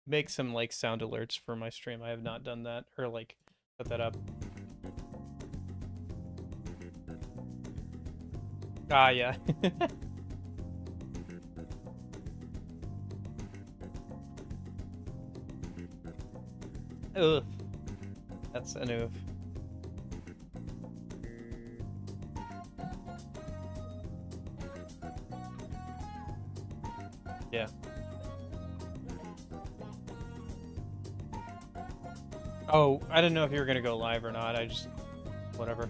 make some like sound alerts for my stream. I have not done that or like put that up. Ah, yeah. Ugh. That's an oof. Yeah. Oh, I didn't know if you were gonna go live or not. I just... whatever.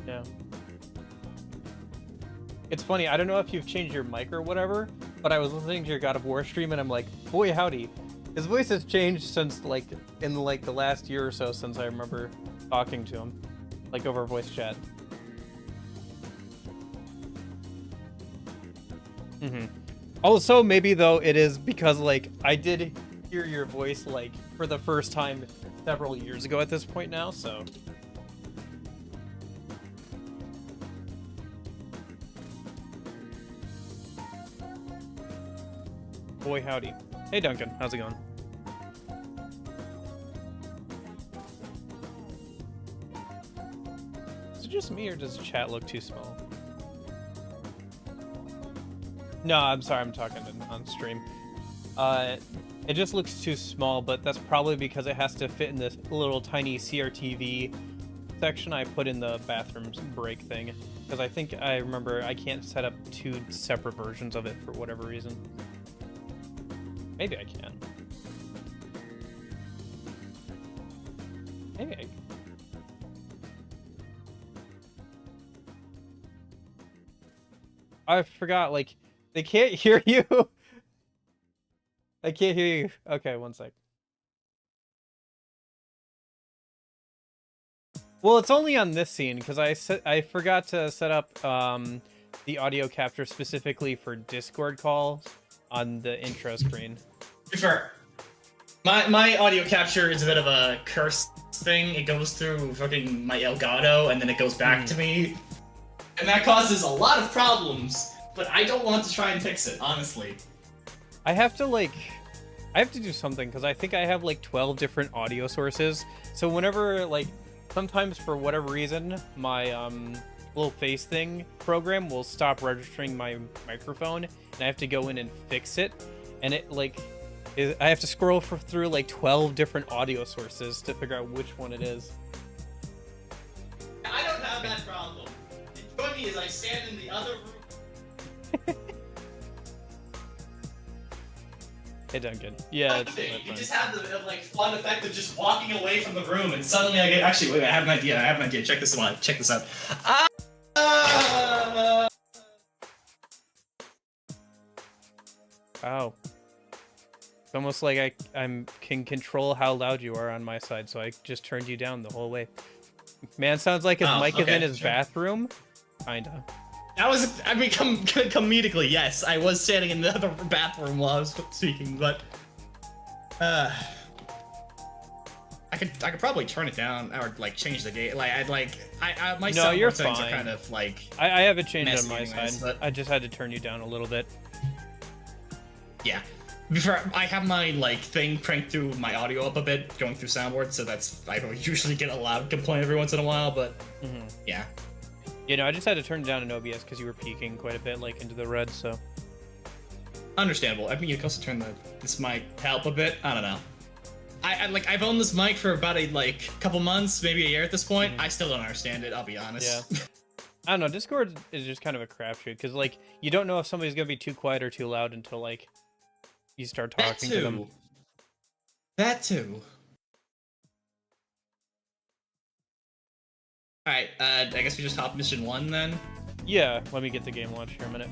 Yeah. It's funny, I don't know if you've changed your mic or whatever, but I was listening to your God of War stream and I'm like, boy howdy. His voice has changed since like, in like the last year or so since I remember talking to him. Like over voice chat. Mm-hmm. Also, maybe though it is because like I did hear your voice like for the first time several years ago at this point now, so. Boy howdy. Hey Duncan, how's it going? Is it just me or does chat look too small? No, I'm sorry, I'm talking on stream. It just looks too small, but that's probably because it has to fit in this little tiny CRTV section I put in the bathroom break thing. Because I think I remember I can't set up two separate versions of it for whatever reason. Maybe I can. Maybe I forgot, like, they can't hear you. I can't hear you. Okay, one sec. Well, it's only on this scene because I forgot to set up the audio capture specifically for Discord calls on the intro screen. Sure. My audio capture is a bit of a curse thing. It goes through fucking my Elgato and then it goes back to me. And that causes a lot of problems, but I don't want to try and fix it, honestly. I have to do something because I think I have like 12 different audio sources. So whenever like, sometimes for whatever reason, my little face thing program will stop registering my microphone and I have to go in and fix it. And it like, I have to scroll through like 12 different audio sources to figure out which one it is. I don't have that problem. Join me as I stand in the other room. Hey Duncan. Yeah, it's you just have the like fun effect of just walking away from the room and suddenly I get actually wait, I have an idea. Check this out. Check this out. Wow. It's almost like I can control how loud you are on my side, so I just turned you down the whole way. Man, sounds like his mic is in his bathroom. Kinda. That was, I mean, comedically, yes. I was standing in the other bathroom while I was speaking, but I could probably turn it down or like change the gate. Like my soundboard settings are kind of like I have it changed on my anyways, side. but I just had to turn you down a little bit. Yeah. Before I have my like thing cranked through my audio up a bit, going through soundboard, so that's I don't usually get a loud complaint every once in a while, but yeah. You know, I just had to turn it down in OBS because you were peaking quite a bit, like into the red. So understandable. I mean, you can also turn this mic help a bit. I don't know. I've owned this mic for about a couple months, maybe a year at this point. I still don't understand it. I'll be honest. Yeah. I don't know. Discord is just kind of a crapshoot because like you don't know if somebody's gonna be too quiet or too loud until like you start talking to them. That too. Alright, I guess we just hop mission 1 then? Yeah, let me get the game launched here a minute.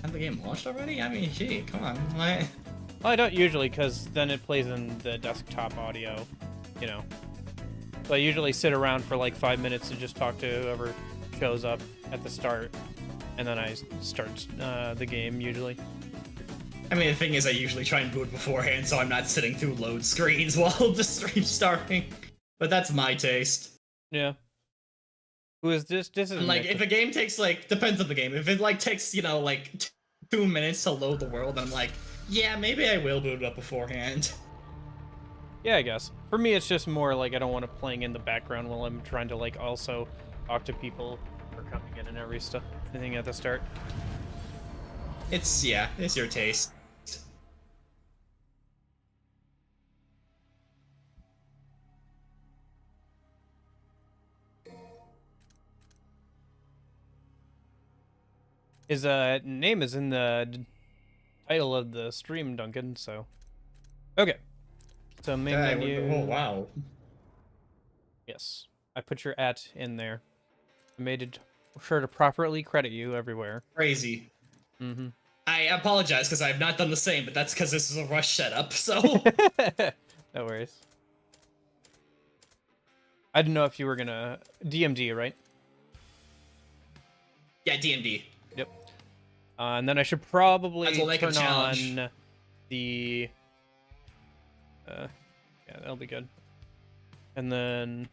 Have the game launched already? I mean, gee, come on. Well, I don't usually, because then it plays in the desktop audio, you know. So I usually sit around for like 5 minutes to just talk to whoever shows up at the start, and then I start the game usually. I mean, the thing is, I usually try and boot beforehand, so I'm not sitting through load screens while the stream's starting. But that's my taste. Yeah. Who is this? This is And like, if a game takes like, depends on the game. If it like takes, you know, like 2 minutes to load the world, I'm like, yeah, maybe I will boot it up beforehand. Yeah, I guess. For me, it's just more like I don't want it playing in the background while I'm trying to like also talk to people who are coming in and everything at the start. It's your taste. His name is in the title of the stream, Duncan, so. Okay. So main menu. Oh, wow. Yes. I put your @ in there. I made it sure to properly credit you everywhere. Crazy. Mm-hmm. I apologize because I have not done the same, but that's because this is a rush setup, so. No worries. I didn't know if you were gonna DMD, right? Yeah, DMD. Yep. And then I should probably turn on the. Yeah, that'll be good. And then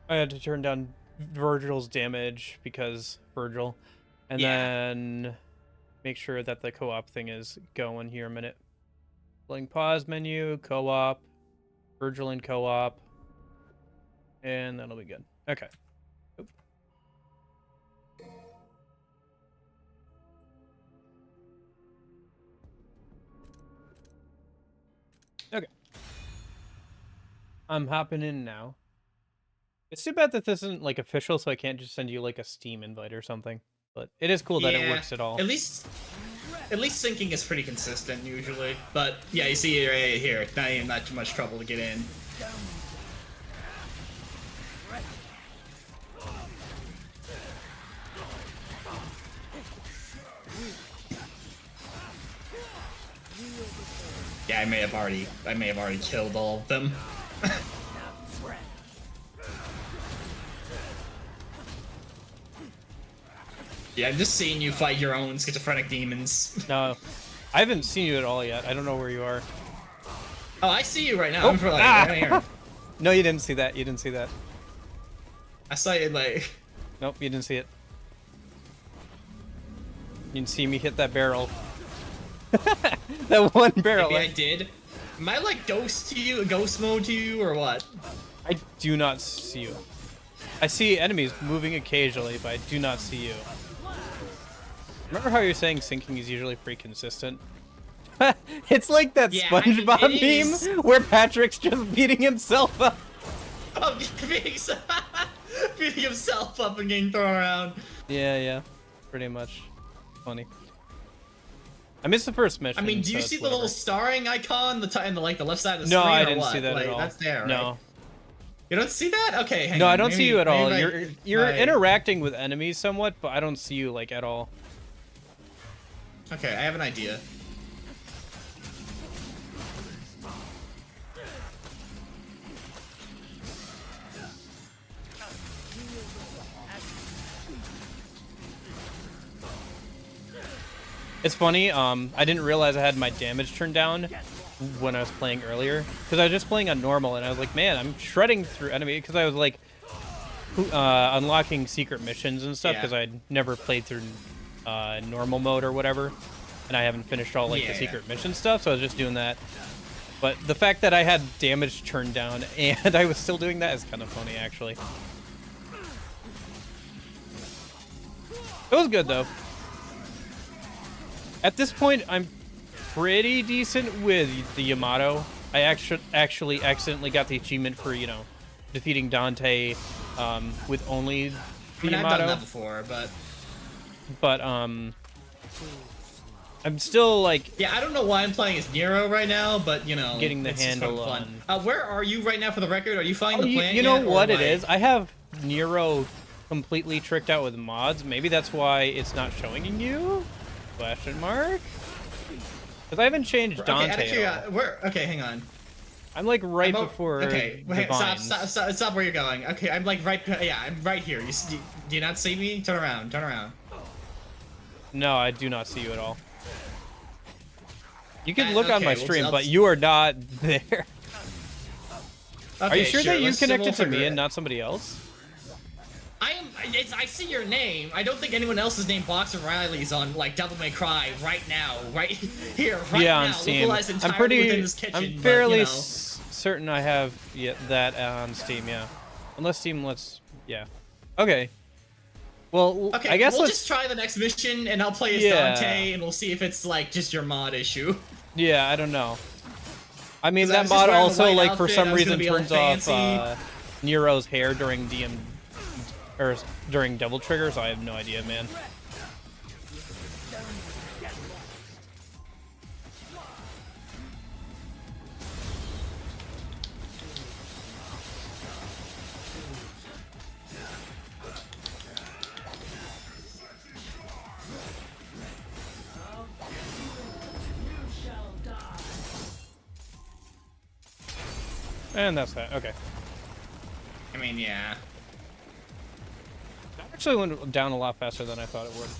I had to turn down Virgil's damage because Virgil, and then make sure that the co-op thing is going here a minute. Playing pause menu, co-op, Virgil and co-op, and that'll be good. Okay. Oop. Okay. I'm hopping in now. It's too bad that this isn't like official, so I can't just send you like a Steam invite or something. But it is cool that it works at all. At least syncing is pretty consistent usually. But yeah, you see it right here. It's not too much trouble to get in. Yeah, I may have already killed all of them. Yeah, I'm just seeing you fight your own schizophrenic demons. No, I haven't seen you at all yet. I don't know where you are. Oh, I see you right now. I'm right here. No, you didn't see that. You didn't see that. I saw you like. Nope, you didn't see it. You didn't see me hit that barrel. That one barrel. Maybe I did. Am I like ghost mode to you, or what? I do not see you. I see enemies moving occasionally, but I do not see you. Remember how you're saying syncing is usually pretty consistent? It's like that SpongeBob meme where Patrick's just beating himself up. Oh, beating himself up and getting thrown around. Yeah, pretty much. Funny. I missed the first mission. I mean, do you see the little starring icon in the left side of the screen? No, I or didn't what? see that at all. That's there, right? No. You don't see that? Okay, hang no, on. I don't see you at all. You're my... interacting with enemies somewhat, but I don't see you like at all. Okay, I have an idea. It's funny, I didn't realize I had my damage turned down when I was playing earlier, because I was just playing on normal, and I was like, man, I'm shredding through enemy, because I was like unlocking secret missions and stuff, because I'd never played through normal mode or whatever, and I haven't finished all like the secret mission stuff, so I was just doing that. But the fact that I had damage turned down and I was still doing that is kind of funny, actually. It was good though. At this point, I'm pretty decent with the Yamato. I actually accidentally got the achievement for, you know, defeating Dante with only the Yamato. I've done that before, but I'm still like... Yeah, I don't know why I'm playing as Nero right now, but, you know, getting the handle fun. Where are you right now for the record? Are you finding the planet You know yet, what it is? I have Nero completely tricked out with mods. Maybe that's why it's not showing you? Question mark? Because I haven't changed Dante at all. Okay, hang on. I'm like right before Okay, wait, stop where you're going. Okay, I'm like I'm right here. Do you not see me? Turn around, turn around. No, I do not see you at all. You can look on my stream, but you are not there. Okay, are you sure that you connected to me it. and not somebody else? I see your name. I don't think anyone else's name Boxer Riley's on like Devil May Cry right now, right here, right Yeah, on now. Steam. Localized entirely within this kitchen. I'm fairly but, certain I have that on Steam. Yeah, unless Steam lets. Yeah. Okay. Well, okay, I guess we'll let's just try the next mission, and I'll play as Dante, and we'll see if it's like just your mod issue. Yeah, I don't know. I mean, 'Cause I that was just mod wearing a also, white like, for outfit, some I was reason gonna be all turns off fancy. Nero's hair during or during Double Trigger, so I have no idea, man. And that's that. Okay. I mean, yeah. That actually went down a lot faster than I thought it would.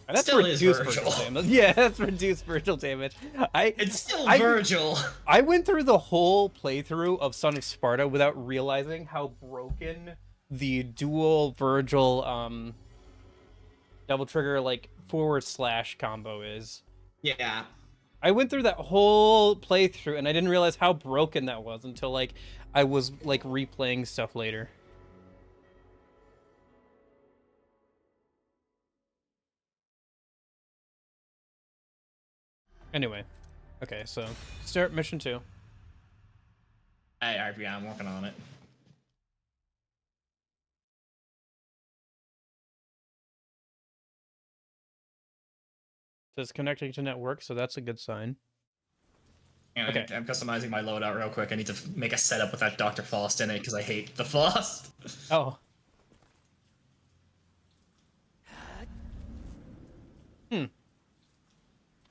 And that's Still is reduced Virgil. Virgil damage. Yeah, that's reduced Virgil damage. It's still Virgil. I went through the whole playthrough of Son of Sparta without realizing how broken the dual Virgil double trigger like / combo is. Yeah. I went through that whole playthrough and I didn't realize how broken that was until like I was like replaying stuff later. Anyway, okay, so start mission 2. Yeah, I'm working on it. Says connecting to network, so that's a good sign. And okay. I'm customizing my loadout real quick. I need to make a setup with that Dr. Faust in it because I hate the Faust. Oh.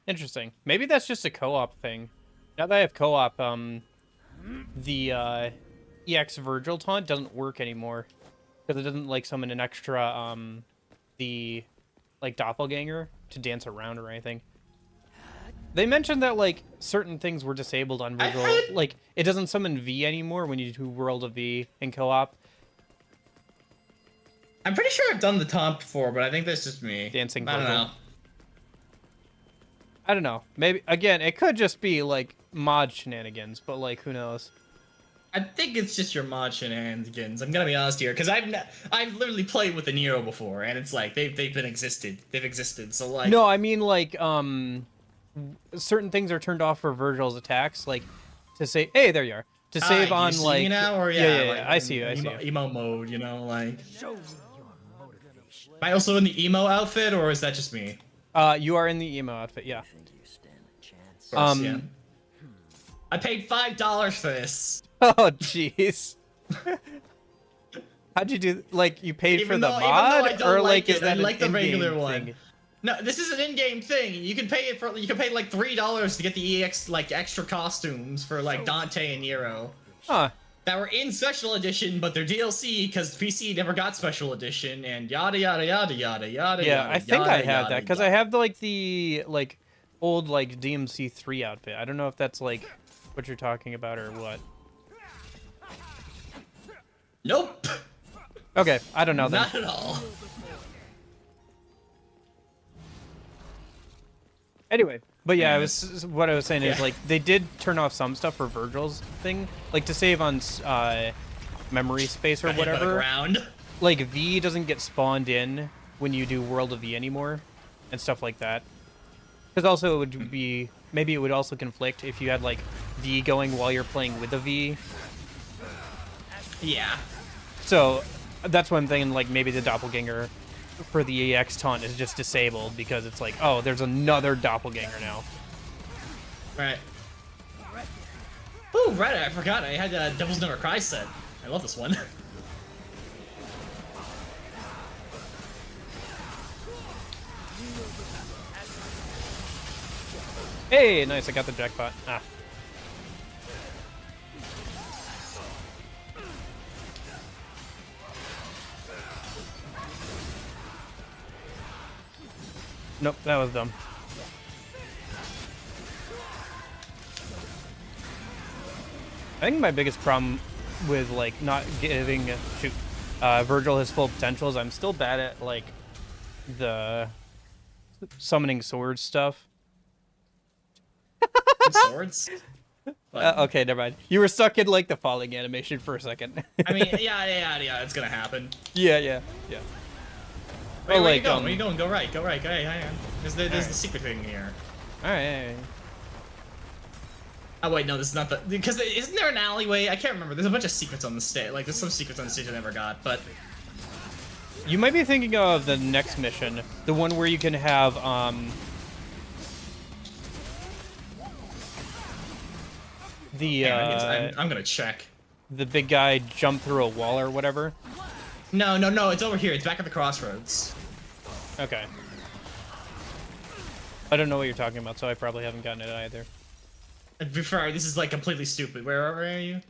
Interesting. Maybe that's just a co-op thing. Now that I have co-op, the EX Virgil taunt doesn't work anymore because it doesn't like summon an extra the like doppelganger to dance around or anything. They mentioned that like certain things were disabled on Virgil. Like it doesn't summon V anymore when you do World of V in co-op. I'm pretty sure I've done the taunt before, but I think that's just me. Dancing I don't Virgil. know. I don't know. Maybe again, it could just be like mod shenanigans, but like who knows? I think it's just your mod shenanigans. I'm gonna be honest here, because I've literally played with the Nero before, and it's like they've existed. So like. No, I mean like certain things are turned off for Virgil's attacks, like to say, hey, there you are, to save on you see like. me now, or yeah, like, I see you. I see you. Emo mode, you know, like. Am I also in the emo outfit, or is that just me? You are in the emo outfit, yeah. Of course, yeah. I paid $5 for this. Oh, jeez. How'd you do? Like, you paid for the mod, I don't or like is it, that I like the regular one? Thing? No, this is an in-game thing. You can pay it for. You can pay like $3 to get the EX like extra costumes for like Dante and Nero. Huh. That were in special edition, but they're DLC because PC never got special edition, and yada yada yada yada yada. Yeah, I think I have yada, that because I have the old like DMC 3 outfit. I don't know if that's like what you're talking about or what. Nope. Okay, I don't know then. Not at all. Anyway, but yeah, what I was saying is Yeah. like they did turn off some stuff for Virgil's thing, like to save on memory space or Got hit by the whatever. ground. Like V doesn't get spawned in when you do World of V anymore, and stuff like that. Because also it would be maybe it would also conflict if you had like V going while you're playing with a V. Yeah. So that's one thing. Like maybe the doppelganger for the EX taunt is just disabled because it's like, oh, there's another doppelganger now. Right. Ooh, right, I forgot. I had Devil's Never Cry set. I love this one. Hey, nice, I got the jackpot. Ah. Nope, that was dumb. I think my biggest problem with like not getting shoot Virgil his full potentials. I'm still bad at like the summoning swords stuff. Swords. But, Okay, never mind. You were stuck in like the falling animation for a second. I mean, yeah, it's gonna happen. yeah. Wait, Oh, where like, you going? Where you going? Go right. Hang on. There's the secret thing here. All right. Oh wait, no, this is not the. Because isn't there an alleyway? I can't remember. There's a bunch of secrets on the stage. Like there's some secrets on the stage I never got, but. You might be thinking of the next mission, the one where you can have the I'm gonna check. the big guy jump through a wall or whatever. No, it's over here. It's back at the crossroads. Okay. I don't know what you're talking about, so I probably haven't gotten it either. Before, this is like completely stupid. Where are you?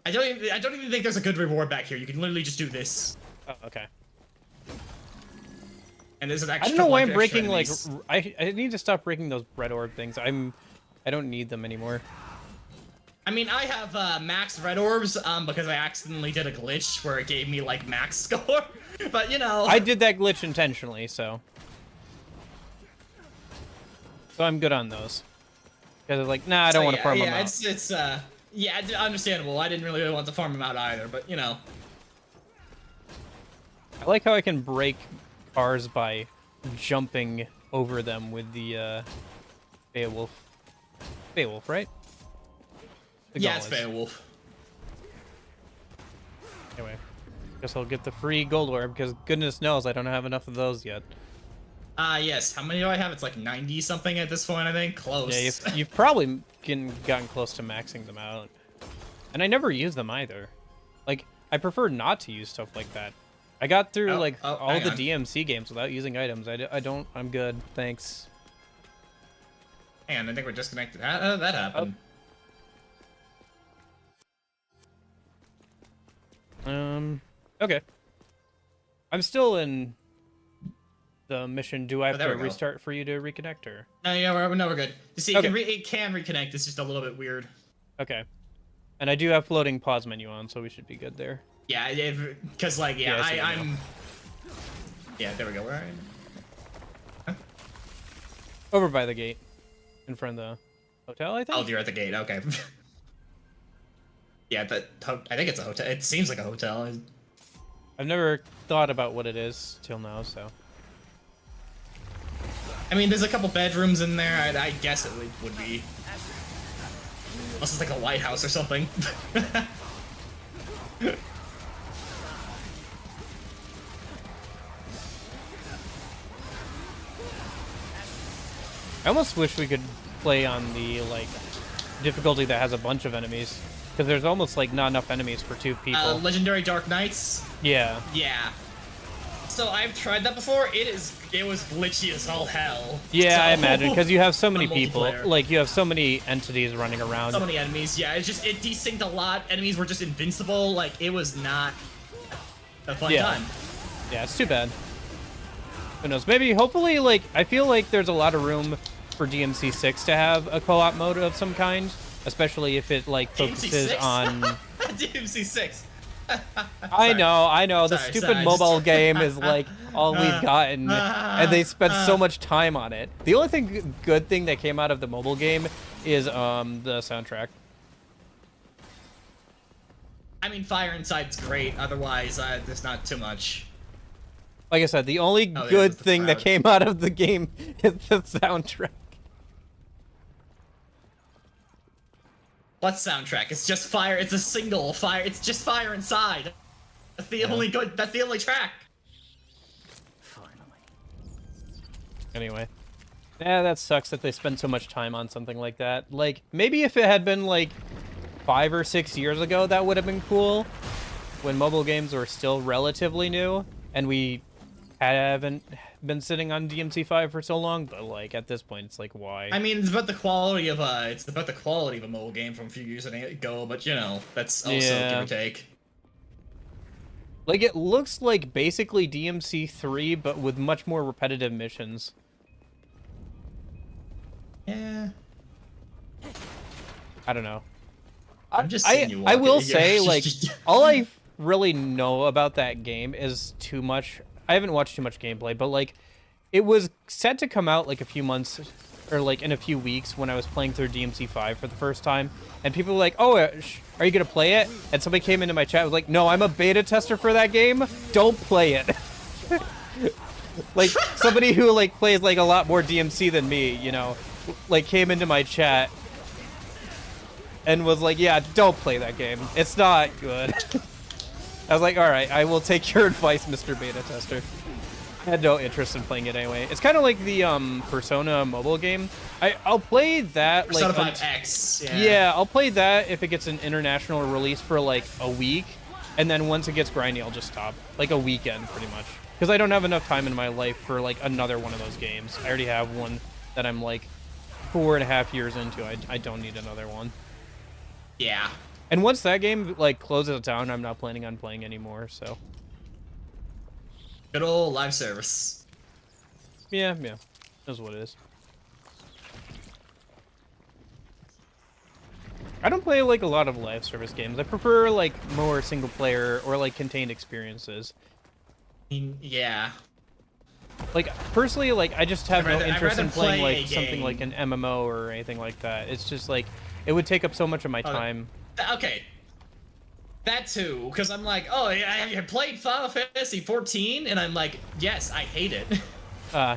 I don't even think there's a good reward back here. You can literally just do this. Oh, okay. And there's an I extra. don't know why I'm extra breaking like enemies. I need to stop breaking those red orb things. I don't need them anymore. I mean, I have max red orbs because I accidentally did a glitch where it gave me like max score. But you know, I did that glitch intentionally, so I'm good on those. Because I was like, nah, I don't want to farm them out. Yeah, it's understandable. I didn't really want to farm them out either, but you know. I like how I can break cars by jumping over them with the Beowulf. Beowulf, right? Yeah, it's Beowulf. Anyway, guess I'll get the free gold orb because goodness knows I don't have enough of those yet. Yes. How many do I have? It's like 90 something at this point, I think. Close. Yeah, you've probably gotten close to maxing them out. And I never use them either. Like, I prefer not to use stuff like that. I got through all the DMC games without using items. I'm good. Thanks. And I think we're disconnected. That happened. Okay. I'm still in the mission. Do I have to restart for you to reconnect, or? No, yeah, we're good. You see, it can reconnect. It's just a little bit weird. Okay. And I do have floating pause menu on, so we should be good there. Yeah, because like, I'm. Yeah, there we go. Where are you? Huh? Over by the gate, in front of the hotel, I think. Oh, you're at the gate. Okay. Yeah, I think it's a hotel. It seems like a hotel. I've never thought about what it is till now, so. I mean, there's a couple bedrooms in there. I guess it would be. Unless it's like a White House or something. I almost wish we could play on the like difficulty that has a bunch of enemies, because there's almost like not enough enemies for 2 people. Legendary Dark Knights. Yeah. Yeah. So I've tried that before. It was glitchy as all hell. Yeah, so, I imagine, because you have so many people, multiplayer. like you have so many entities running around. So many enemies. Yeah, it desynced a lot. Enemies were just invincible. Like it was not a fun time. Yeah, it's too bad. Who knows? Maybe, hopefully, like I feel like there's a lot of room for DMC 6 to have a co-op mode of some kind, especially if it like focuses on DMC 6. I know. The stupid mobile game is like all we've gotten, and they spent so much time on it. The only good thing that came out of the mobile game is the soundtrack. I mean, Fire Inside's great. Otherwise, there's not too much. Like I said, the only good thing that came out of the game is the soundtrack. What soundtrack? It's just fire. It's a single fire. It's just Fire Inside. That's the only good. That's the only track. Finally. Anyway, yeah, that sucks that they spend so much time on something like that. Like maybe if it had been like 5 or 6 years ago, that would have been cool. When mobile games were still relatively new, and we haven't been sitting on DMC 5 for so long, but like at this point it's like, why? I mean, it's about the quality of a mobile game from a few years ago, but you know, that's also give or take. Like it looks like basically DMC 3 but with much more repetitive missions. Yeah. I don't know. I'm just seeing you I walk will in here. say, like, all I really know about that game is too much. I haven't watched too much gameplay, but like, it was set to come out like a few months, or like in a few weeks when I was playing through DMC 5 for the first time, and people were like, "Oh, are you gonna play it?" And somebody came into my chat was like, "No, I'm a beta tester for that game. Don't play it." Like somebody who like plays like a lot more DMC than me, you know, like came into my chat and was like, "Yeah, don't play that game. It's not good." I was like, "All right, I will take your advice, Mr. Beta Tester." I had no interest in playing it anyway. It's kind of like the Persona mobile game. I'll play that Persona like 5X. yeah, I'll play that if it gets an international release for like a week, and then once it gets grindy, I'll just stop. Like a weekend, pretty much. Because I don't have enough time in my life for like another one of those games. I already have one that I'm like 4.5 years into. I don't need another one. Yeah. And once that game like closes down, I'm not planning on playing anymore. So. Good old live service. Yeah. That's what it is. I don't play like a lot of live service games. I prefer like more single player or like contained experiences. Yeah. Like personally, like I just have no interest in playing play like something like an MMO or anything like that. It's just like it would take up so much of my time. Okay. That too, because I'm like, oh, I played Final Fantasy 14, and I'm like, yes, I hate it.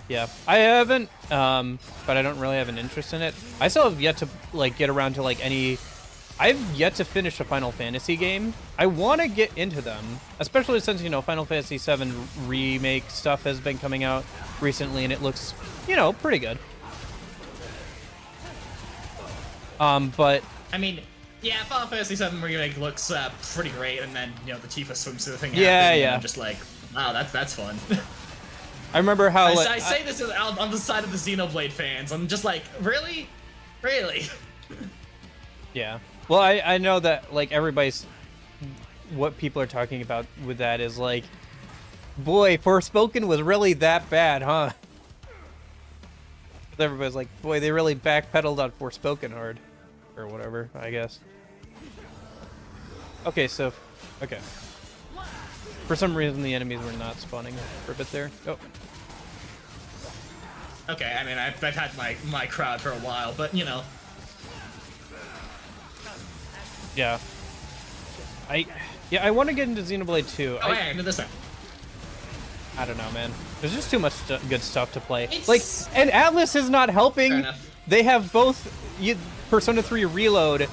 Yeah, I haven't, but I don't really have an interest in it. I still have yet to like get around to like any. I've yet to finish a Final Fantasy game. I want to get into them, especially since, you know, Final Fantasy VII remake stuff has been coming out recently, and it looks, you know, pretty good. But I mean, yeah, Final Fantasy VII remake looks pretty great, and then, you know, the Tifa swimsuit thing. Yeah, happened, yeah. And I'm just like, wow, that's fun. I remember how I say this on the side of the Xenoblade fans. I'm just like, really, really. Yeah. Well, I know that like everybody's what people are talking about with that is like, boy, Forspoken was really that bad, huh? Everybody's like, boy, they really backpedaled on Forspoken hard, or whatever, I guess. Okay, so, okay. For some reason, the enemies were not spawning for a bit there. Oh. Okay, I mean, I've had my crowd for a while, but you know. Yeah. I want to get into Xenoblade 2. Oh, yeah, into this one. I don't know, man. There's just too much good stuff to play. Like, and Atlas is not helping. They have both Persona 3 Reload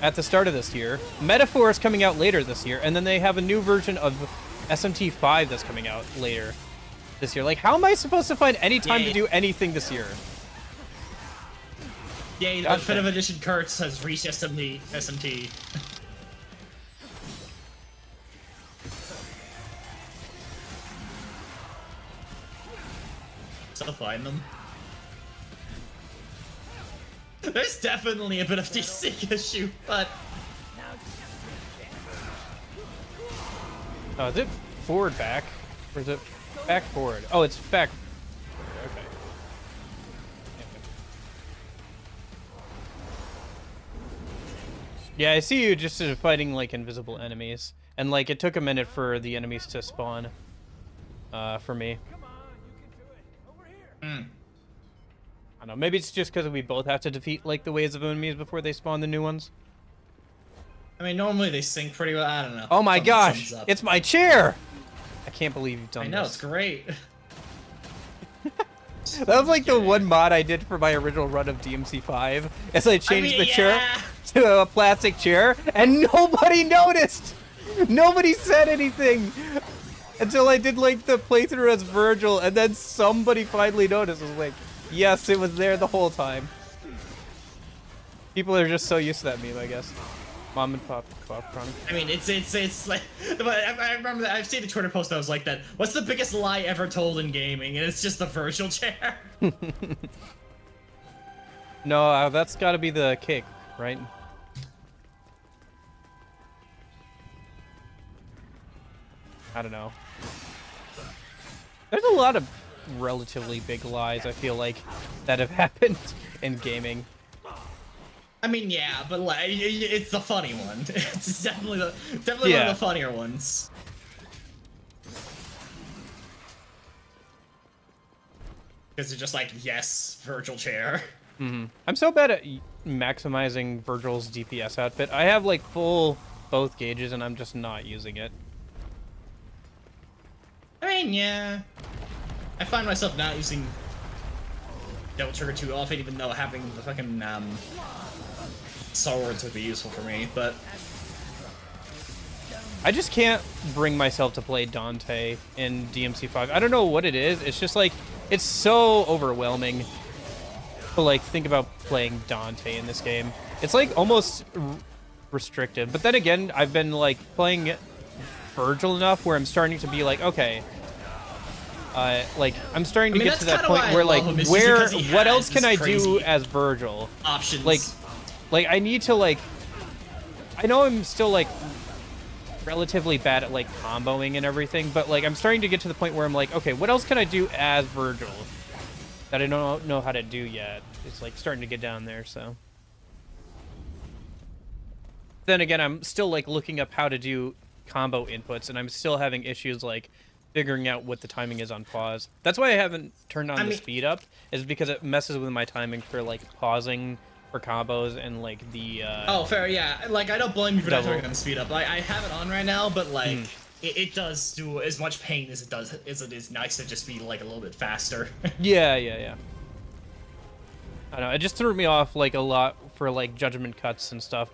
at the start of this year. Metaphor is coming out later this year, and then they have a new version of SMT5 that's coming out later this year. Like, how am I supposed to find any time to do anything this year? Yay, the Definitive Edition Kurtz has reached SMT. Still find them. There's definitely a bit of DC issue, but... Oh, is it forward back? Or is it back forward? Oh, it's back. Okay. Yeah, I see you just fighting like invisible enemies. And like it took a minute for the enemies to spawn. For me. I don't know, maybe it's just because we both have to defeat like the waves of enemies before they spawn the new ones. I mean, normally they sync pretty well. I don't know. Oh my gosh, it's my chair! I can't believe you've done this. I know, it's great. That was like the one mod I did for my original run of DMC5, as I changed the chair to a plastic chair, and nobody noticed! Nobody said anything! Until I did like the playthrough as Virgil, and then somebody finally noticed. I was like, yes, it was there the whole time. People are just so used to that meme, I guess. Mom and pop popcorn. I mean, it's like, I remember that I've seen a Twitter post that was like that. What's the biggest lie ever told in gaming? And it's just the Virgil chair. No, that's got to be the cake, right? I don't know. There's a lot of relatively big lies, I feel like, that have happened in gaming. I mean, yeah, but like, it's the funny one. It's definitely one Yeah. of the funnier ones. Because you're just like, yes, Virgil chair. I'm so bad at maximizing Virgil's DPS outfit. I have like full both gauges, and I'm just not using it. I mean, yeah. I find myself not using Devil Trigger too often, even though having the fucking swords would be useful for me, but I just can't bring myself to play Dante in DMC 5. I don't know what it is. It's just like, it's so overwhelming to like think about playing Dante in this game. It's like almost restrictive. But then again, I've been like playing Virgil enough where I'm starting to be like, okay, like I'm starting to get to that point where like, what else can I do as Virgil? Options. Like I need to like, I know I'm still like relatively bad at like comboing and everything, but like I'm starting to get to the point where I'm like, okay, what else can I do as Virgil that I don't know how to do yet? It's like starting to get down there. So then again, I'm still like looking up how to do combo inputs, and I'm still having issues like figuring out what the timing is on pause. That's why I haven't turned on the speed up, is because it messes with my timing for like pausing for combos and like the oh, fair, yeah. Like, I don't blame you for not turning on the speed up. I have it on right now, but like it does do as much pain as it is nice to just be like a little bit faster. yeah. I know, it just threw me off like a lot for like judgment cuts and stuff.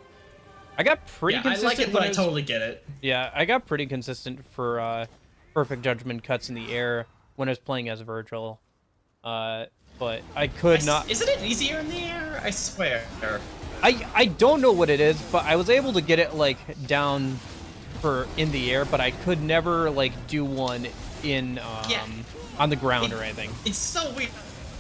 I got pretty consistent. I like it, but I totally get it. Yeah, I got pretty consistent for perfect judgment cuts in the air when I was playing as Virgil. But I could not. Isn't it easier in the air? I swear. I don't know what it is, but I was able to get it like down for in the air, but I could never like do one in on the ground or anything. It's so weird.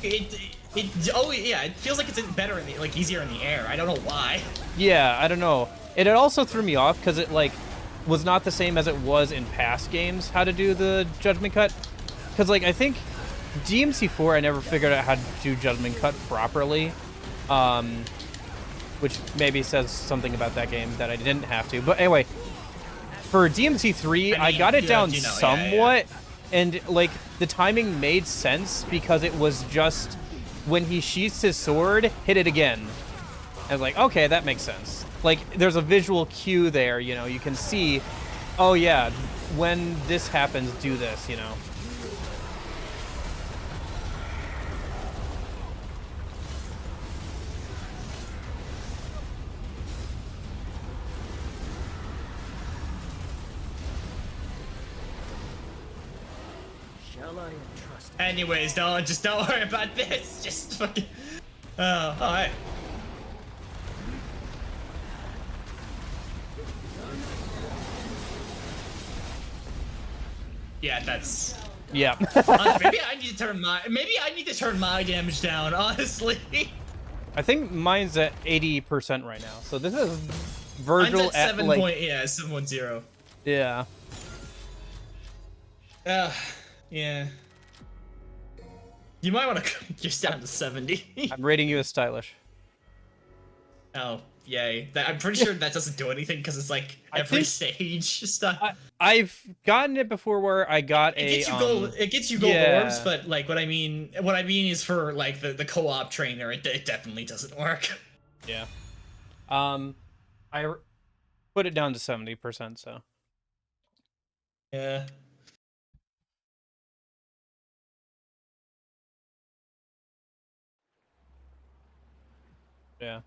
It feels like it's better in the, like easier in the air. I don't know why. Yeah, I don't know. It also threw me off because it like was not the same as it was in past games how to do the judgment cut. Because like I think DMC4 I never figured out how to do judgment cut properly, which maybe says something about that game that I didn't have to. But anyway, for DMC3 I got it down somewhat, and like the timing made sense because it was just when he sheaths his sword, hit it again. I was like, okay, that makes sense. Like, there's a visual cue there, you know, you can see, oh yeah, when this happens, do this, you know. Anyways, don't worry about this. Just fucking. Oh, alright. Yeah, that's. Yeah. Maybe I need to turn my damage down. Honestly. I think mine's at 80% right now. So this is Virgil mine's at 7 like, point, yeah, 710. Yeah. Yeah. You might want to just down to 70. I'm rating you as stylish. Oh, yay. I'm pretty sure that doesn't do anything because it's like every stage stuff. I've gotten it before where I got it gets you gold orbs, but like what I mean is for like the co-op trainer, it definitely doesn't work. Yeah. I put it down to 70%, so. Yeah. Yeah.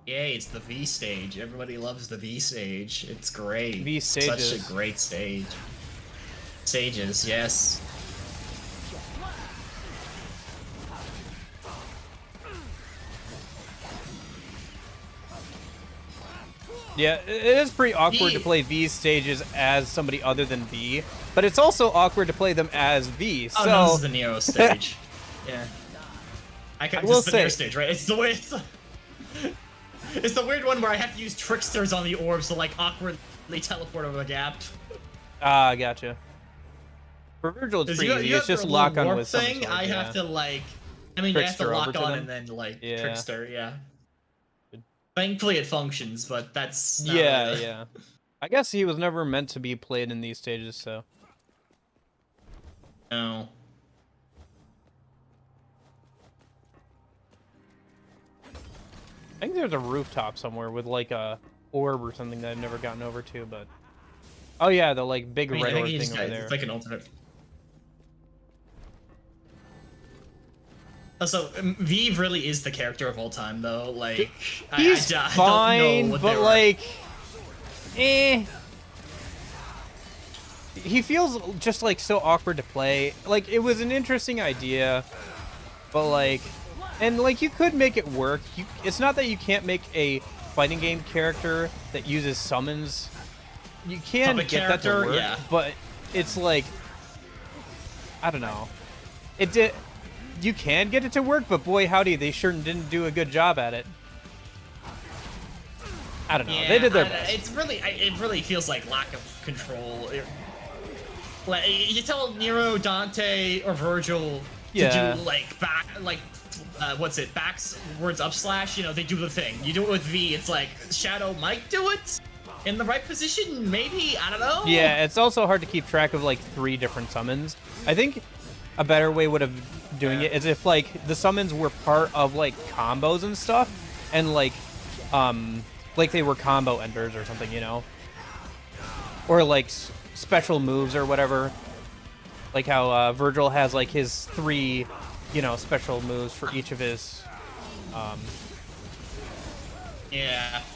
Yay, it's the V stage. Everybody loves the V stage. It's great. V stages. Such a great stage. Stages, yes. Yeah, it is pretty awkward to play V stages as somebody other than V, but it's also awkward to play them as V. So no, this is the Nero stage. Yeah. This is the Nero stage, right? It's the way it's the weird one where I have to use tricksters on the orbs to like awkwardly teleport over the gap. Ah, gotcha. For Virgil, it's pretty easy. It's just lock on with thing. I have to like I mean, you have to Trickster over lock to on them. and then like Yeah. Trickster, yeah. Thankfully, it functions, but that's not Yeah, really yeah. I guess he was never meant to be played in these stages, so. No. I think there's a rooftop somewhere with like a orb or something that I've never gotten over to, but. Oh yeah, the like big I mean, red I think orb he thing just over got, there. it's like an alternate. Also, Vive really is the character of all time, though. Like, He's I fine, don't know what but like, he feels just like so awkward to play. Like, it was an interesting idea, but like, and like you could make it work. It's not that you can't make a fighting game character that uses summons. You can Puppet get that to character, work, yeah. but it's like, I don't know. It did. You can get it to work, but boy howdy, they sure didn't do a good job at it. I don't know. Yeah, They did their best. It's really, it really feels like lack of control. Like, you tell Nero, Dante, or Virgil to do like backwards up slash. You know, they do the thing. You do it with V. It's like Shadow might do it in the right position, maybe. I don't know. Yeah, it's also hard to keep track of like 3 different summons. I think a better way would have doing it is if like the summons were part of like combos and stuff, and like they were combo enders or something, you know, or like special moves or whatever. Like how Virgil has like his 3, you know, special moves for each of his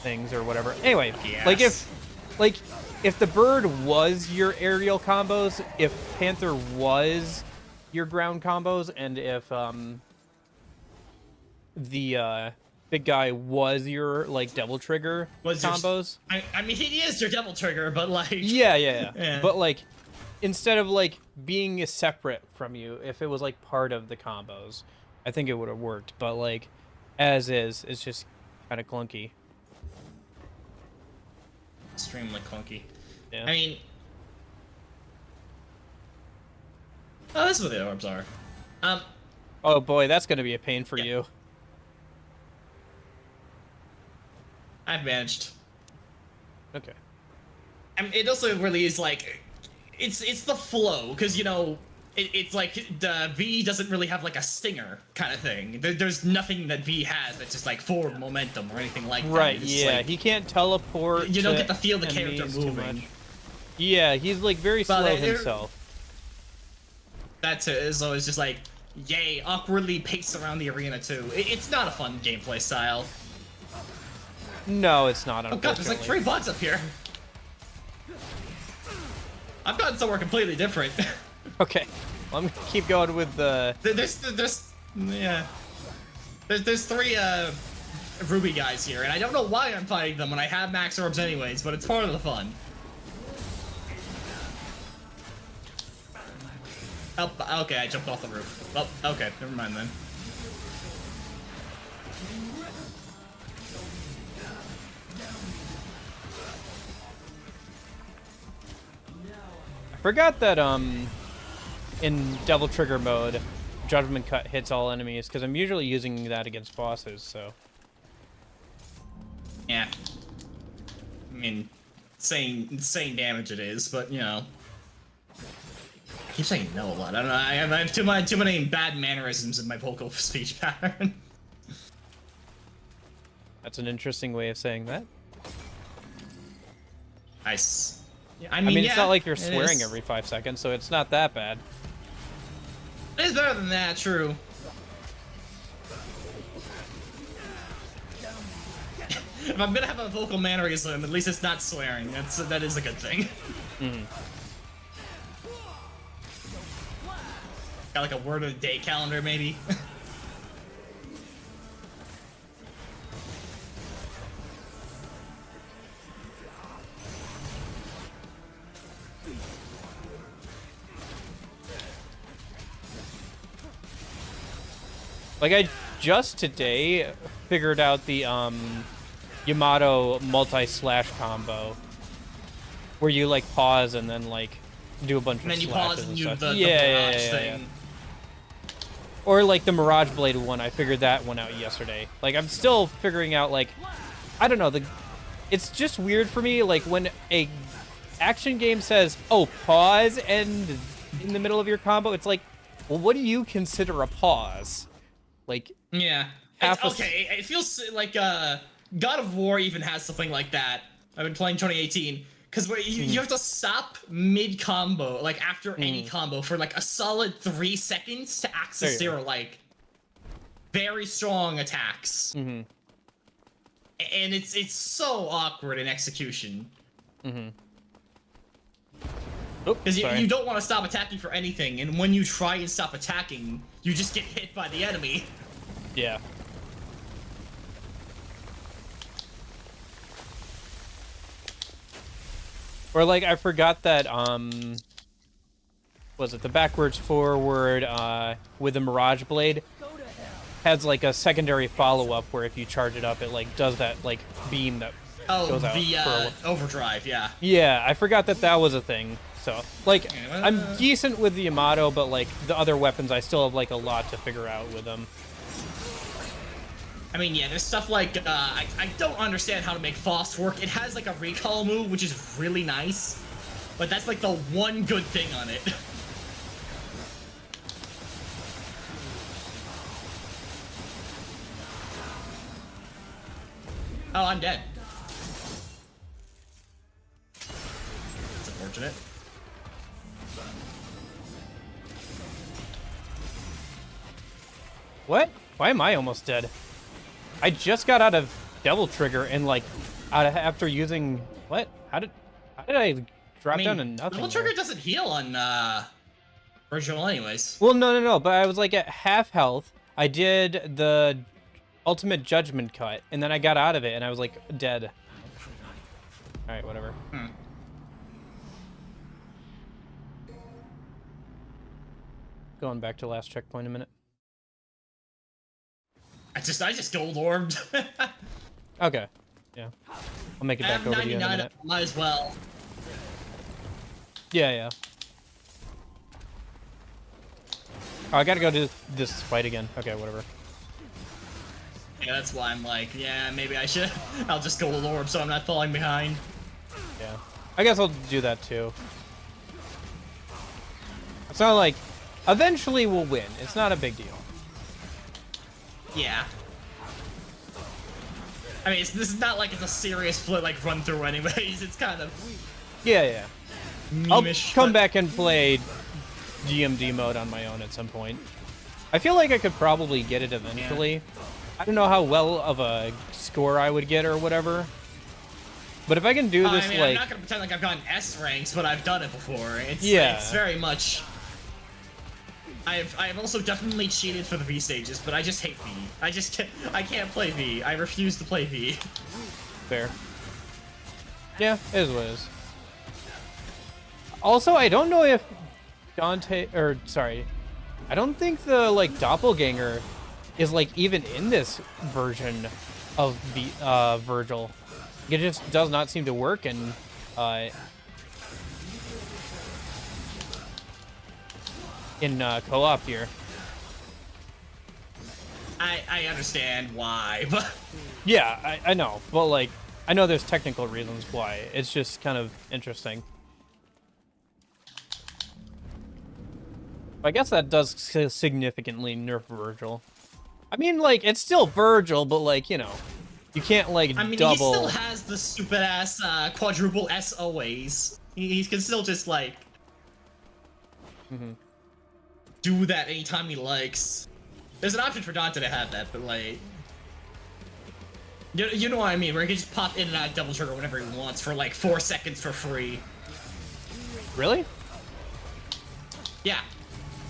things or whatever. Anyway, Yes. like if the bird was your aerial combos, if Panther was your ground combos, and if the big guy was your like devil trigger combos. I mean, he is your devil trigger, but like Yeah. But like instead of like being separate from you, if it was like part of the combos, I think it would have worked. But like as is, it's just kind of clunky. extremely clunky. Yeah. I mean, oh, that's what the orbs are. Oh boy, that's gonna be a pain for you. I've managed. Okay. I mean, it also really is like, it's the flow, because you know, it's like the V doesn't really have like a stinger kind of thing. There's nothing that V has that's just like forward momentum or anything like that. Right. It's Yeah. like, he can't teleport. you don't to get to feel the character enemies too moving. much. Yeah, he's like very But slow himself. That's it. So it's just like, yay, awkwardly pace around the arena too. It's not a fun gameplay style. No, it's not. Oh god, there's like 3 bots up here. I've gotten somewhere completely different. Okay, well, I'm gonna keep going with the. There's 3 Ruby guys here, and I don't know why I'm fighting them when I have max orbs anyways, but it's part of the fun. Oh, okay, I jumped off the roof. Oh, okay, never mind then. I forgot that in Devil Trigger mode, Judgment Cut hits all enemies because I'm usually using that against bosses. So. Yeah. I mean, insane damage it is, but you know. I keep saying no a lot. I don't know. I have too many bad mannerisms in my vocal speech pattern. That's an interesting way of saying that. Nice. Yeah, I mean, it's not like you're it swearing is. every 5 seconds, so it's not that bad. It is better than that, true. If I'm gonna have a vocal mannerism, at least it's not swearing. That is a good thing. Mm. Got like a word of the day calendar, maybe. Like I just today figured out the Yamato multi-slash combo, where you like pause and then like do a bunch And of then you slashes pause and you do stuff. the yeah, barrage yeah. thing. Or like the Mirage Blade one, I figured that one out yesterday. Like I'm still figuring out like, I don't know, it's just weird for me like when a action game says, "Oh, pause," and in the middle of your combo, it's like, well, what do you consider a pause? Like, yeah, it's, okay. It feels like God of War even has something like that. I've been playing 2018 because you have to stop mid combo, like after any combo, for like a solid 3 seconds to access their like very strong attacks. And it's so awkward in execution. Because you don't want to stop attacking for anything, and when you try and stop attacking, you just get hit by the enemy. Yeah. Or like I forgot that was it the backwards forward with the Mirage Blade has like a secondary follow-up where if you charge it up it like does that like beam that goes out the overdrive, yeah. Yeah, I forgot that was a thing. So like I'm decent with the Yamato, but like the other weapons I still have like a lot to figure out with them. I mean, yeah, there's stuff like, I don't understand how to make Faust work. It has, like, a recall move, which is really nice. But that's, like, the one good thing on it. Oh, I'm dead. That's unfortunate. What? Why am I almost dead? I just got out of Devil Trigger and like after using what? How did I drop down to nothing? Devil Trigger doesn't heal on Virgil anyways. Well, no, but I was like at half health. I did the Ultimate Judgment cut and then I got out of it and I was like dead. All right, whatever. Going back to last checkpoint in a minute. I just gold orbed. Okay. Yeah. I'll make it back over to you in a minute. Might as well. Yeah. Oh, I gotta go do this fight again. Okay, whatever. Yeah, that's why I'm like, yeah, maybe I should. I'll just gold orb so I'm not falling behind. Yeah. I guess I'll do that too. It's not like, eventually we'll win. It's not a big deal. Yeah. I mean, this is not like it's a serious flip, like run through anyways. It's kind of yeah. I'll come back and play GMD mode on my own at some point. I feel like I could probably get it eventually. Yeah. I don't know how well of a score I would get or whatever. But if I can do this, I'm not gonna pretend like I've gotten S ranks, but I've done it before. It's very much. I've also definitely cheated for the V stages, but I just hate V. I can't play V. I refuse to play V. Fair. Yeah, it is what it is. Also, I don't know if I don't think the like doppelganger is like even in this version of the Virgil. It just does not seem to work in co-op here. I understand why, but yeah, I know, but like I know there's technical reasons why. It's just kind of interesting. I guess that does significantly nerf Virgil. I mean, like, it's still Virgil, but, like, you know, you can't, like, double... he still has the stupid-ass quadruple S always. He can still just, like... do that anytime he likes. There's an option for Dante to have that, but, like... You know what I mean, where he can just pop in and out of Double Trigger whenever he wants for, like, 4 seconds for free. Really? Yeah.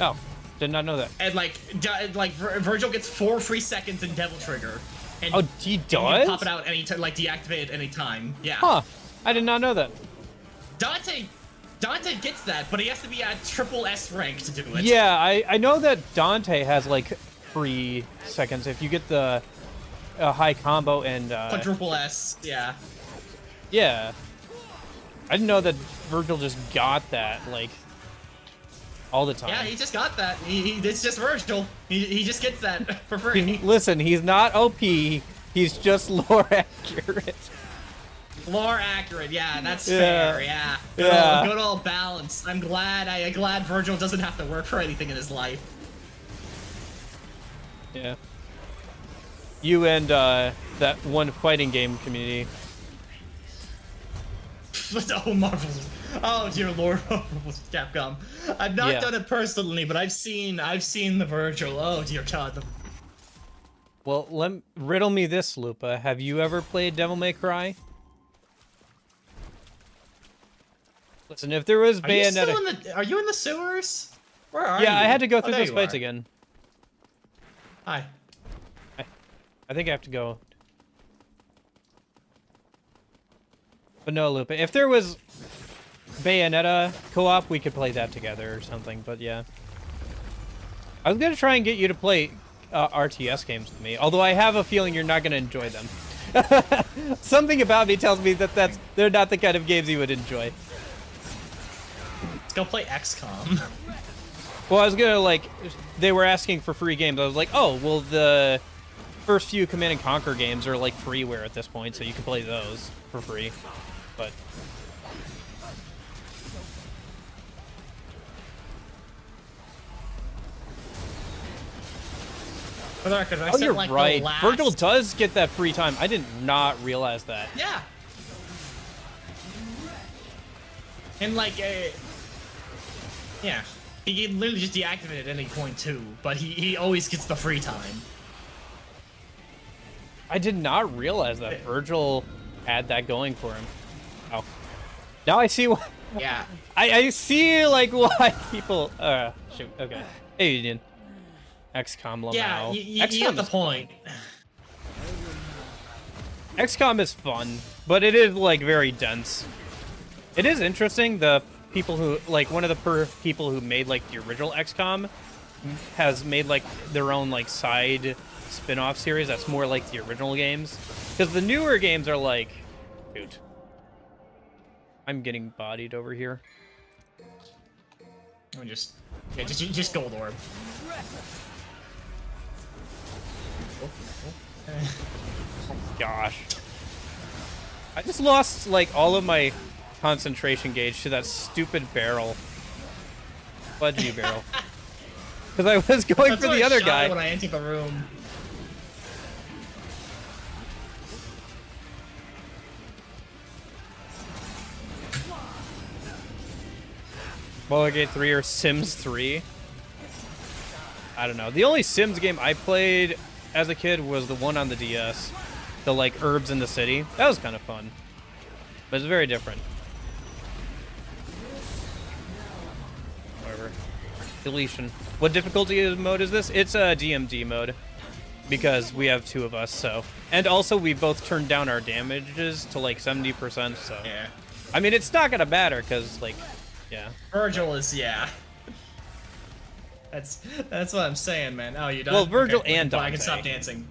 Oh, did not know that. And like Virgil gets 4 free seconds in Devil Trigger. And oh, he does? You can pop it out anytime, like deactivate it anytime. Yeah. Huh. I did not know that. Dante gets that, but he has to be at triple S rank to do it. Yeah, I know that Dante has like 3 seconds if you get the high combo and quadruple S. Yeah. Yeah. I didn't know that Virgil just got that. Like. all the time. Yeah, he just got that. It's just Virgil. He just gets that for free. Listen, he's not OP. He's just lore accurate. Lore accurate, yeah, that's Yeah. fair, yeah. Yeah. Good old balance. I'm glad Virgil doesn't have to work for anything in his life. Yeah. You and that one fighting game community. Oh, Marvel. Oh, dear Lord, Capcom. I've not done it personally, but I've seen the Virgil. Oh, dear God. Well, riddle me this, Lupa. Have you ever played Devil May Cry? Listen, if there was Bayonetta... Are you in the sewers? Where are you? Yeah, I had to go through there those you fights are. again. Hi. I think I have to go. But no, Lupa. If there was Bayonetta co-op, we could play that together or something, but yeah. I was going to try and get you to play RTS games with me, although I have a feeling you're not going to enjoy them. Something about me tells me that they're not the kind of games you would enjoy. Let's go play XCOM. Well, I was going to, like, they were asking for free games. I was like, oh, well, the first few Command & Conquer games are, like, freeware at this point, so you can play those for free. But... For the record, I oh, said, you're like, right. the last... Virgil does get that free time. I did not realize that. Yeah. And, like, yeah. He can literally just deactivate at any point, too, but he always gets the free time. I did not realize that Virgil had that going for him. Oh. Now I see why... Yeah. I see, like, why people... shoot, okay. Hey, Union. XCOM Lamau. Yeah, you get the point. XCOM is fun, but it is, like, very dense. It is interesting, the people who... Like, one of the people who made, like, the original XCOM has made, like, their own, like, side spin-off series that's more like the original games. Because the newer games are, like... Shoot. I'm getting bodied over here. Let me just... Yeah, just Gold Orb. Gosh. I just lost, like, all of my concentration gauge to that stupid barrel. Fudgy barrel. Because I was going for the other guy. When I entered the room. Baldur's Gate 3 or Sims 3. I don't know. The only Sims game I played as a kid was the one on the DS. The, like, Herbs in the City. That was kind of fun. But it's very different. Whatever. Deletion. What difficulty mode is this? It's a DMD mode. Because we have two of us, so. And also, we both turned down our damages to, like, 70%, so. Yeah. I mean, it's not gonna matter, because, like, yeah. Virgil is, yeah. That's what I'm saying, man. Oh, you done? Well, Virgil okay, and Dante. I can stop dancing.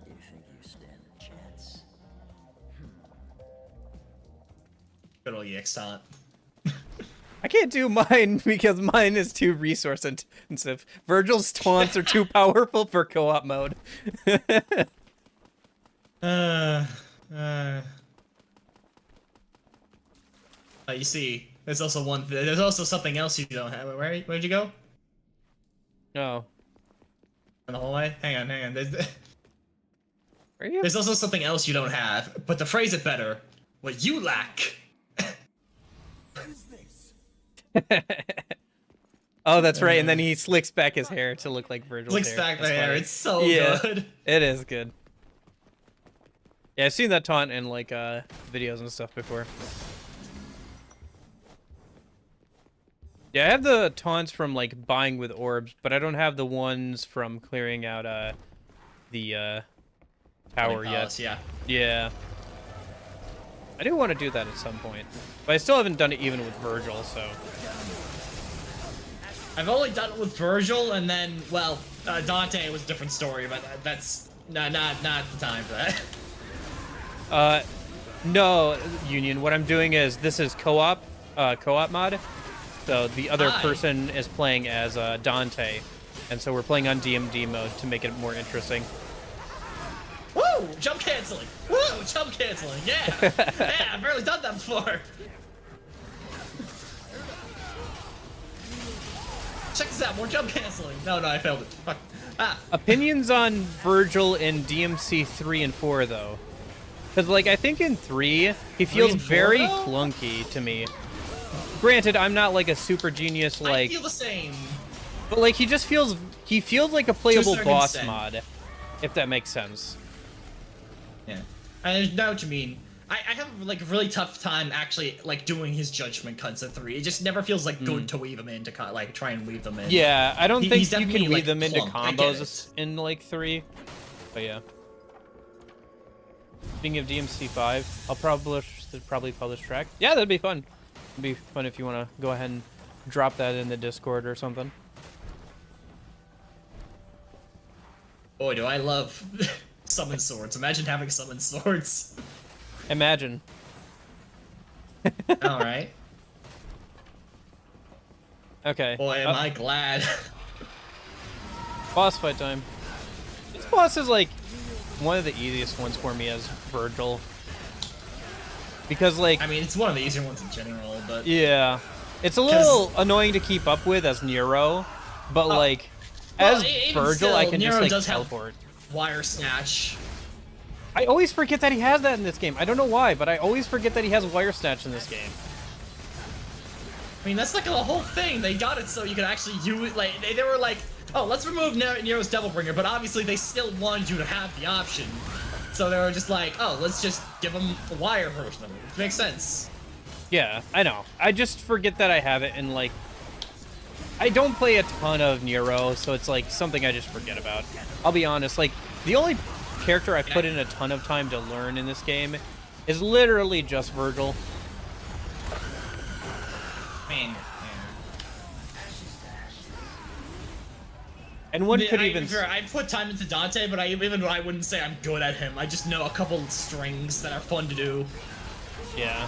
You think you stand a chance? Good old EX taunt. I can't do mine because mine is too resource intensive. Virgil's taunts are too powerful for co-op mode. You see, there's also something else you don't have. Where'd you go? No. In the hallway? Hang on. Where are you? There's also something else you don't have, but to phrase it better, what you lack. Oh, that's right. And then he slicks back his hair to look like Virgil's Flicks hair. back the That's hair. funny. It's so good. It is good. Yeah, I've seen that taunt in, like, videos and stuff before. Yeah, I have the taunts from, like, buying with orbs, but I don't have the ones from clearing out, the, tower yet. Yeah. Yeah. I do want to do that at some point. But I still haven't done it even with Virgil, so... I've only done it with Virgil, and then, well, Dante was a different story, but that's not the time for that. No, Union. What I'm doing is this is co-op mod. So the other person is playing as Dante, and so we're playing on DMD mode to make it more interesting. Woo! Jump canceling. Woo! Jump canceling. Yeah. Yeah. I've barely done that before. Check this out. More jump canceling. No, I failed it. Fuck. Ah. Opinions on Virgil in DMC 3 and 4 though, because like I think in 3 he feels and 4, very though? clunky to me. Granted, I'm not like a super genius I like, feel the same. but like he feels like a playable certain boss extent. mod, if that makes sense. Yeah. I know what you mean. I have like a really tough time actually like doing his judgment cuts at 3. It just never feels like good to weave them in to like try and weave them in. Yeah, I don't think He's you definitely, can weave like, them into plump. I get combos it. in like 3, but yeah. Speaking of DMC 5, I'll probably publish track. Yeah, that'd be fun. It'd be fun if you want to go ahead and drop that in the Discord or something. Boy, do I love summon swords. Imagine having summon swords. Imagine. All right. Okay. Boy, am I glad. Boss fight time. This boss is like one of the easiest ones for me as Virgil. Because like, I mean, it's one of the easier ones in general, but yeah, it's a little annoying to keep up with as Nero, but like, well, as even Virgil, still, I can Nero just like does have teleport. wire snatch. I always forget that he has that in this game. I don't know why, but I always forget that he has wire snatch in this game. I mean, that's like a whole thing. They got it so you could actually use like they were like, oh, let's remove Nero's Devilbringer, but obviously they still wanted you to have the option. So they were just like, oh, let's just give him a wire version of it. Which makes sense. Yeah, I know. I just forget that I have it, and like, I don't play a ton of Nero, so it's like something I just forget about. I'll be honest, like, the only character I put in a ton of time to learn in this game is literally just Virgil. Man. And one could even... I put time into Dante, but I wouldn't say I'm good at him. I just know a couple strings that are fun to do. Yeah.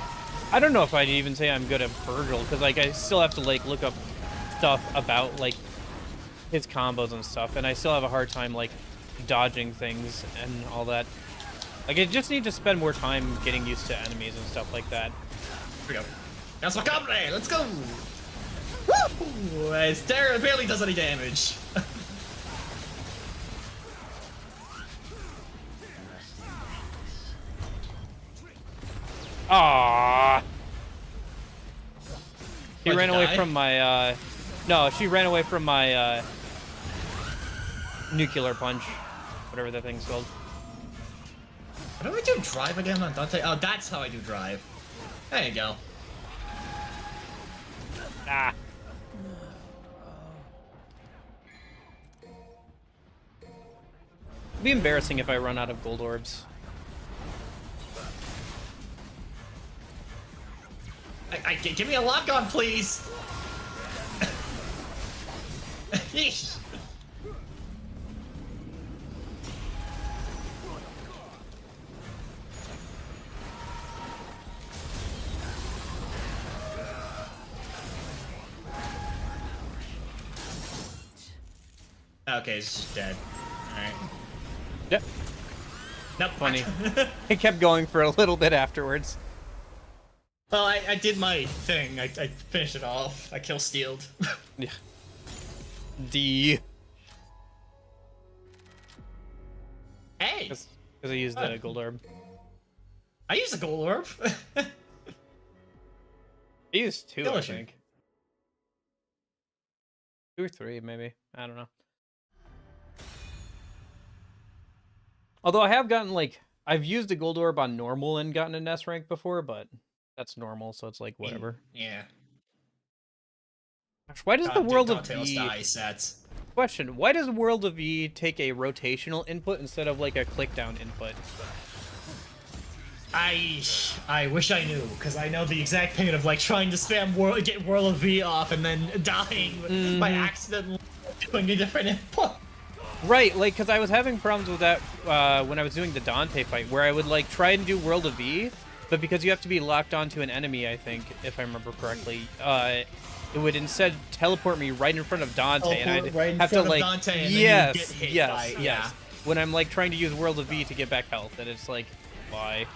I don't know if I'd even say I'm good at Virgil, because like I still have to like look up stuff about like his combos and stuff, and I still have a hard time like dodging things and all that. Like I just need to spend more time getting used to enemies and stuff like that. Here we go. That's my combo. Let's go. Woo! It barely does any damage. Aww. He Why'd ran you away die? from my, no, she ran away from my, nuclear punch. Whatever that thing's called. How do I do drive again on Dante? Oh, that's how I do drive. There you go. Ah. It'd be embarrassing if I run out of gold orbs. Give me a lock on, please. Yeesh. Okay, it's just dead. Alright. Yep. Nope. Funny. It kept going for a little bit afterwards. Well, I did my thing. I finished it off. I kill stealed. Yeah. D. Hey! Because I used the gold orb. I used a gold orb. I used 2, I Delicious. think. 2 or 3, maybe. I don't know. Although I have gotten, like, I've used a gold orb on normal and gotten an S rank before, but that's normal, so it's like, whatever. Yeah. Gosh, why does the World of Cocktails V... die sets. Question, why does World of V take a rotational input instead of, like, a click-down input? I wish I knew, because I know the exact pain of like trying to spam get World of V off and then dying by accident doing a different input. Right, like, because I was having problems with that when I was doing the Dante fight, where I would, like, try and do World of V, but because you have to be locked onto an enemy, I think, if I remember correctly, it would instead teleport me right in front of Dante, and I'd right in have to front of like, Dante, and then yes, you get hit yes, by, yes. yeah. When I'm like trying to use World of V to get back health, and it's like, why?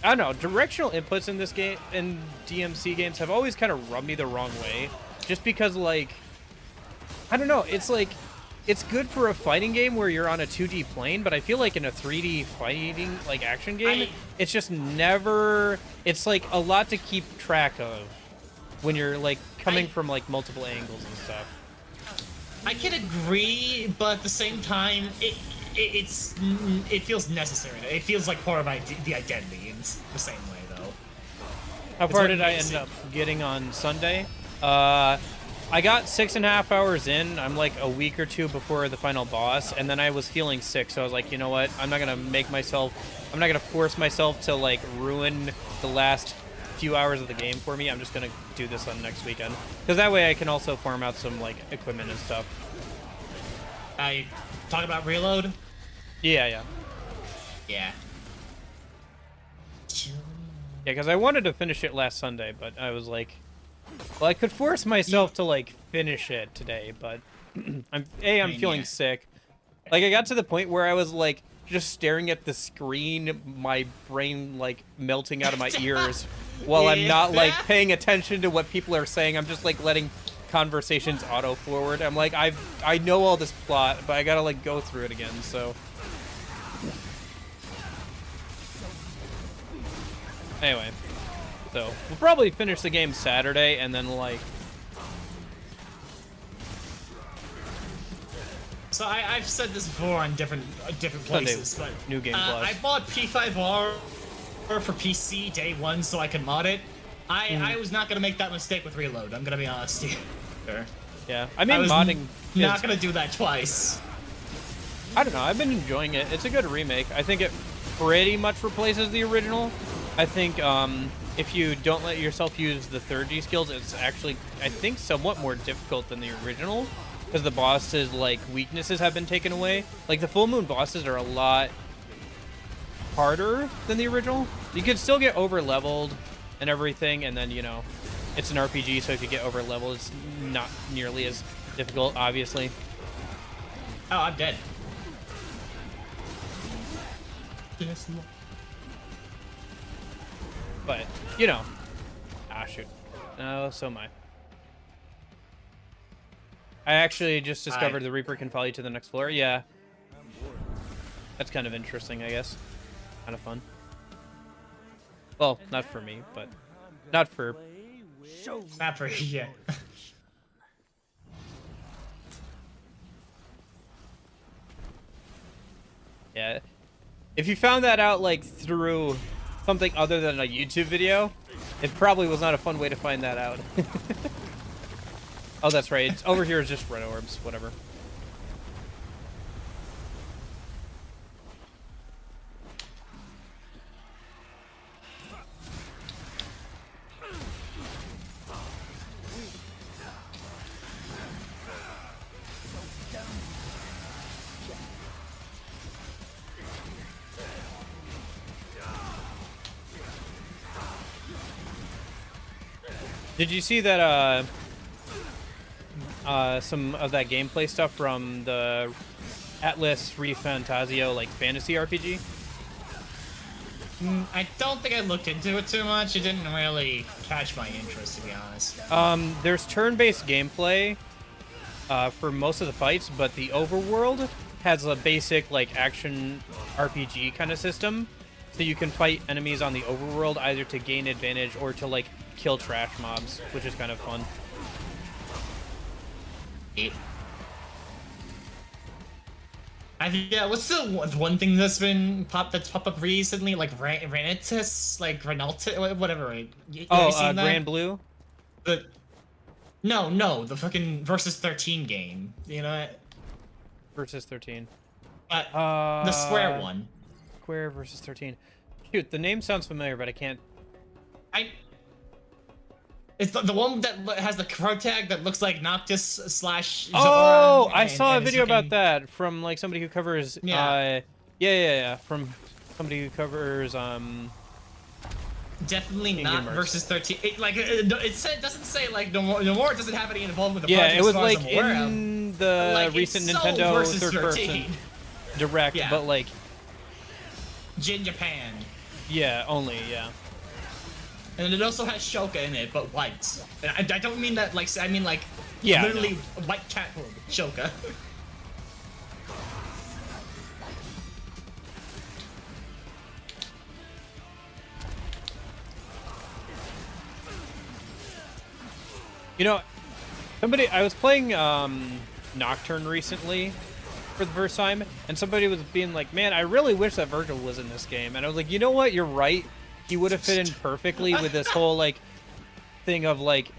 I don't know. Directional inputs in this game, in DMC games, have always kind of rubbed me the wrong way, just because like, I don't know. It's like, it's good for a fighting game where you're on a 2D plane, but I feel like in a 3D fighting like action game, it's just never. It's like a lot to keep track of when you're like coming from like multiple angles and stuff. I can agree, but at the same time, it feels necessary. It feels like part of the identity in the same way, though. How far did I end up getting on Sunday? I got 6.5 hours in. I'm like a week or two before the final boss, and then I was feeling sick, so I was like, you know what? I'm not gonna force myself to like ruin the last few hours of the game for me. I'm just gonna do this on next weekend, because that way I can also farm out some like equipment and stuff. I talk about reload. Yeah. Yeah. Yeah, because I wanted to finish it last Sunday, but I was like, well, I could force myself to like finish it today, but I'm feeling sick. Like I got to the point where I was like just staring at the screen, my brain like melting out of my ears, while I'm not like paying attention to what people are saying. I'm just like letting conversations auto forward. I'm like, I know all this plot, but I gotta like go through it again. So anyway, so we'll probably finish the game Saturday, and then like. So I've said this before on different places, Sunday, but New Game Plus. I bought P5R for PC day one so I could mod it. I was not gonna make that mistake with Reload. I'm gonna be honest here. Yeah, I mean modding. Not gonna do that twice. I don't know. I've been enjoying it. It's a good remake. I think it pretty much replaces the original. I think if you don't let yourself use the 3rd-G skills, it's actually, I think, somewhat more difficult than the original, because the bosses' like weaknesses have been taken away. Like the Full Moon bosses are a lot harder than the original. You could still get over leveled and everything, and then, you know, it's an RPG, so if you get over leveled, it's not nearly as difficult, obviously. Oh, I'm dead. But, you know. Ah, shoot. No, so am I. I actually just discovered the Reaper can follow you to the next floor. Yeah. That's kind of interesting, I guess. Kind of fun. Well, not for me, but not for... Not for yeah. Yeah. If you found that out, like, through something other than a YouTube video, it probably was not a fun way to find that out. Oh, that's right. It's, over here is just red orbs. Whatever. Did you see that, some of that gameplay stuff from the Atlas ReFantasio, like, fantasy RPG? I don't think I looked into it too much. It didn't really catch my interest, to be honest. There's turn-based gameplay, for most of the fights, but the overworld has a basic, like, action RPG kind of system. So you can fight enemies on the overworld either to gain advantage or to, like, kill trash mobs, which is kind of fun. Yeah, what's the one thing that's popped up recently? Like Ranitus, like Renalta, whatever. Grand Blue? No, the fucking Versus 13 game. You know what? Versus 13. The Square one. Square versus 13. Shoot, the name sounds familiar, but I can't... It's the one that has the card tag that looks like Noctis slash Zora. Oh, I and- saw a and is video about fucking- that from like somebody who covers. Yeah. Yeah. From somebody who covers. Definitely Kingdom not Hearts. versus 13. It doesn't say like no more. It doesn't have any involvement with the Yeah, project it was as far as like I'm aware of. in the Like, recent it's Soul Nintendo versus third 13. person direct, Yeah. but like, Jin Japan. yeah, only, yeah. And it also has Shoka in it, but white. And I don't mean that like I mean like Yeah, I literally know. white cat hood Shoka. You know, I was playing Nocturne recently for the first time, and somebody was being like, man, I really wish that Virgil was in this game. And I was like, you know what, you're right. He would have fit in perfectly with this whole like thing of like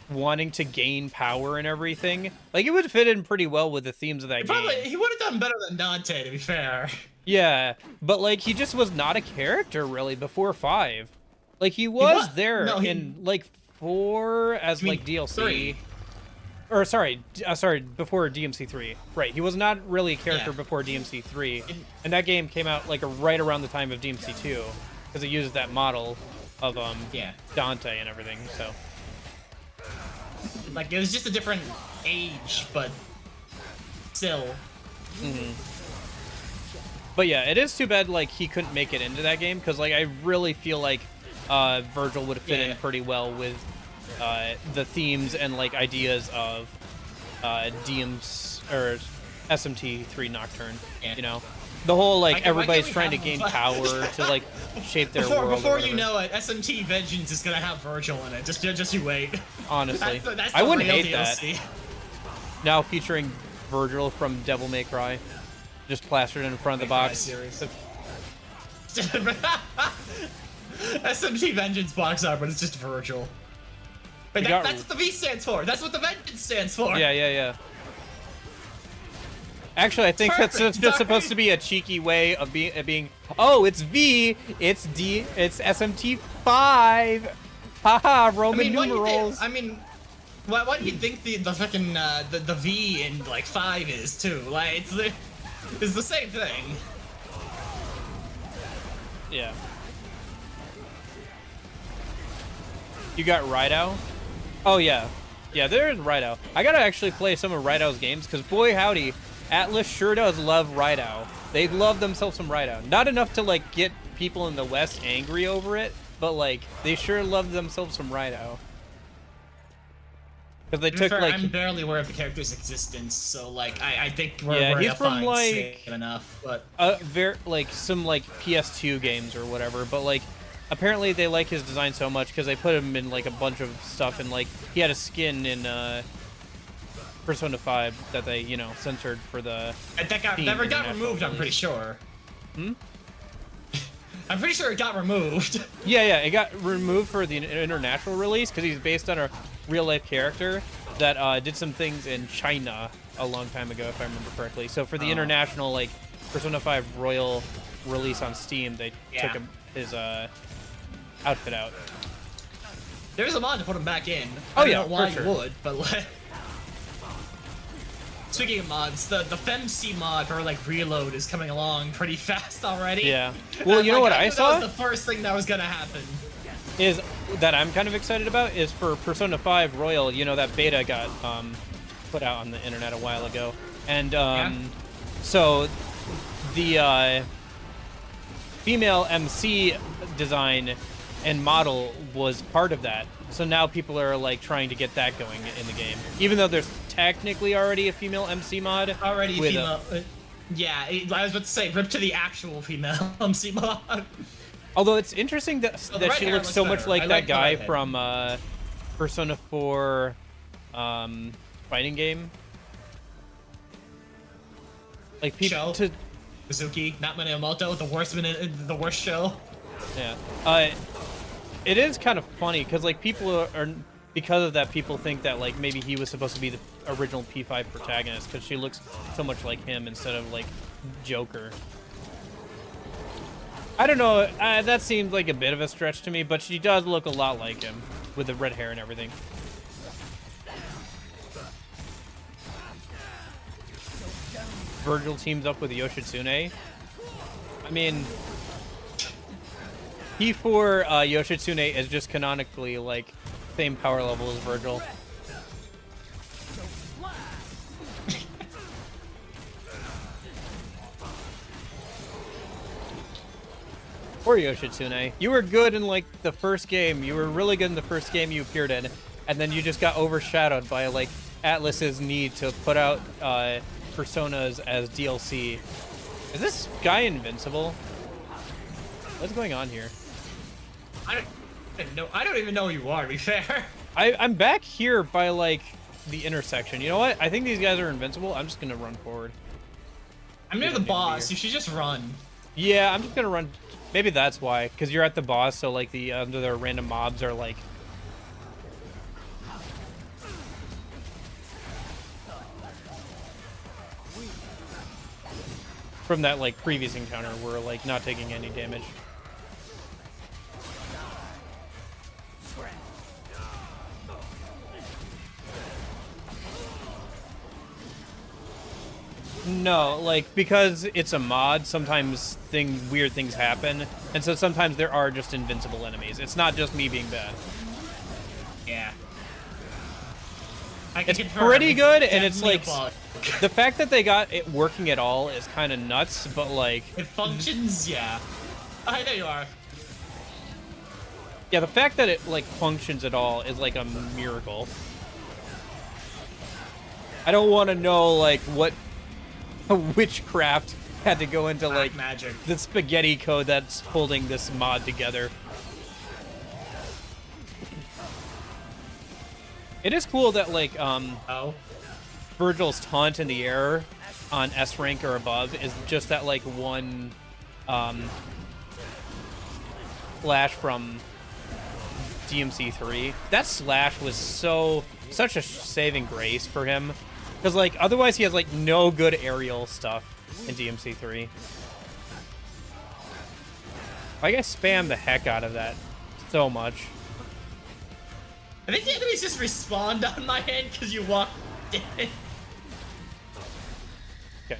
wanting to gain power and everything. Like, it would fit in pretty well with the themes of that game. He would have done better than Dante, to be fair. Yeah, but like he just was not a character really before 5. Like he was there no, in like 4 as You mean like DLC. 3? Or sorry, before DMC 3. Right, he was not really a character Yeah. before DMC 3, and that game came out like right around the time of DMC 2 because it uses that model of Yeah. Dante and everything. So Like it was just a different age, but still. But yeah, it is too bad like he couldn't make it into that game because like I really feel like Virgil would fit Yeah. in pretty well with the themes and like ideas of DM's or SMT3 Nocturne. Yeah. You know, the whole Why like can't everybody's we trying to have gain them? power to like shape their world. or Before you whatever. know it, SMT Vengeance is gonna have Virgil in it. Just you wait. Honestly, That's I the wouldn't real hate that. DLC. Now featuring Virgil from Devil May Cry, just plastered in front of the box. Series. SMT Vengeance box art, but it's just Virgil. But You got- that's what the V stands for. That's what the Vengeance stands for. Yeah. Actually, I think Perfect, that's just supposed to be a cheeky way of being. Oh, it's V. It's D. It's SMT5. Haha, Roman what do you numerals. think? I mean, what do you think the fucking the V in like 5 is too? Like it's the same thing. Yeah. You got Rydao? Oh yeah, there's Rydao. I gotta actually play some of Rydao's games because boy howdy, Atlas sure does love Rydao. They love themselves some Rydao. Not enough to like get people in the West angry over it, but like they sure love themselves some Rydao. Because they To be took fair, like I'm barely aware of the character's existence, so like I think we're Yeah, we're he's in a from, fine like- state enough, but like some like PS2 games or whatever, but like apparently they like his design so much because they put him in like a bunch of stuff, and like he had a skin in Persona 5 that they censored for the that got Steam never got International removed. I'm release. pretty sure. I'm pretty sure it got removed. yeah it got removed for the international release because he's based on a real life character that did some things in China a long time ago, if I remember correctly. So for the international like Persona 5 Royal release on Steam, they took his outfit out. There's a mod to put him back in. Oh, I don't yeah, know why for you sure. would, but like. Speaking of mods, the FemC mod for like Reload is coming along pretty fast already. Yeah. Well, And, you know like, what I knew saw? That was the first thing that was gonna happen. Is that I'm kind of excited about is for Persona 5 Royal. You know, that beta got put out on the internet a while ago, and so the female MC design and model was part of that. So now people are like trying to get that going in the game, even though there's technically already a female MC mod. Already with female. Yeah, I was about to say, rip to the actual female MC mod. Although it's interesting that the that red she hair looks looks so much better. like I that like the guy red hair. from Persona 4 fighting game. Like people Show? Mizuki, not Minamoto, the worst show. yeah. It is kind of funny because like people are because of that people think that like maybe he was supposed to be the original P5 protagonist because she looks so much like him instead of like Joker. I don't know. That seems like a bit of a stretch to me, but she does look a lot like him. with the red hair and everything. Virgil teams up with Yoshitsune. I mean, P4 Yoshitsune is just canonically like same power level as Virgil. Poor Yoshitsune. You were good in like the first game. You were really good in the first game you appeared in, and then you just got overshadowed by like Atlas's need to put out personas as DLC. Is this guy invincible? What's going on here? I don't even know who you are, to be fair. I'm back here by like the intersection. You know what? I think these guys are invincible. I'm just gonna run forward. I'm near the boss. You should just run. Yeah, I'm just gonna run. Maybe that's why, because you're at the boss, so like the random mobs are like. From that like previous encounter, we're like not taking any damage. No, like, because it's a mod, sometimes weird things happen, and so sometimes there are just invincible enemies. It's not just me being bad. Yeah. It's pretty good, and it's like, the fact that they got it working at all is kind of nuts, but like... It functions, yeah. Oh, there you are. Yeah, the fact that it, like, functions at all is like a miracle. I don't want to know, like, what witchcraft had to go into like magic, the spaghetti code that's holding this mod together. It is cool that like Virgil's taunt in the air on S rank or above is just that like one slash from DMC 3. That slash was such a saving grace for him. Because, like, otherwise he has, like, no good aerial stuff in DMC 3. Like, I spam the heck out of that so much. I think the enemies just respawned on my end because you walked in. Okay.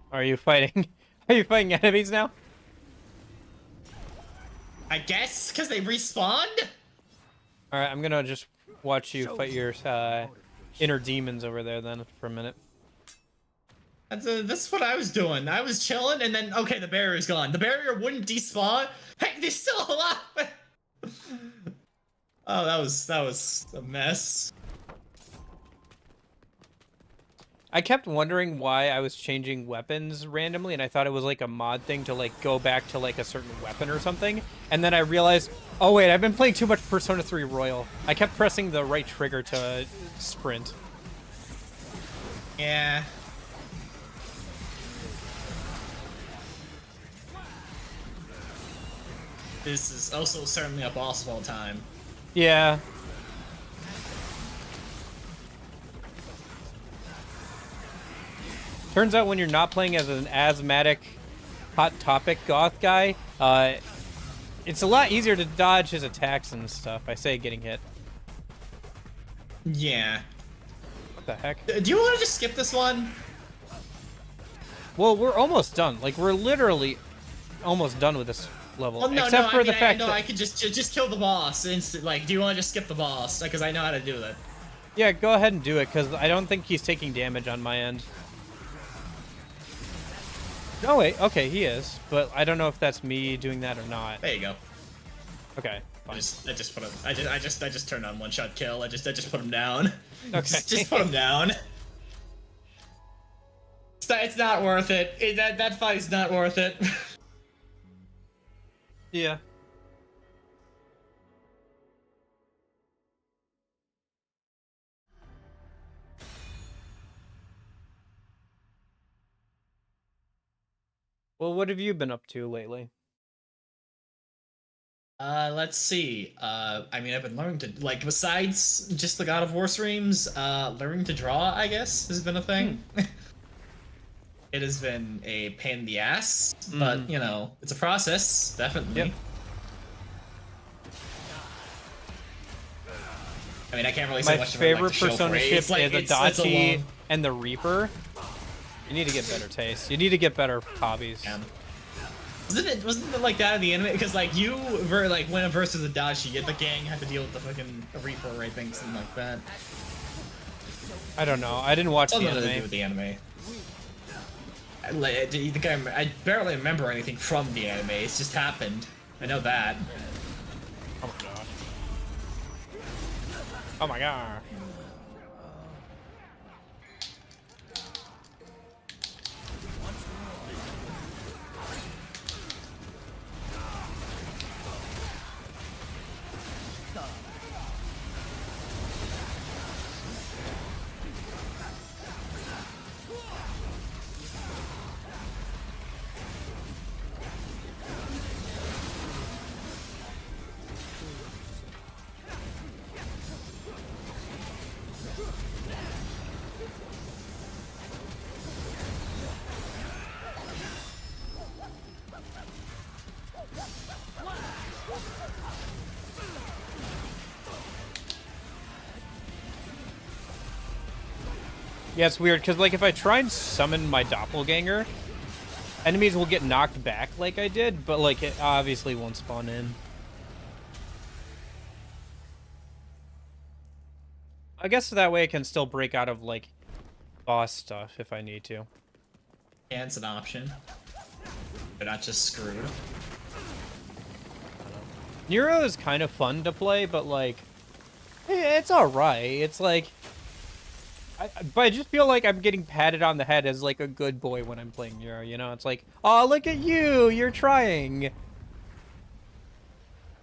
Are you fighting? Are you fighting enemies now? I guess, because they respawned? Alright, I'm gonna just watch you fight your inner demons over there then for a minute. That's what I was doing. I was chilling, and then, okay, the barrier's gone. The barrier wouldn't despawn. Hey, they're still alive! Oh, that was a mess. I kept wondering why I was changing weapons randomly, and I thought it was like a mod thing to like go back to like a certain weapon or something. And then I realized, oh wait, I've been playing too much Persona 3 Royal. I kept pressing the right trigger to sprint. Yeah. This is also certainly a boss of all time. Yeah. Turns out when you're not playing as an asthmatic, hot topic goth guy, it's a lot easier to dodge his attacks and stuff. I say getting hit. Yeah. What the heck? Do you want to just skip this one? Well, we're almost done. Like, we're literally almost done with this level. Well, no, except for the fact that... I could just kill the boss instant. Like, do you want to just skip the boss? Because I know how to do that. Yeah, go ahead and do it, because I don't think he's taking damage on my end. No, wait. Okay, he is. But I don't know if that's me doing that or not. There you go. Okay, fine. I just put him. I just turned on one-shot kill. I just put him down. Okay. just put him down. It's not worth it. That fight's not worth it. Yeah. Well, what have you been up to lately? Let's see. I mean, I've been learning to, like, besides just the God of War streams, learning to draw, I guess, has been a thing. It has been a pain in the ass, but, you know, it's a process, definitely. Yep. I mean, I can't really say My much favorite of, like, Persona ship is the it's a Dachi long... and the Reaper. You need to get better taste. You need to get better hobbies. Yeah. Wasn't it like that in the anime? Because like you were like when it versus the Dachi, the gang had to deal with the fucking Reaper, right? Things something like that. I don't know. I didn't watch the Something to do anime. with the anime. You think I barely remember anything from the anime. It's just happened. I know that. Oh my god. Oh my god. Yeah, it's weird, because, like, if I try and summon my doppelganger, enemies will get knocked back like I did, but, like, it obviously won't spawn in. I guess that way I can still break out of, like, boss stuff if I need to. Yeah, it's an option. They're not just screwed. Nero is kind of fun to play, but, like, it's alright. It's, like... but I just feel like I'm getting patted on the head as, like, a good boy when I'm playing Nero, you know? It's like, oh, look at you! You're trying!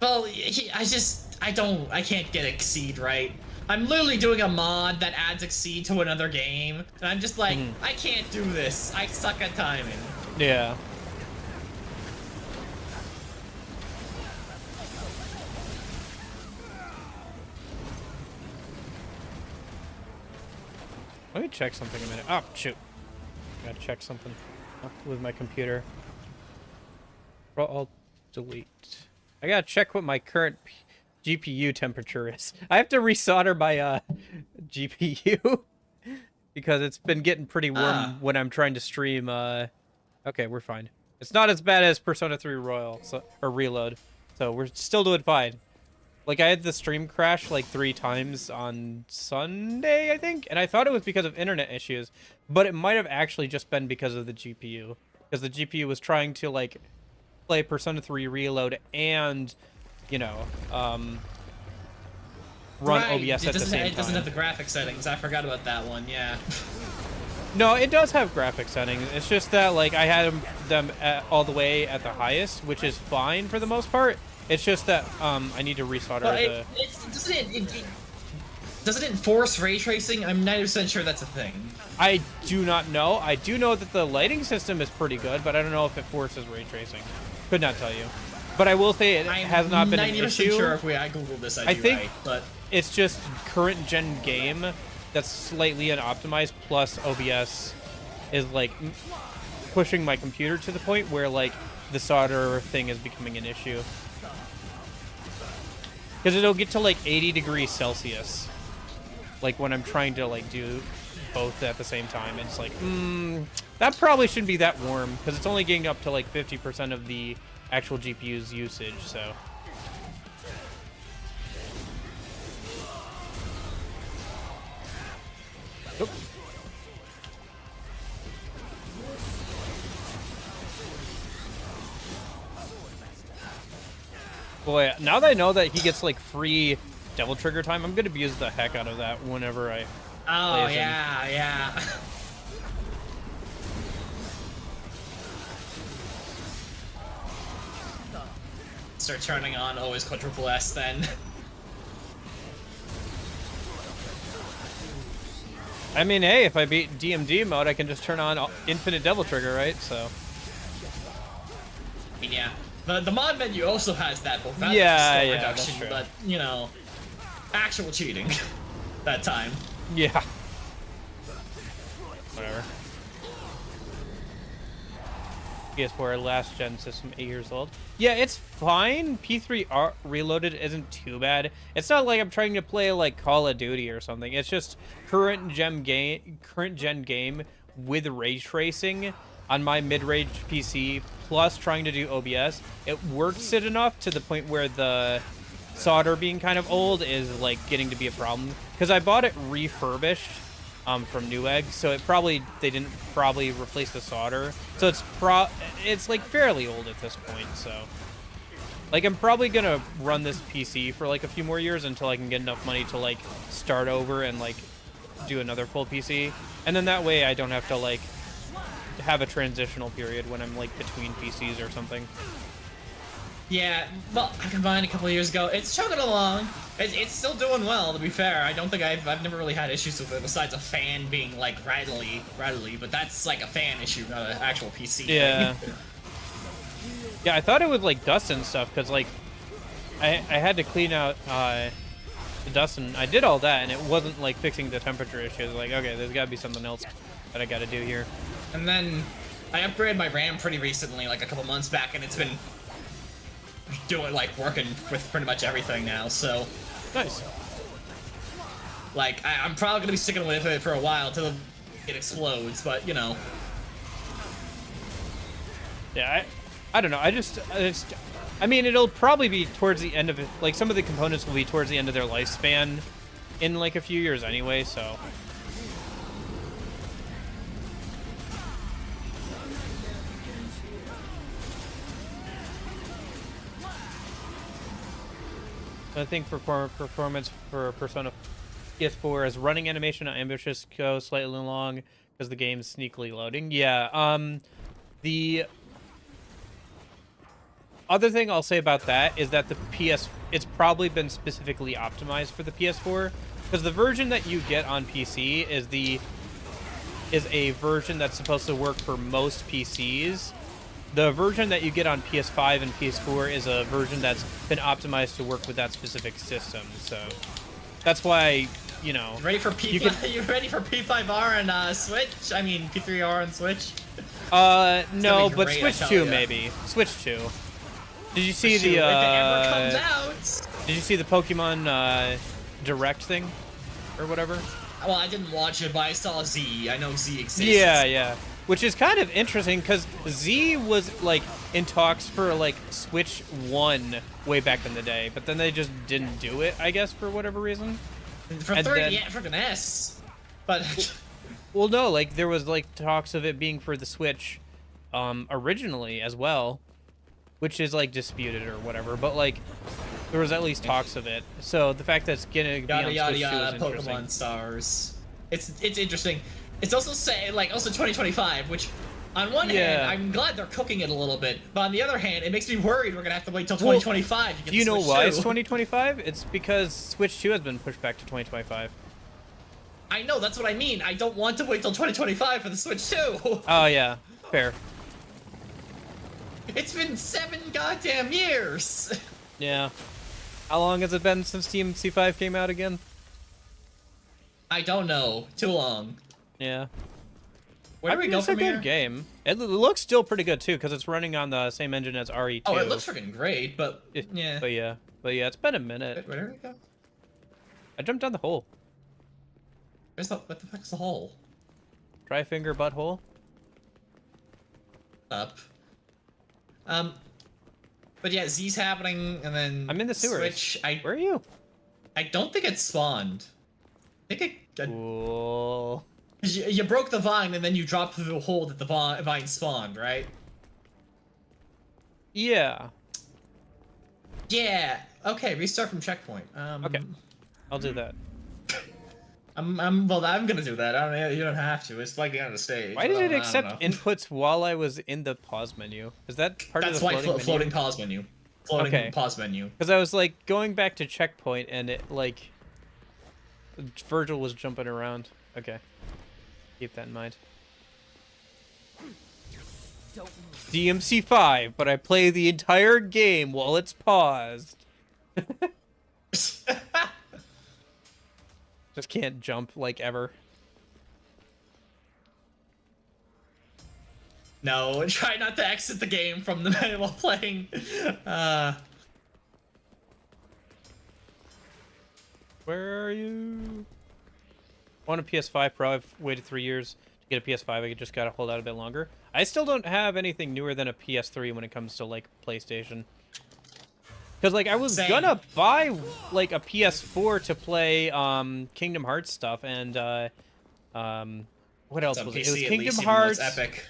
Well, I can't get Exceed right. I'm literally doing a mod that adds Exceed to another game, and I'm just like, I can't do this. I suck at timing. Yeah. Let me check something a minute. Oh, shoot. Gotta check something with my computer. I'll delete. I gotta check what my current GPU temperature is. I have to resolder my GPU because it's been getting pretty warm when I'm trying to stream. Okay, we're fine. It's not as bad as Persona 3 Royal, or Reload, so we're still doing fine. Like, I had the stream crash, like, 3 times on Sunday, I think? And I thought it was because of internet issues. But it might have actually just been because of the GPU. Because the GPU was trying to, like, play Persona 3 Reload and, you know, run OBS at the same time. It doesn't have the graphic settings. I forgot about that one, yeah. No, it does have graphic settings. It's just that, like, I had them all the way at the highest, which is fine for the most part. It's just that I need to resolder doesn't it enforce ray tracing? I'm 90% sure that's a thing. I do not know. I do know that the lighting system is pretty good, but I don't know if it forces ray tracing. Could not tell you. But I will say it has not been an issue. I'm 90% sure if I googled this, I think right, but it's just current gen game that's slightly unoptimized, plus OBS is like pushing my computer to the point where like the solder thing is becoming an issue. Because it'll get to like 80 degrees Celsius, like when I'm trying to like do both at the same time. It's like, that probably shouldn't be that warm because it's only getting up to like 50% of the actual GPU's usage. So. Oop. Boy, now that I know that he gets like free Devil Trigger time, I'm gonna abuse the heck out of that whenever I play as him. Yeah. Start turning on always quadruple S then. I mean, hey, if I beat DMD mode, I can just turn on infinite Devil Trigger, right? So. Yeah. The mod menu also has that, both that Yeah, score yeah, reduction, that's true. but you know, actual cheating that time. Yeah. Whatever. PS4 last gen system, 8 years old. Yeah, it's fine. P3 Reloaded isn't too bad. It's not like I'm trying to play like Call of Duty or something. It's just current gen game with ray tracing on my mid-range PC, plus trying to do OBS. It works it enough to the point where the solder being kind of old is like getting to be a problem, because I bought it refurbished from Newegg, so they didn't probably replace the solder, so it's like fairly old at this point. So like I'm probably gonna run this PC for like a few more years until I can get enough money to like start over and like do another full PC, and then that way I don't have to like have a transitional period when I'm like between PCs or something. Yeah, well, I combined a couple of years ago. It's chugging along. It's still doing well, to be fair. I don't think I've never really had issues with it, besides a fan being like rattly, but that's like a fan issue, not an actual PC Yeah. thing. Yeah, I thought it was like dust and stuff, because like I had to clean out the dust, and I did all that, and it wasn't like fixing the temperature issues. Like, okay, there's gotta be something else that I gotta do here. And then I upgraded my RAM pretty recently, like a couple months back, and it's been working with pretty much everything now. So Nice. like I'm probably gonna be sticking with it for a while till it explodes. But you know, Yeah, I don't know. I mean, it'll probably be towards the end of it. Like, some of the components will be towards the end of their lifespan in like a few years anyway, so. I think for performance for Persona PS4 is running animation on ambitious go slightly long because the game's sneakily loading. Yeah, the other thing I'll say about that is that it's probably been specifically optimized for the PS4, because the version that you get on PC is a version that's supposed to work for most PCs. The version that you get on PS5 and PS4 is a version that's been optimized to work with that specific system. So that's why, you know. ready for P5? You ready for P5R and Switch? I mean P3R and Switch? No, be but great, I Switch tell 2 ya. maybe. Switch 2. Did you see Shoot, the if it ever comes out. Did you see the Pokemon Direct thing or whatever? Well, I didn't watch it, but I saw Z. I know Z exists. Yeah. Which is kind of interesting, because Z was like in talks for like Switch 1 way back in the day, but then they just didn't do it, I guess, for whatever reason. For And 30, then- yeah, freaking S. But Well, no, like there was like talks of it being for the Switch originally as well, which is like disputed or whatever, but like there was at least talks of it. So the fact that it's gonna be yada on yada Switch 2 is yada, interesting. Pokemon stars. It's interesting. It's also also 2025, which on one hand Yeah. I'm glad they're cooking it a little bit, but on the other hand it makes me worried we're gonna have to wait till Well, 2025 to get Do you the know Switch why 2. it's 2025? It's because Switch 2 has been pushed back to 2025. I know, that's what I mean. I don't want to wait till 2025 for the Switch 2. Oh yeah, fair. It's been 7 goddamn years. Yeah. How long has it been since DMC 5 came out again? I don't know. Too long. Yeah. Where do we go It's from a good here? game. It looks still pretty good too, because it's running on the same engine as RE2. Oh, it looks freaking great, but yeah. But yeah, it's been a minute. Where do we go? I jumped down the hole. What the fuck's the hole? Dry finger butthole. Up. But yeah, Z's happening, and then I'm in the sewers. Switch. Where are you? I don't think it spawned. I think Cool. you broke the vine, and then you dropped through the hole that the vine spawned, right? Yeah. Yeah. Okay, restart from checkpoint. Okay. I'll do that. I'm gonna do that. I don't. You don't have to. It's like the end of the stage. Why did it I don't accept know. inputs while I was in the pause menu? Is that part That's of the why floating menu? pause menu. Floating Okay. pause menu. Because I was like going back to checkpoint, and it like Virgil was jumping around. Okay. Keep that in mind. DMC 5, but I play the entire game while it's paused. Just can't jump like ever. No, try not to exit the game from the menu while playing. Where are you? I want a PS5 Pro. I've waited 3 years to get a PS5. I just gotta hold out a bit longer. I still don't have anything newer than a PS3 when it comes to like PlayStation. Because like I was gonna buy like a PS4 to play Kingdom Hearts stuff and what else was it? It was Kingdom Hearts. Epic.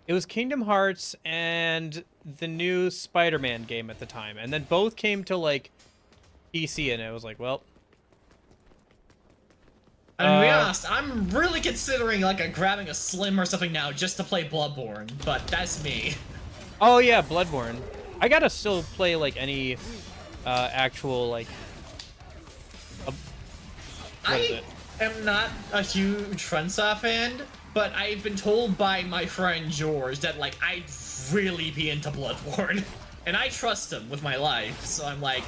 It was Kingdom Hearts and the new Spider-Man game at the time, and then both came to like PC, and it was like, well. I'm gonna be honest, I'm really considering like grabbing a Slim or something now just to play Bloodborne, but that's me. Oh yeah, Bloodborne. I gotta still play like any actual like. I am not a huge Frontstar fan, but I've been told by my friend George that like I'd really be into Bloodborne, and I trust him with my life. So I'm like,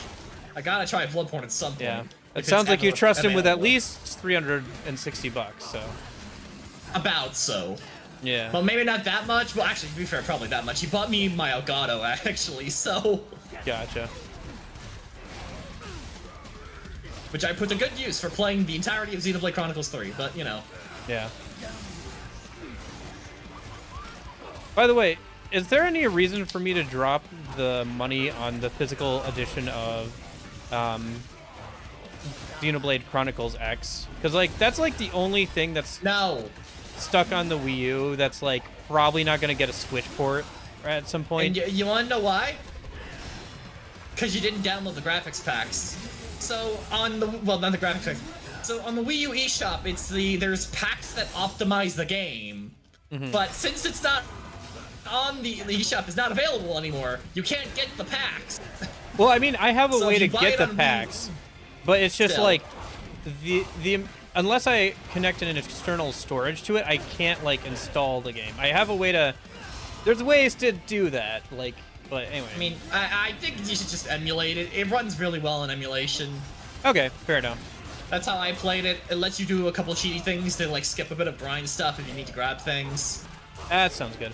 I gotta try Bloodborne at some point. Yeah, it sounds like you trust him with at least $360. So. About so. Yeah. Well, maybe not that much. Well, actually, to be fair, probably that much. He bought me my Elgato, actually, so... Gotcha. Which I put to good use for playing the entirety of Xenoblade Chronicles 3, but, you know. Yeah. By the way, is there any reason for me to drop the money on the physical edition of Xenoblade Chronicles X? Because, like, that's, like, the only thing that's... No. Stuck on the Wii U that's like probably not gonna get a Switch port at some point. And you want to know why? Because you didn't download the graphics packs. So on the not the graphics packs. So on the Wii U eShop, there's packs that optimize the game, but since it's not on the eShop, is not available anymore. You can't get the packs. Well, I mean, I have a So way if to you buy get it the on packs, but it's just Still. like the unless I connect an external storage to it, I can't like install the game. I have a way to. There's ways to do that, like. But anyway. I mean, I think you should just emulate it. It runs really well in emulation. Okay, fair enough. That's how I played it. It lets you do a couple cheaty things to like skip a bit of grind stuff if you need to grab things. That sounds good.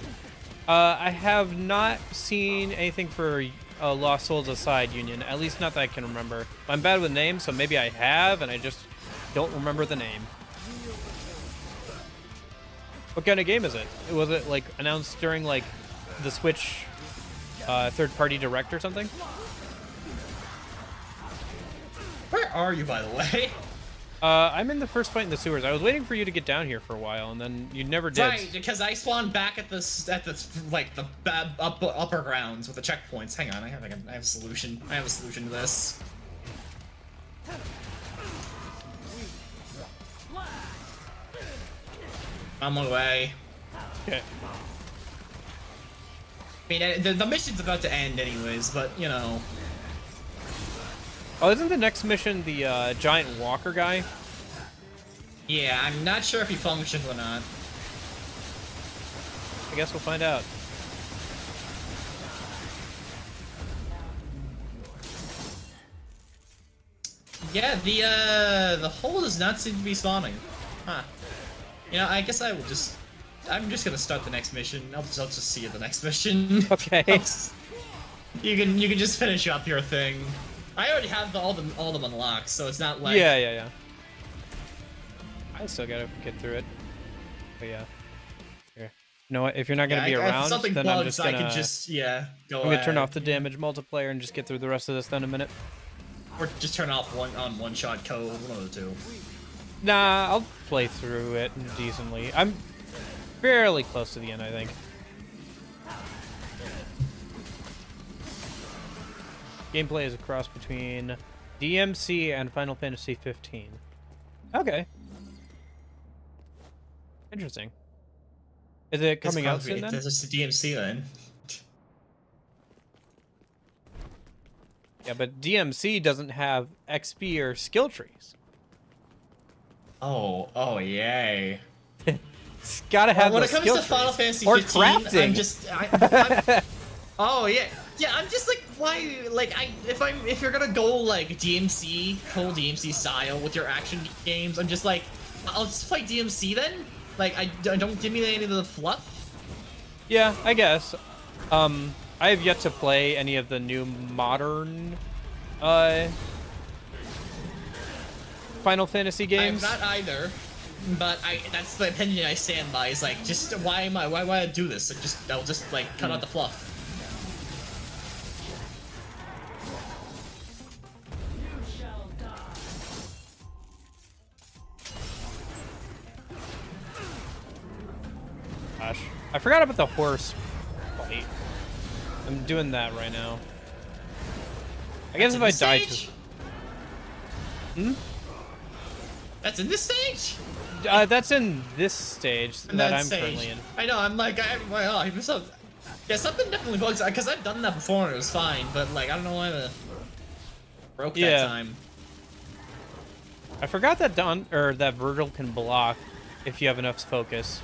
I have not seen anything for Lost Souls Aside Union, at least not that I can remember. I'm bad with names, so maybe I have, and I just don't remember the name. What kind of game is it? Was it like announced during like the Switch third-party direct or something? Where are you, by the way? I'm in the first fight in the sewers. I was waiting for you to get down here for a while, and then you never did. Right, because I spawned back at the like the upper grounds with the checkpoints. Hang on, I have a solution. I have a solution to this. On my way. Okay. I mean, the mission's about to end anyways, but you know. Oh, isn't the next mission the giant walker guy? Yeah, I'm not sure if he functions or not. I guess we'll find out. Yeah, the hole does not seem to be spawning. Huh. You know, I guess I'm just gonna start the next mission. I'll just see you at the next mission. Okay. You can just finish up your thing. I already have all of them unlocked, so it's not like Yeah. I still gotta get through it. But yeah. Here. You know what? If you're not gonna be if around, something then bugs, I'm just gonna. I can just go. I'm gonna turn off the damage multiplier and just get through the rest of this then in a minute. Or just turn off one shot code, one of the two. Nah, I'll play through it decently. I'm fairly close to the end, I think. Gameplay is a cross between DMC and Final Fantasy 15. Okay. Interesting. Is it coming out soon then? It's just the DMC then. Yeah, but DMC doesn't have XP or skill trees. Oh, yay. It's gotta have when those it comes skill to Final trees. Fantasy Or 15, crafting. I'm just, oh yeah, yeah. I'm just like, why? Like, if you're gonna go like DMC, full DMC style with your action games, I'm just like, I'll just play DMC then. Like, don't give me any of the fluff. Yeah, I guess. I have yet to play any of the new modern, Final Fantasy games. I'm not either, but that's the opinion I stand by. Is like, just why would I do this? Like, I'll just like cut out the fluff. Gosh, I forgot about the horse fight. I'm doing that right now. I guess if I die to... That's in this stage? That's in this stage that I'm stage. currently in. I know, I'm like, yeah, something definitely bugs, because I've done that before and it was fine, but like, I don't know why the broke that time. I forgot that that Virgil can block if you have enough focus.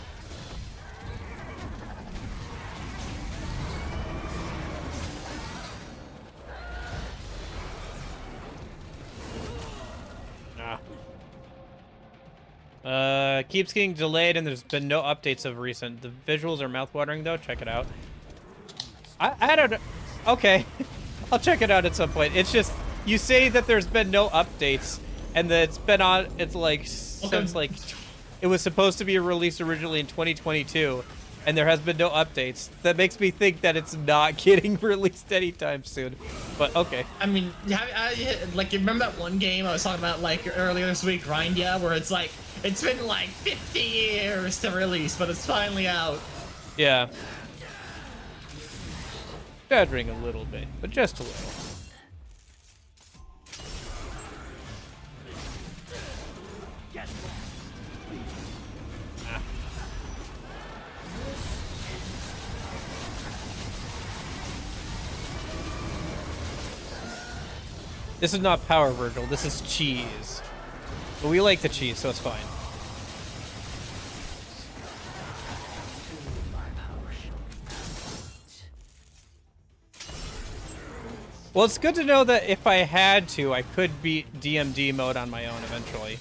Keeps getting delayed, and there's been no updates of recent. The visuals are mouthwatering, though. Check it out. I don't know. Okay. I'll check it out at some point. It's just, you say that there's been no updates, and that it's been on, it's like, since like, it was supposed to be released originally in 2022, and there has been no updates. That makes me think that it's not getting released anytime soon. But okay. I mean, like, you remember that one game I was talking about like earlier this week, Grindia, where it's like, it's been like 50 years to release, but it's finally out. Yeah. Stuttering a little bit, but just a little. This is not power, Virgil. This is cheese. But we like the cheese, so it's fine. Well, it's good to know that if I had to, I could beat DMD mode on my own eventually.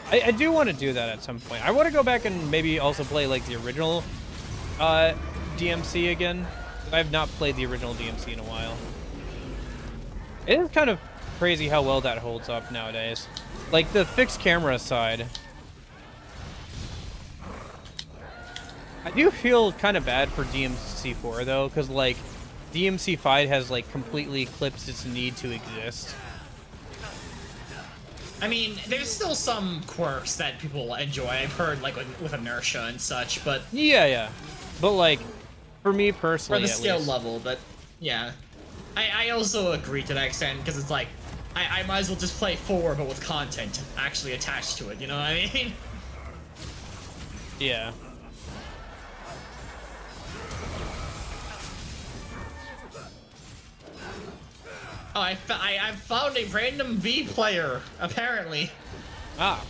I do want to do that at some point. I want to go back and maybe also play like the original DMC again. I have not played the original DMC in a while. It is kind of crazy how well that holds up nowadays. Like the fixed camera side. I do feel kind of bad for DMC4 though, because like DMC5 has like completely eclipsed its need to exist. I mean, there's still some quirks that people enjoy. I've heard like with inertia and such, but Yeah. But like, for me personally, for the at skill least, level, but yeah. I also agree to that extent, because it's like, I might as well just play 4, but with content actually attached to it, you know what I mean? yeah. Oh, I found a random V player, apparently. Ah.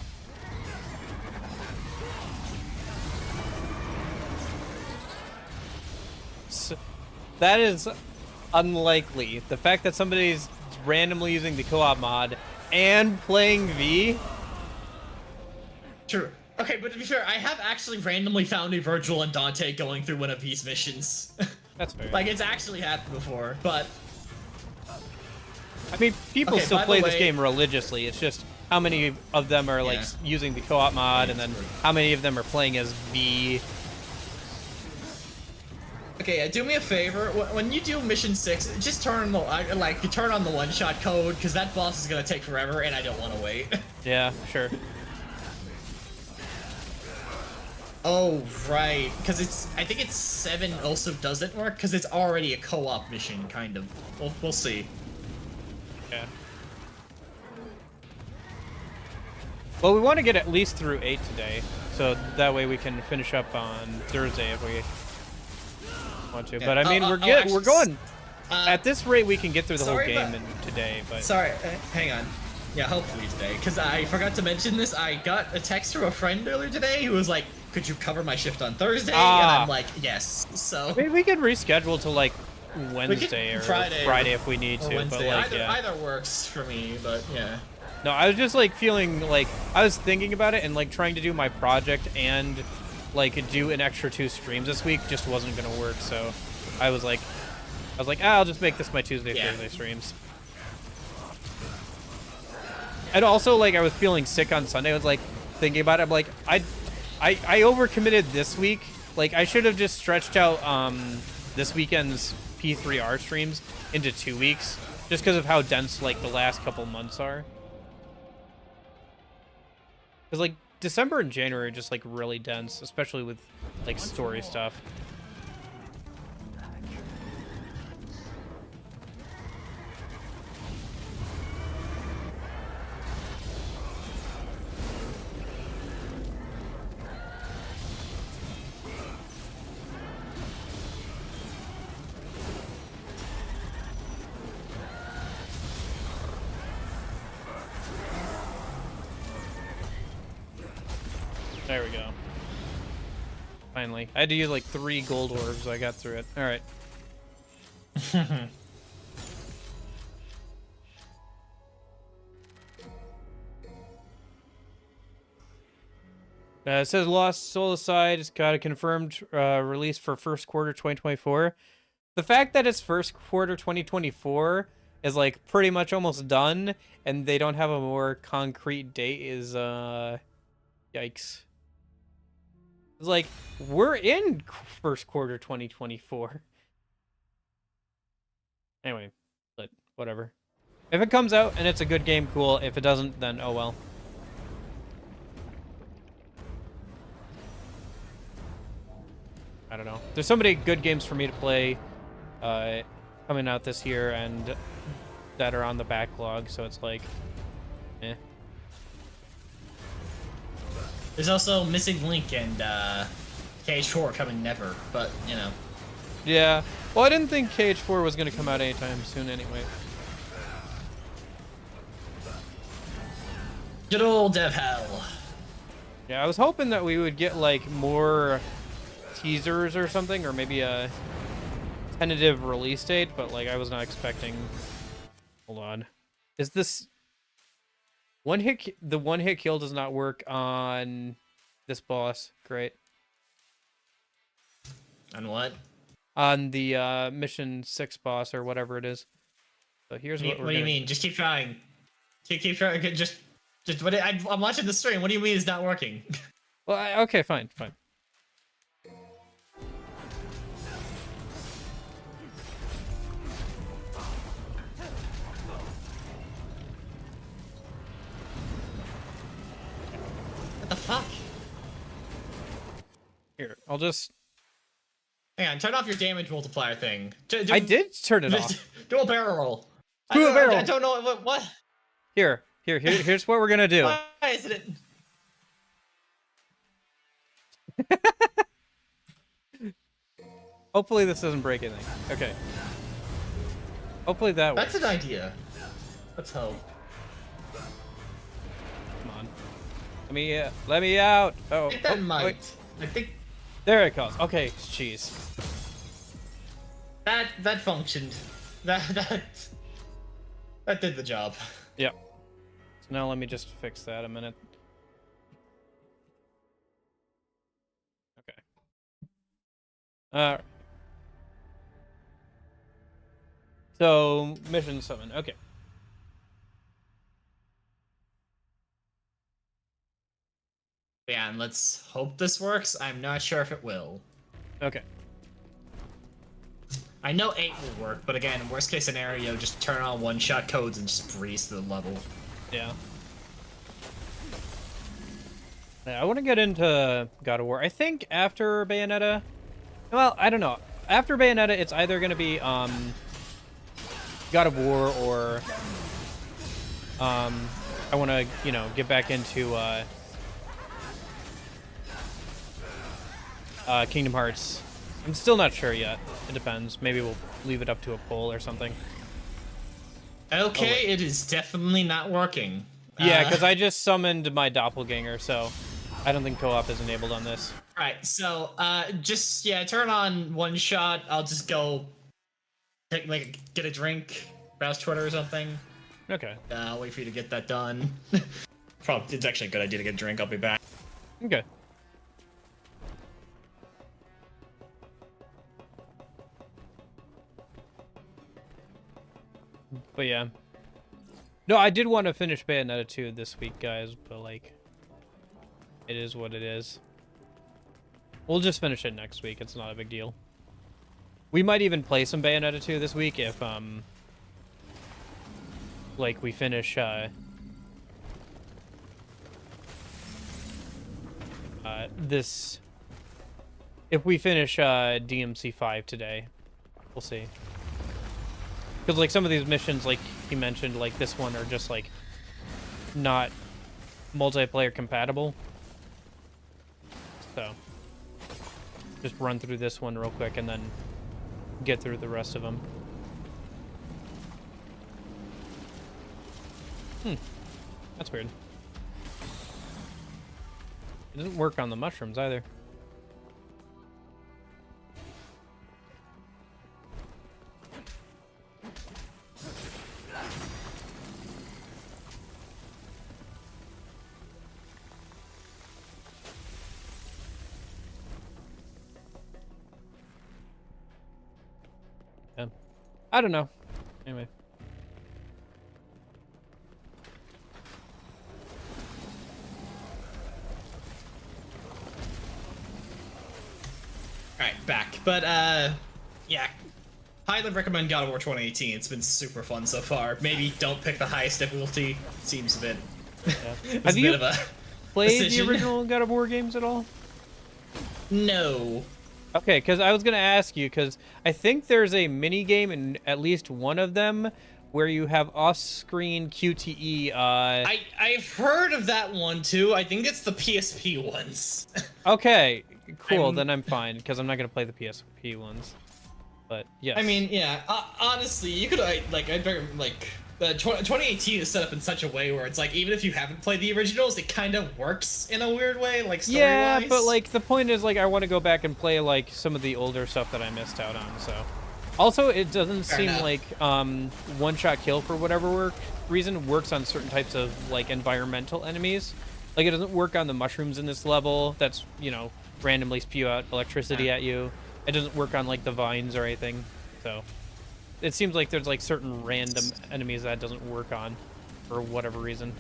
So, that is unlikely. The fact that somebody's randomly using the co-op mod and playing V. True. Okay, but to be fair, I have actually randomly found a Virgil and Dante going through one of V's missions. That's fair. Like, it's actually happened before, but... I mean, people Okay, still by the play this way- game religiously. It's just how many of them are like Yeah. using the co-op mod, and then how many of them are playing as V. Okay, do me a favor. When you do mission 6, just turn the you turn on the one-shot code, because that boss is gonna take forever, and I don't want to wait. Yeah, sure. Oh right, because I think it's 7 also doesn't work because it's already a co-op mission, kind of. We'll see. Yeah. Well, we want to get at least through 8 today, so that way we can finish up on Thursday if we want to. Yeah. But I mean, we're good. actually, We're going. At this rate, we can get through the whole sorry, game but- in today. But Sorry, hang on. Yeah, hopefully today. Because I forgot to mention this. I got a text from a friend earlier today who was like, "Could you cover my shift on Thursday?" And I'm like, "Yes." So we could reschedule to like Wednesday or Friday if we need to. Wednesday. But like, either works for me. But yeah. No, I was just like feeling like I was thinking about it and like trying to do my project and like do an extra 2 streams this week just wasn't gonna work. So I was like, I'll just make this my Tuesday, Thursday streams. And also, like, I was feeling sick on Sunday. I was like thinking about it. I'm like, I overcommitted this week. Like, I should have just stretched out this weekend's P3R streams into 2 weeks, just because of how dense like the last couple months are. Because like December and January are just like really dense, especially with like story stuff. There we go. Finally. I had to use like 3 gold orbs, so I got through it. Alright. It says Lost Soul Aside. It's got a confirmed release for first quarter 2024. The fact that it's first quarter 2024 is like pretty much almost done, and they don't have a more concrete date is yikes. It's like, we're in first quarter 2024. Anyway, but whatever. If it comes out and it's a good game, cool. If it doesn't, then oh well. I don't know. There's so many good games for me to play coming out this year and that are on the backlog, so it's like, eh. There's also Missing Link and KH4 coming never, but you know. Yeah. Well, I didn't think KH4 was going to come out anytime soon anyway. Good old dev hell. Yeah, I was hoping that we would get like more teasers or something, or maybe a tentative release date, but like I was not expecting. Hold on. Is this the one hit kill does not work on this boss? Great. On what? On the mission 6 boss or whatever it is. So here's what do you mean? Just keep trying. Keep trying. Just what? I'm watching the stream. What do you mean it's not working? Well, okay, fine. What the fuck? Here, I'll just... Hang on, turn off your damage multiplier thing. I did turn it off. Do a barrel roll. Do a barrel roll. I don't know what. Here's what we're gonna do. Why isn't it? Hopefully this doesn't break anything. Okay. Hopefully that works. That's an idea. Let's hope. Come on. Let me out. Oh, I think that might. Wait. I think there it goes. Okay, jeez. that functioned. That did the job. Yep. So now let me just fix that a minute. Okay. So mission 7. Okay. Yeah, and let's hope this works. I'm not sure if it will. Okay. I know 8 will work, but again, worst case scenario, just turn on one-shot codes and just breeze through the level. Yeah. I want to get into God of War. I think after Bayonetta... Well, I don't know. After Bayonetta, it's either going to be God of War or... I want to, get back into... Kingdom Hearts. I'm still not sure yet. It depends. Maybe we'll leave it up to a poll or something. Okay, it is definitely not working. Yeah, because I just summoned my doppelganger, so I don't think co-op is enabled on this. Alright, so, just, yeah, turn on one shot. I'll just go get a drink, browse Twitter or something. Okay. I'll wait for you to get that done. Probably, it's actually a good idea to get a drink. I'll be back. Okay. But yeah. No, I did want to finish Bayonetta 2 this week, guys, but like, it is what it is. We'll just finish it next week. It's not a big deal. We might even play some Bayonetta 2 this week if, like, we finish, if we finish, DMC 5 today. We'll see. Because, like, some of these missions, like he mentioned, like this one, are just, like, not multiplayer compatible. So, just run through this one real quick and then get through the rest of them. That's weird. It doesn't work on the mushrooms either. I don't know. Anyway. Alright, back. But, yeah. Highly recommend God of War 2018. It's been super fun so far. Maybe don't pick the highest difficulty. Seems a bit... Yeah. Have you played decision. the original God of War games at all? No. Okay, because I was going to ask you, because I think there's a mini game in at least one of them where you have off-screen QTE. I've heard of that one too. I think it's the PSP ones. Okay, cool. Then I'm fine, because I'm not going to play the PSP ones. But yes. I mean, yeah. Honestly, you could like 2018 is set up in such a way where it's like even if you haven't played the originals, it kind of works in a weird way, like story-wise. Yeah, but like the point is like I want to go back and play like some of the older stuff that I missed out on. So, also it doesn't seem like one-shot kill for whatever reason works on certain types of like environmental enemies. Like it doesn't work on the mushrooms in this level. That's randomly spew out electricity at you. It doesn't work on like the vines or anything. So. It seems like there's like certain random enemies that doesn't work on for whatever reason.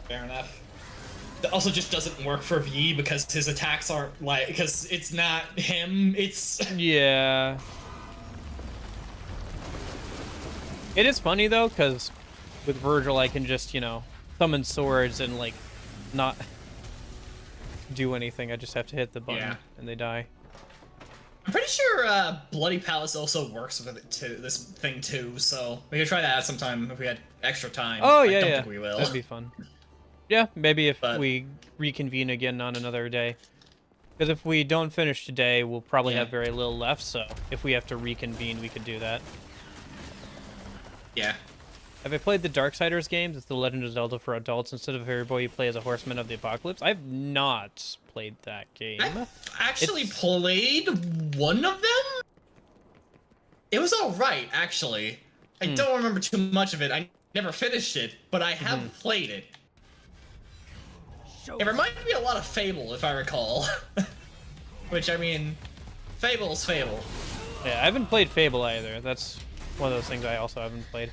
Fair enough. It also just doesn't work for V because his attacks aren't like, because it's not him, it's... Yeah. It is funny though, because with Virgil I can just, summon swords and like not do anything. I just have to hit the button and they die. I'm pretty sure Bloody Palace also works with it too, this thing too, so we could try that out sometime if we had extra time. Oh, I yeah, don't yeah. think we will. That'd be fun. Yeah, maybe if we reconvene again on another day. Because if we don't finish today, we'll probably have very little left, so if we have to reconvene, we could do that. Yeah. Have I played the Darksiders games? It's the Legend of Zelda for adults. Instead of a fairy boy, you play as a horseman of the apocalypse. I've not played that game. I've actually played one of them? It was alright, actually. I don't remember too much of it. I never finished it, but I have played it. It reminded me a lot of Fable, if I recall. Which, I mean, Fable's Fable. Yeah, I haven't played Fable either. That's one of those things I also haven't played.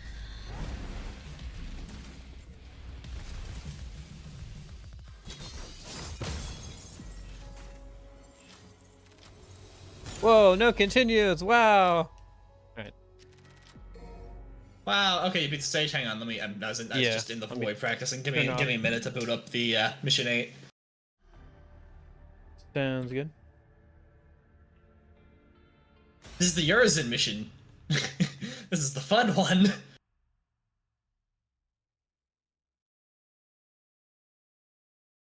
Whoa, no continues. Wow. Alright. Wow, okay, you beat the stage. Hang on, I was just in the void practicing. Give me a minute to boot up the mission 8. Sounds good. This is the Urizen mission. This is the fun one.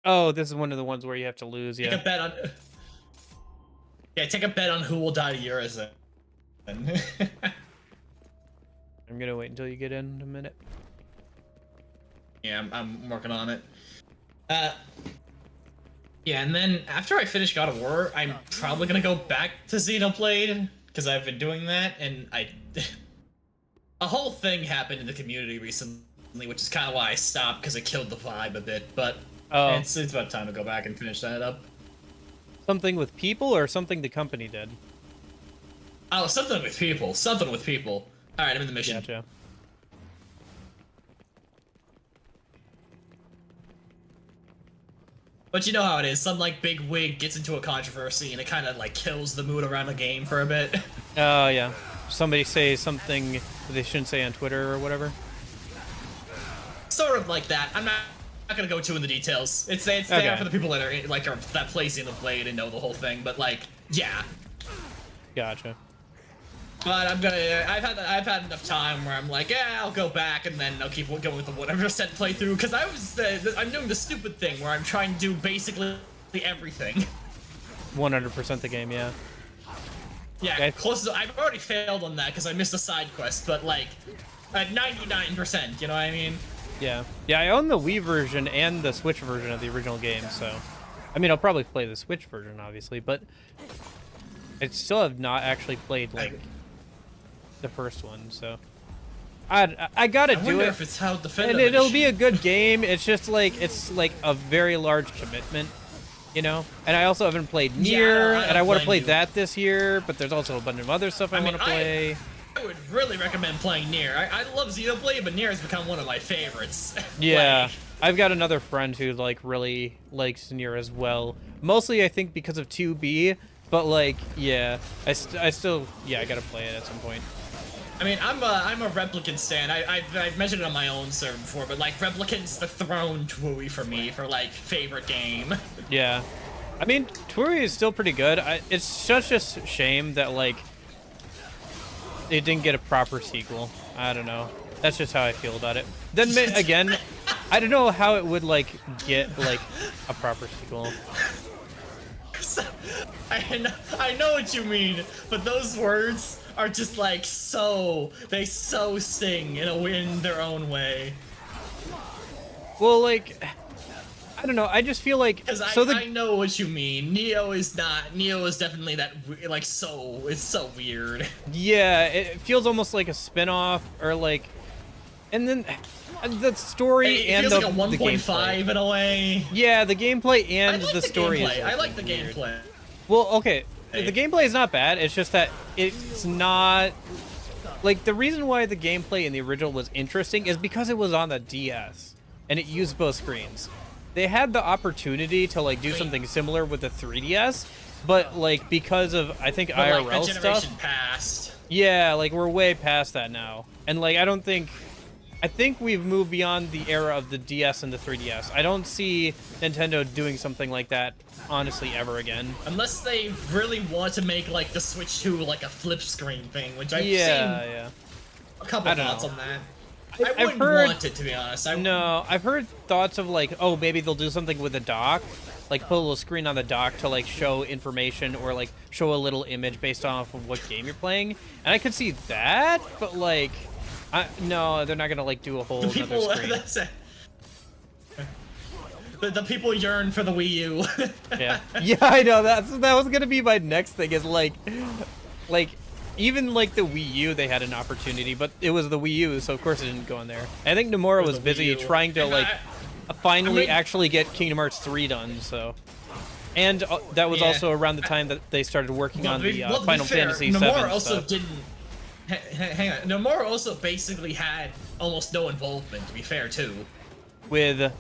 Oh, this is one of the ones where you have to lose, Take a bet on... Yeah, take a bet on who will die to Urizen. I'm gonna wait until you get in a minute. Yeah, I'm working on it. Yeah, and then after I finish God of War, I'm probably gonna go back to Xenoblade because I've been doing that, and a whole thing happened in the community recently, which is kind of why I stopped because it killed the vibe a bit. But it's about time to go back and finish that up. Something with people or something the company did? Oh, something with people. Something with people. All right, I'm in the mission. Gotcha. But you know how it is. Some like big wig gets into a controversy and it kind of like kills the mood around the game for a bit. Oh yeah. Somebody say something that they shouldn't say on Twitter or whatever. Sort of like that. I'm not gonna go too in the details. It's there for the people that are that play Xenoblade and know the whole thing. But like, yeah. Gotcha. But I've had enough time where I'm like, yeah, I'll go back and then I'll keep going with the 100% playthrough because I'm doing the stupid thing where I'm trying to do basically everything. 100% the game, yeah. Yeah, okay. Close. I've already failed on that because I missed a side quest, but like, at 99%, you know what I mean? Yeah. Yeah, I own the Wii version and the Switch version of the original game, so... I mean, I'll probably play the Switch version, obviously, but... I still have not actually played, like, the first one, so... I gotta do it. I wonder if it's how definitive. And it'll be a good game, it's just, like, it's, like, a very large commitment, you know? And I also haven't played Nier, and I want to play that this year, but there's also a bunch of other stuff I want to play. I would really recommend playing Nier. I love Xenoblade, but Nier has become one of my favorites. Yeah, I've got another friend who like really likes Nier as well. Mostly, I think because of 2B, but like, yeah, I still, yeah, I gotta play it at some point. I mean, I'm a Replicant stan. I've mentioned it on my own server before, but like Replicant's the throne Twooey for me for like favorite game. Yeah, I mean, Twooey is still pretty good. It's such a shame that like. It didn't get a proper sequel. I don't know. That's just how I feel about it. Then again, I don't know how it would like get like a proper sequel. I know what you mean, but those words are just like they so sting in their own way. Well, like I don't know. I just feel like I know what you mean. Neo is definitely that like it's so weird. Yeah, it feels almost like a spin-off or like, and then the story it and feels like a 1.5 in a way. Yeah, the gameplay and the story. I like the gameplay. Well, okay, the gameplay is not bad. It's just that it's not like the reason why the gameplay in the original was interesting is because it was on the DS and it used both screens. They had the opportunity to like do something similar with the 3DS, but like because of I think IRL like, the generation stuff. Passed. Yeah, like we're way past that now, and like I think we've moved beyond the era of the DS and the 3DS. I don't see Nintendo doing something like that honestly ever again. Unless they really want to make like the Switch 2 like a flip screen thing, which I've seen a couple thoughts on that. I've heard, want it, to be honest. I've heard thoughts of like, oh, maybe they'll do something with the dock, like put a little screen on the dock to like show information or like show a little image based off of what game you're playing. And I could see that, but like, no, they're not gonna like do a whole other screen. The people yearn for the Wii U. Yeah, I know that was gonna be my next thing is like. Even like the Wii U, they had an opportunity, but it was the Wii U, so of course it didn't go in there. I think Nomura was busy trying to like finally actually get Kingdom Hearts 3 done. So, and that was also around the time that they started working on the Final Fantasy 7 Nomura also stuff. didn't. Hang on, Nomura also basically had almost no involvement. To be fair, too. With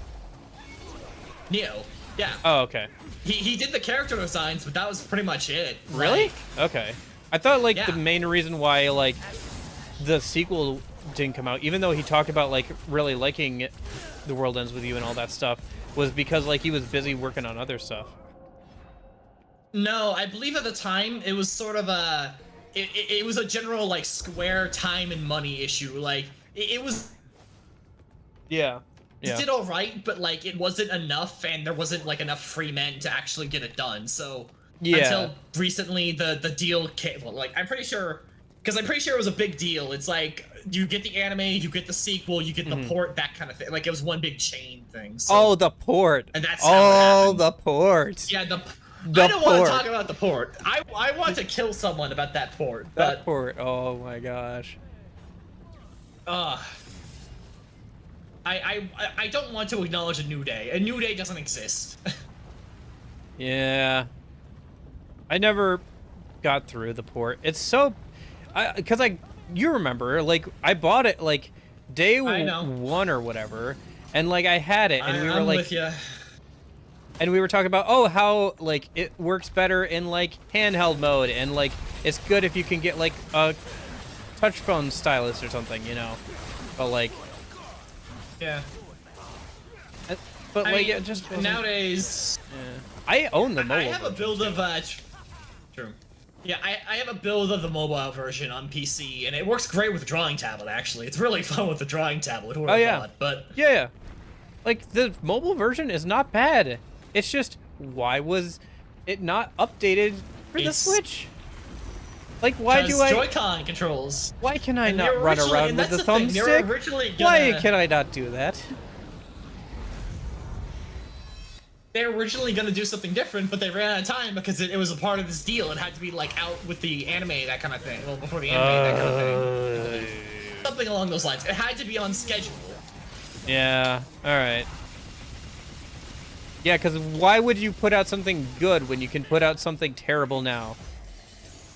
Neo, yeah. Oh, okay. He did the character designs, but that was pretty much it. Really? Like, okay. I thought like the main reason why like the sequel didn't come out, even though he talked about like really liking The World Ends With You and all that stuff, was because like he was busy working on other stuff. No, I believe at the time it was sort of it was a general like Square time and money issue. Like it was. Yeah. It did all right, but like it wasn't enough, and there wasn't like enough free men to actually get it done. So. Yeah. Until recently, the deal came. Well, like I'm pretty sure, because I'm pretty sure it was a big deal. It's like you get the anime, you get the sequel, you get the port, that kind of thing. Like it was one big chain thing. So, Oh, the port. and that's how it happened. the port. Yeah, The I don't want port. to talk about the port. I want to kill someone about that port. That But port. Oh my gosh. I don't want to acknowledge a new day. A new day doesn't exist. Yeah. I never got through the port. It's so, because you remember, like I bought it like day I know. 1 or whatever, and like I had it, and we were I'm like, with ya. and we were talking about how like it works better in like handheld mode, and like it's good if you can get like a touch phone stylus or something, you know, but like. Yeah. But I like mean, it just wasn't... nowadays. Yeah. I own the mobile. I have a build of True. Yeah, I have a build of the mobile version on PC, and it works great with the drawing tablet. Actually, it's really fun with the drawing tablet. Who would have thought? But yeah, like the mobile version is not bad. It's just why was it not updated for the Switch? Like why do I Joy-Con controls? Why can I And not run around with the thumbstick? Why can I not do that? They were originally gonna do something different, but they ran out of time because it was a part of this deal. It had to be like out with the anime, that kind of thing. Well, before the anime, that kind of thing. Something along those lines. It had to be on schedule. Yeah. All right. Yeah, because why would you put out something good when you can put out something terrible now?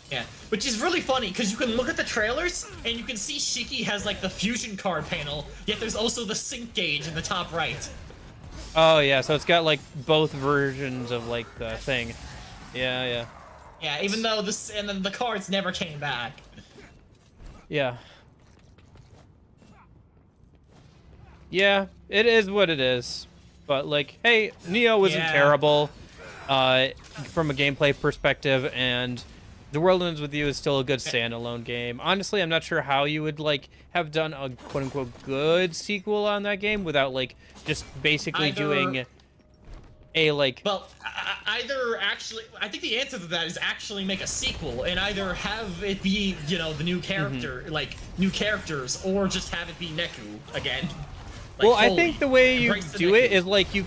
Yeah, which is really funny because you can look at the trailers and you can see Shiki has like the fusion card panel, yet there's also the sync gauge in the top right. Oh yeah, so it's got like both versions of like the thing. Yeah, yeah. Yeah, even though and then the cards never came back. Yeah. Yeah, it is what it is. But like, hey, Neo isn't terrible from a gameplay perspective, and The World Ends With You is still a good standalone game. Honestly, I'm not sure how you would like have done a quote-unquote good sequel on that game without like just basically doing a like. Well, either actually, I think the answer to that is actually make a sequel and either have it be, you know, the new character, like new characters, or just have it be Neku again. Like, well, I think the way you do it is like you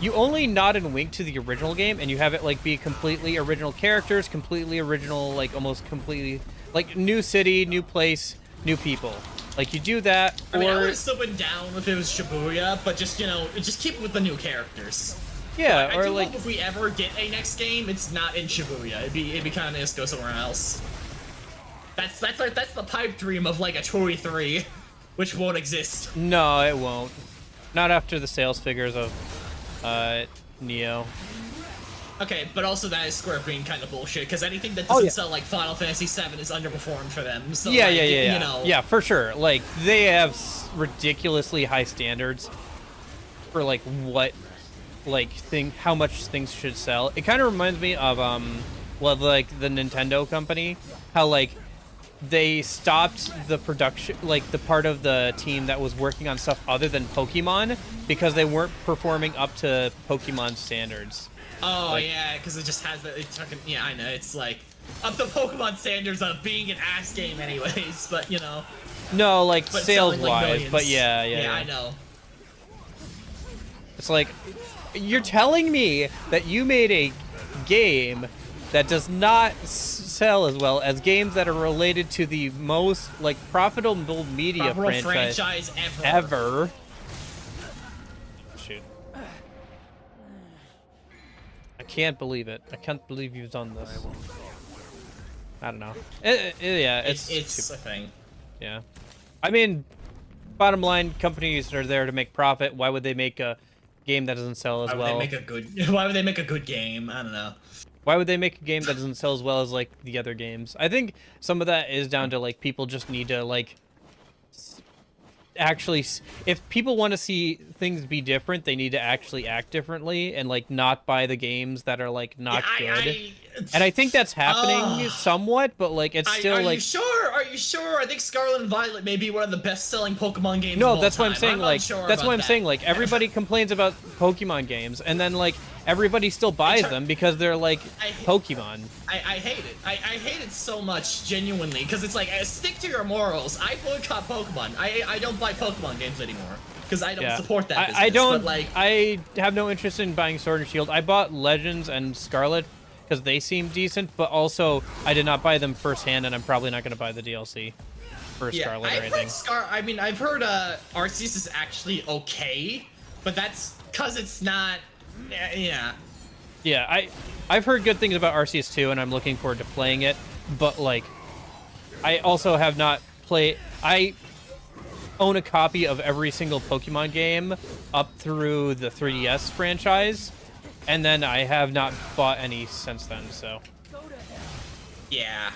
you only nod and wink to the original game, and you have it like be completely original characters, completely original, like almost completely like new city, new place, new people. Like you do that. I mean, I would have still been down if it was Shibuya, but just, you know, just keep it with the new characters. Yeah, like, or I do like hope if we ever get a next game, it's not in Shibuya. It'd be kind of nice to go somewhere else. That's the pipe dream of like a Tory 3, which won't exist. No, it won't. Not after the sales figures of Neo. Okay, but also that is Square being kind of bullshit, because anything that doesn't sell like Final Fantasy VII is underperformed for them. So, yeah, like, yeah. You know. Yeah, for sure. Like they have ridiculously high standards for like what, like how much things should sell. It kind of reminds me of well, like the Nintendo company, how like they stopped the production, like the part of the team that was working on stuff other than Pokemon because they weren't performing up to Pokemon standards. Oh, like, yeah, because it just has the, it's fucking, yeah, I know, it's like, up the Pokemon standards of being an ass game anyways, but, you know. No, like, sales-wise, like but yeah, I know. It's like, you're telling me that you made a game that does not sell as well as games that are related to the most, like, profitable media franchise ever. Shoot. I can't believe it. I can't believe you've done this. I don't know. Yeah, it's a thing. Yeah. I mean, bottom line, companies are there to make profit. Why would they make a game that doesn't sell as well? Why would they make a good game? I don't know. Why would they make a game that doesn't sell as well as like the other games? I think some of that is down to like people just need to like actually, if people want to see things be different, they need to actually act differently and like not buy the games that are like not good. And I think that's happening somewhat, but like it's still like. Are you sure? I think Scarlet and Violet may be one of the best-selling Pokemon games. No, of all that's what I'm time. saying. not Like, sure that's about what I'm that. saying. Like, everybody complains about Pokemon games, and then like everybody still buys them because they're like Pokemon. I hate it. I hate it so much, genuinely, because it's like, stick to your morals. I boycott Pokemon. I don't buy Pokemon games anymore because I don't support that business. I don't. But, like, I have no interest in buying Sword and Shield. I bought Legends and Scarlet because they seem decent, but also I did not buy them firsthand, and I'm probably not going to buy the DLC for Scarlet or anything. I mean, I've heard Arceus is actually okay, but that's because it's not. Yeah. Yeah, I've heard good things about Arceus 2, and I'm looking forward to playing it, but like I also have not played. I own a copy of every single Pokemon game up through the 3DS franchise, and then I have not bought any since then, so. Yeah.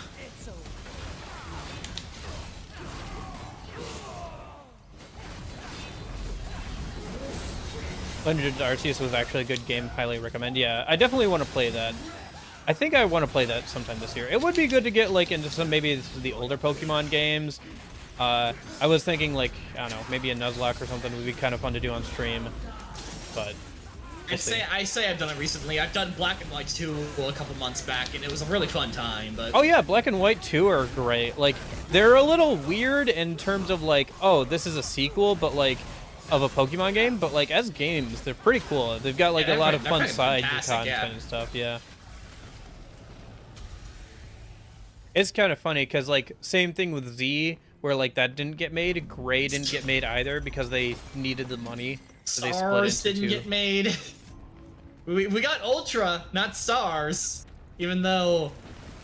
Legends Arceus was actually a good game. Highly recommend. Yeah, I definitely want to play that. I think I want to play that sometime this year. It would be good to get like into some maybe the older Pokemon games. I was thinking like, I don't know, maybe a Nuzlocke or something would be kind of fun to do on stream. But I say I've done it recently. I've done Black and White 2 a couple months back, and it was a really fun time. But oh yeah, Black and White 2 are great. Like they're a little weird in terms of like, oh, this is a sequel, but like of a Pokemon game, but like as games, they're pretty cool. They've got like a lot of fun side content and stuff. Yeah. It's kind of funny because like same thing with Z, where like that didn't get made. Gray didn't get made either because they needed the money. So they split Stars into didn't two. get made. We got Ultra, not Stars, even though.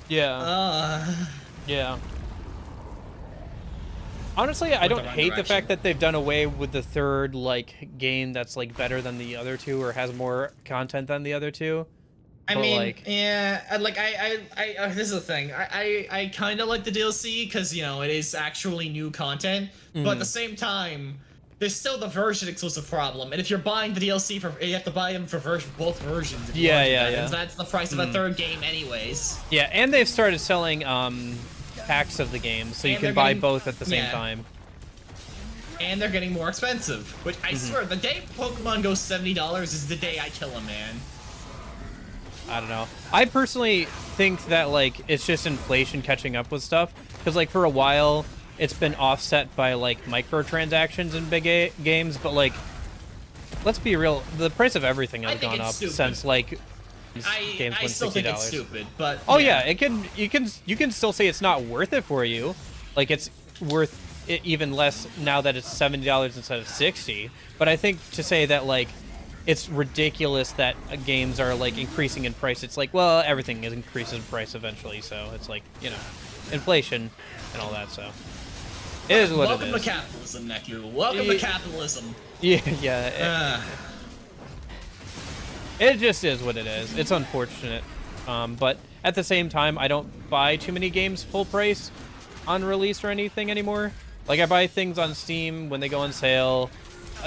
Yeah. Yeah. Honestly, I don't hate the fact that they've done away with the third like game that's like better than the other two or has more content than the other two. I But, mean, like, yeah, like this is the thing. I kind of like the DLC because it is actually new content, but at the same time, there's still the version exclusive problem. And if you're buying the DLC you have to buy them for both versions. If you want to do that, and that's the price of a third game, anyways. yeah, and they've started selling packs of the games, so you And can they're buy getting- both at the same yeah. time. And they're getting more expensive. Which I swear, the day Pokemon goes $70 is the day I kill a man. I don't know. I personally think that like it's just inflation catching up with stuff because like for a while it's been offset by like microtransactions in big games, but like let's be real, the price of everything has gone up since like games I went still think $60. it's stupid, but Oh yeah, you can still say it's not worth it for you. Like it's worth it even less now that it's $70 instead of 60. But I think to say that like it's ridiculous that games are like increasing in price. It's like, well, everything increases in price eventually, so it's like, inflation and all that. So it is what it is. Welcome to capitalism, Neku. Welcome to capitalism. Yeah. It just is what it is. It's unfortunate, but at the same time, I don't buy too many games full price on release or anything anymore. Like I buy things on Steam when they go on sale.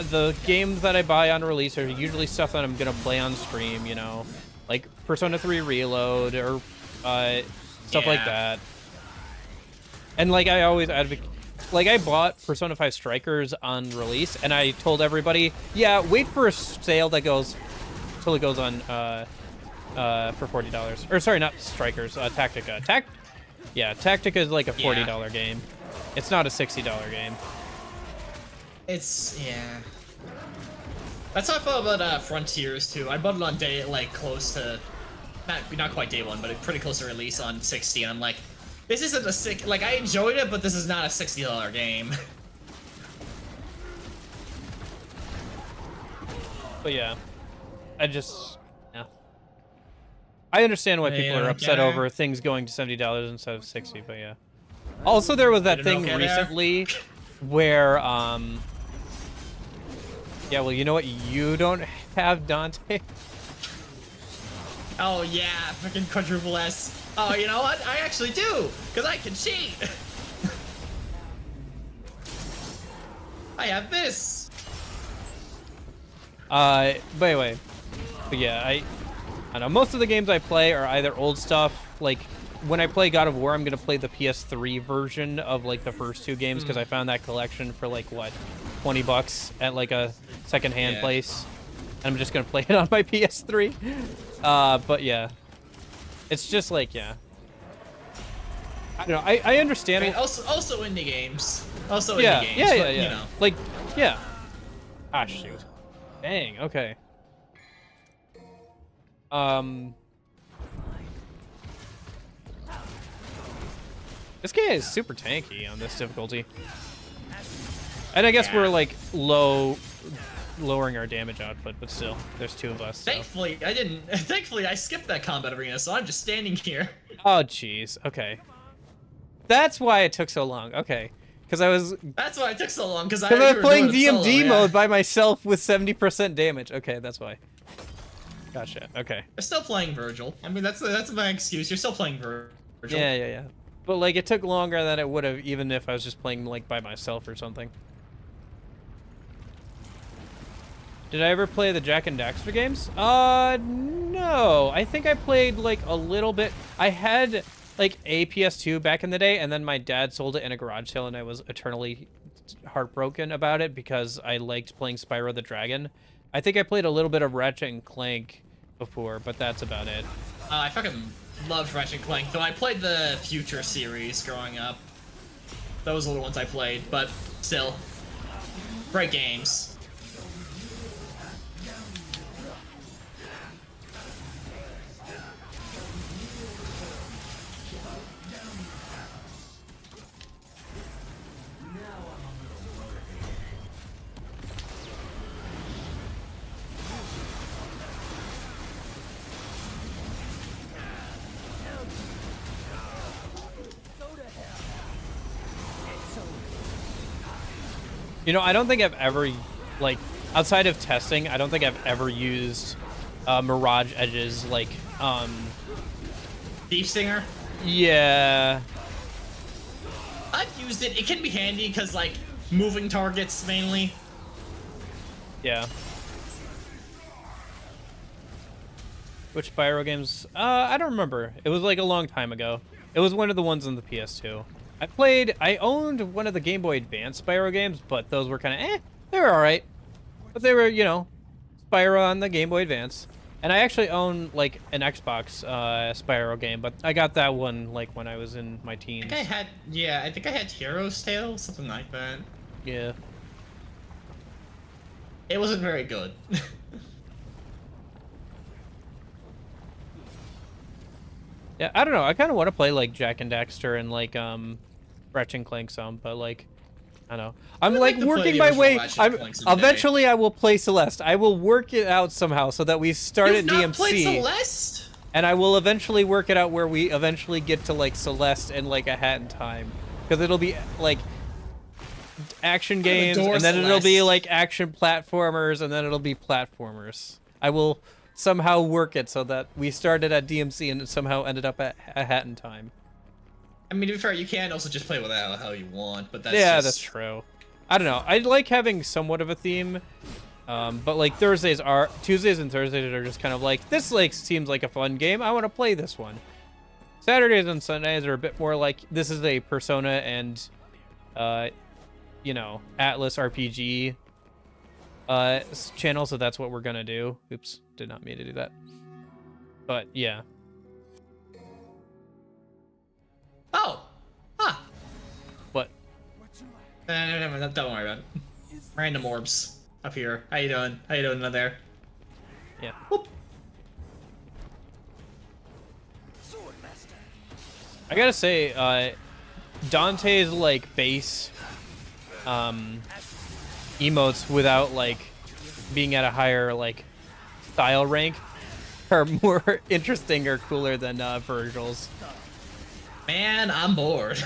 The games that I buy on release are usually stuff that I'm gonna play on stream, like Persona 3 Reload or stuff like that. And like I always advocate, like I bought Persona 5 Strikers on release, and I told everybody, yeah, wait for a sale that goes till it goes on for $40. Or sorry, not Strikers, Tactica. Tactica is like a $40 game. It's not a $60 game. It's That's how I felt about Frontiers too. I bought it on day close to, not quite day one, but pretty close to release on 60, and I'm like, this isn't a I enjoyed it, but this is not a $60 game. But yeah, I understand why people are upset over things going to $70 instead of 60, but yeah. Also, there was that thing recently where, yeah, well, you know what? You don't have Dante. Oh yeah, freaking quadruple S. Oh, you know what? I actually do, because I can cheat. I have this. But anyway, but yeah, I don't know. Most of the games I play are either old stuff, like when I play God of War, I'm gonna play the PS3 version of like the first two games because I found that collection for like what, $20 at like a secondhand place. And I'm just gonna play it on my PS3. But yeah, it's just like I don't know. I understand. I mean, also indie games. Also yeah, indie games. yeah, but, yeah. You know. Like ah shoot. Dang. Okay. This guy is super tanky on this difficulty. And I guess we're like lowering our damage output, but still, there's two of us. So. Thankfully, I didn't. Thankfully, I skipped that combat arena, so I'm just standing here. Oh, jeez. Okay. That's why it took so long. Okay. Because I was... That's why it took so long, because I was playing DMD solo, mode by myself with 70% damage. Okay, that's why. Gotcha. Okay. You're still playing Virgil. I mean, that's my excuse. You're still playing Virgil. Yeah. But, like, it took longer than it would have even if I was just playing, like, by myself or something. Did I ever play the Jak and Daxter games? No. I think I played, like, a little bit. I had, like, a PS2 back in the day, and then my dad sold it in a garage sale, and I was eternally heartbroken about it because I liked playing Spyro the Dragon. I think I played a little bit of Ratchet and Clank before, but that's about it. I fucking loved Ratchet and Clank, though I played the Future series growing up. Those are the ones I played, but still. Great games. You know, I don't think I've ever, like, outside of testing, I don't think I've ever used Mirage Edge's, like, Deep Stinger? Yeah. I've used it. It can be handy because, like, moving targets mainly. Yeah. Which Spyro games? I don't remember. It was, like, a long time ago. It was one of the ones on the PS2. I owned one of the Game Boy Advance Spyro games, but those were kind of, they were alright. But they were, you know, Spyro on the Game Boy Advance. And I actually own, like, an Xbox Spyro game, but I got that one, like, when I was in my teens. I think I had Hero's Tale, something like that. Yeah. It wasn't very good. Yeah, I don't know. I kind of want to play, like, Jak and Daxter and, like, Ratchet and Clank some, but, like, I don't know. I'm like working my way. Eventually I will play Celeste. I will work it out somehow so that we start at DMC. Not played Celeste? And I will eventually work it out where we eventually get to, like, Celeste and, like, A Hat in Time, because it'll be like action games, and then it'll be like action platformers, and then it'll be platformers. I will somehow work it so that we started at DMC and somehow ended up at A Hat in Time. I mean, to be fair, you can also just play without how you want, but that's that's true. I don't know. I like having somewhat of a theme, but like Tuesdays and Thursdays are just kind of like, this like seems like a fun game. I want to play this one. Saturdays and Sundays are a bit more like, this is a Persona and, you know, Atlas RPG channel, so that's what we're gonna do. Oops, did not mean to do that. But yeah. Oh, huh. What? No, don't worry about it. Random orbs up here. How you doing? How you doing down there? Yeah. Whoop. I gotta say, Dante's like base emotes without like being at a higher like style rank are more interesting or cooler than Virgil's. Man, I'm bored.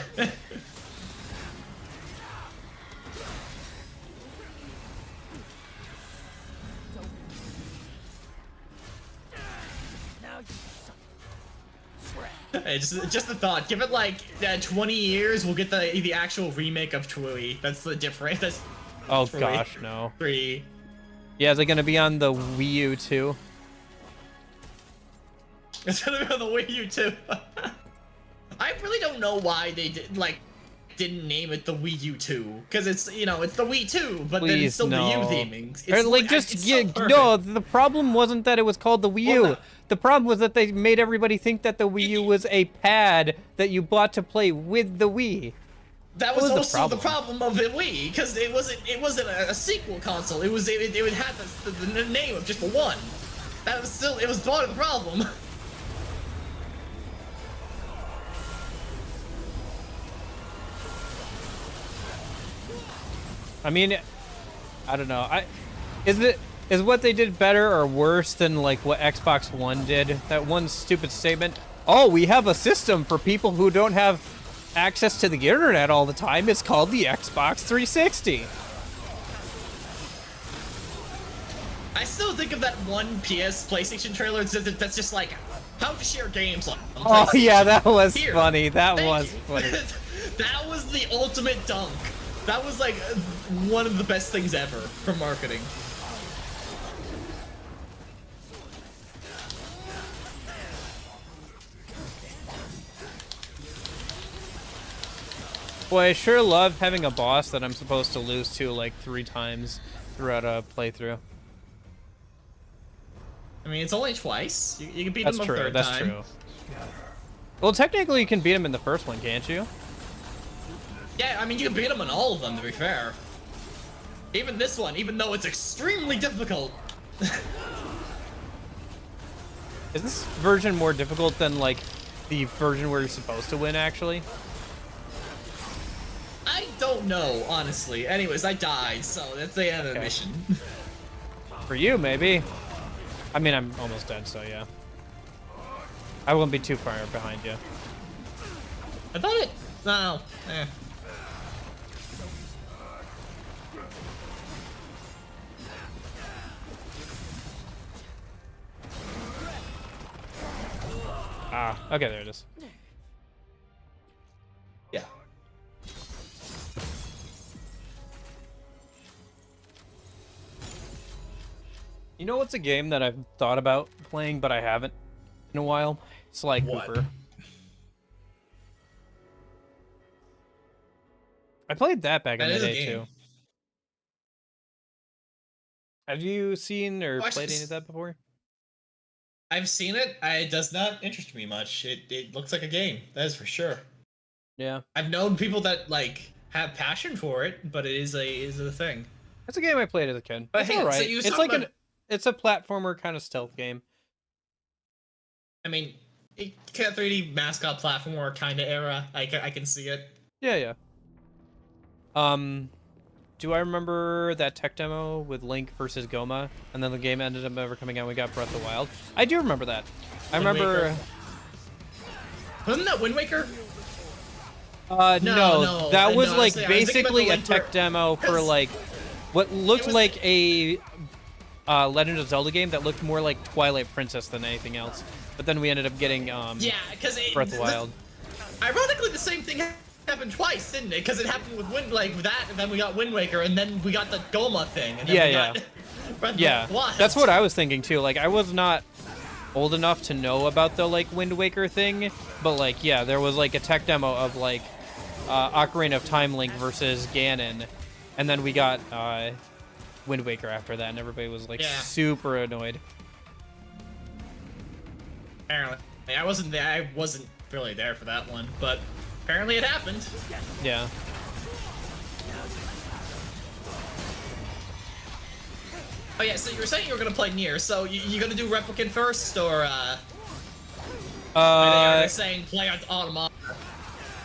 Hey, just a thought. Give it like 20 years, we'll get the actual remake of Tui. That's the difference. That's oh Tui. gosh, no. 3. Yeah, is it gonna be on the Wii U too? It's gonna be on the Wii U too. I really don't know why they didn't name it the Wii U 2, because it's it's the Wii 2, but then it's still the U theming. Or, It's like it's just so no. perfect. The problem wasn't that it was called the Wii U. Well, no. The problem was that they made everybody think that the Wii U was a pad that you bought to play with the Wii. That was the also the problem? problem of the Wii, because it wasn't a sequel console. It would have the name of just the one. That was still it was part of the problem. I mean, I don't know. Is what they did better or worse than like what Xbox One did? That one stupid statement. Oh, we have a system for people who don't have access to the internet all the time. It's called the Xbox 360. I still think of that one PlayStation trailer that's just like how to share games on Oh PlayStation. yeah, that was Here, funny. That thank was you. funny. That was the ultimate dunk. That was like one of the best things ever for marketing. Boy, I sure love having a boss that I'm supposed to lose to like 3 times throughout a playthrough. I mean, it's only twice. You can beat That's him a true. third That's time. true. Well, technically, you can beat him in the first one, can't you? Yeah, I mean, you can beat him in all of them, to be fair. Even this one, even though it's extremely difficult. Is this version more difficult than like the version where you're supposed to win? Actually, I don't know, honestly. Anyways, I died, so that's the end of the mission. for you maybe. I mean, I'm almost dead, so yeah. I won't be too far behind you. I thought it. No. Eh. Ah, okay, there it is. Yeah. You know what's a game that I've thought about playing, but I haven't in a while? Sly What? Cooper. I played that back in That the is a day game. too. Have you seen or Watch played any this. of that before? I've seen it. It does not interest me much. It looks like a game. That is for sure. Yeah, I've known people that like have passion for it, but it is a thing. it's a game I played as a kid. But It's hang on, so alright. you was It's talking like about- it's a platformer kind of stealth game. I mean, kind of 3D mascot platformer kind of era. I can see it. Yeah, yeah. Do I remember that tech demo with Link versus Goma, and then the game ended up never coming out? And we got Breath of the Wild. I do remember that. I Wind remember. Waker. Wasn't that Wind Waker? No, no, that was no, like honestly, I was thinking about basically the a Link tech for- demo for 'cause like what looked was- like a Legend of Zelda game that looked more like Twilight Princess than anything else. But then we ended up getting Yeah, because Breath of the Wild. Ironically, the same thing happened twice, didn't it? Because it happened with that, and then we got Wind Waker, and then we got the Goma thing, and then we got Breath of Yeah, the Wild. that's what I was thinking too. Like, I was not old enough to know about the like Wind Waker thing, but like, yeah, there was like a tech demo of like Ocarina of Time Link versus Ganon, and then we got Wind Waker after that, and everybody was like super annoyed. Apparently, I wasn't there. I wasn't really there for that one, but apparently it happened. Yeah. Oh yeah, so you were saying you were gonna play Nier. So you gonna do Replicant first, or are they saying play on Automata?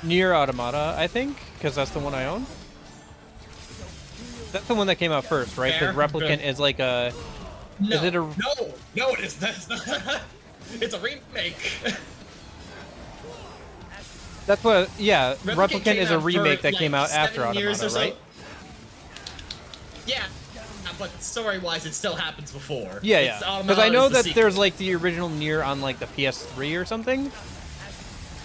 Nier Automata, I think, because that's the one I own. That's the one that came out first, right? Fair. Because Replicant is like a. No, Is it a? no, it is. That's not. It's a remake. That's what. Yeah, Replicant came is a out remake for, that like, came out after 7 years Automata, or so. right? Yeah, but story-wise, it still happens before. Yeah, It's yeah. Automata Because I know is the that sequel. there's like the original Nier on like the PS3 or something.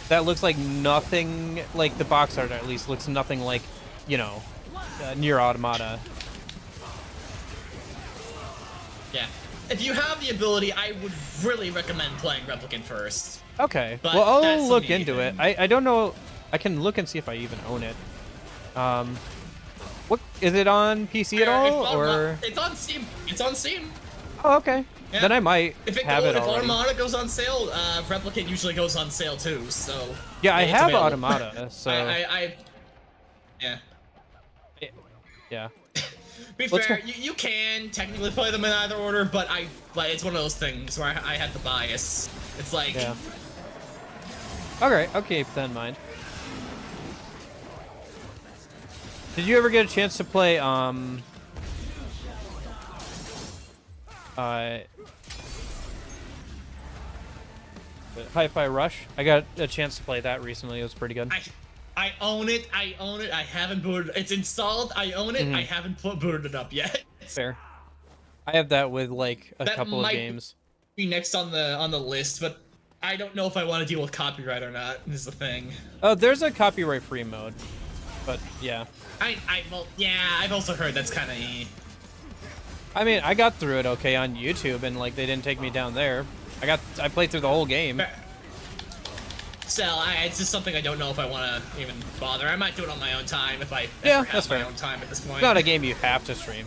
That looks like nothing. Like the box art, at least, looks nothing like, you know, Nier Automata. Yeah. if you have the ability, I would really recommend playing Replicant first. Okay. But Well, that's I'll the look me into it. thing. I don't know. I can look and see if I even own it. What is it on PC at all, or? It's on Steam. It's on Steam. Oh, okay. Yeah. Then I might have it if already. Automata goes on sale, Replicant usually goes on sale too. So Yeah, I it's have available. Automata, so yeah. yeah. Be Let's fair, go. you can technically play them in either order, but it's one of those things where I had the bias. It's like Yeah. Okay, I'll keep that in mind. Did you ever get a chance to play Hi-Fi Rush? I got a chance to play that recently. It was pretty good. I own it. I own it. I haven't booted. It's installed. I own it. I haven't booted it up yet. Fair. I have that with like a couple of games. Be next on the list, but I don't know if I want to deal with copyright or not. Is the thing. Oh, there's a copyright-free mode, but yeah. Well, yeah, I've also heard that's kind of. I mean, I got through it okay on YouTube, and like they didn't take me down there. I played through the whole game. So it's just something I don't know if I want to even bother. I might do it on my own time if I Yeah, ever that's have my fair. own time at this point. It's not a game you have to stream.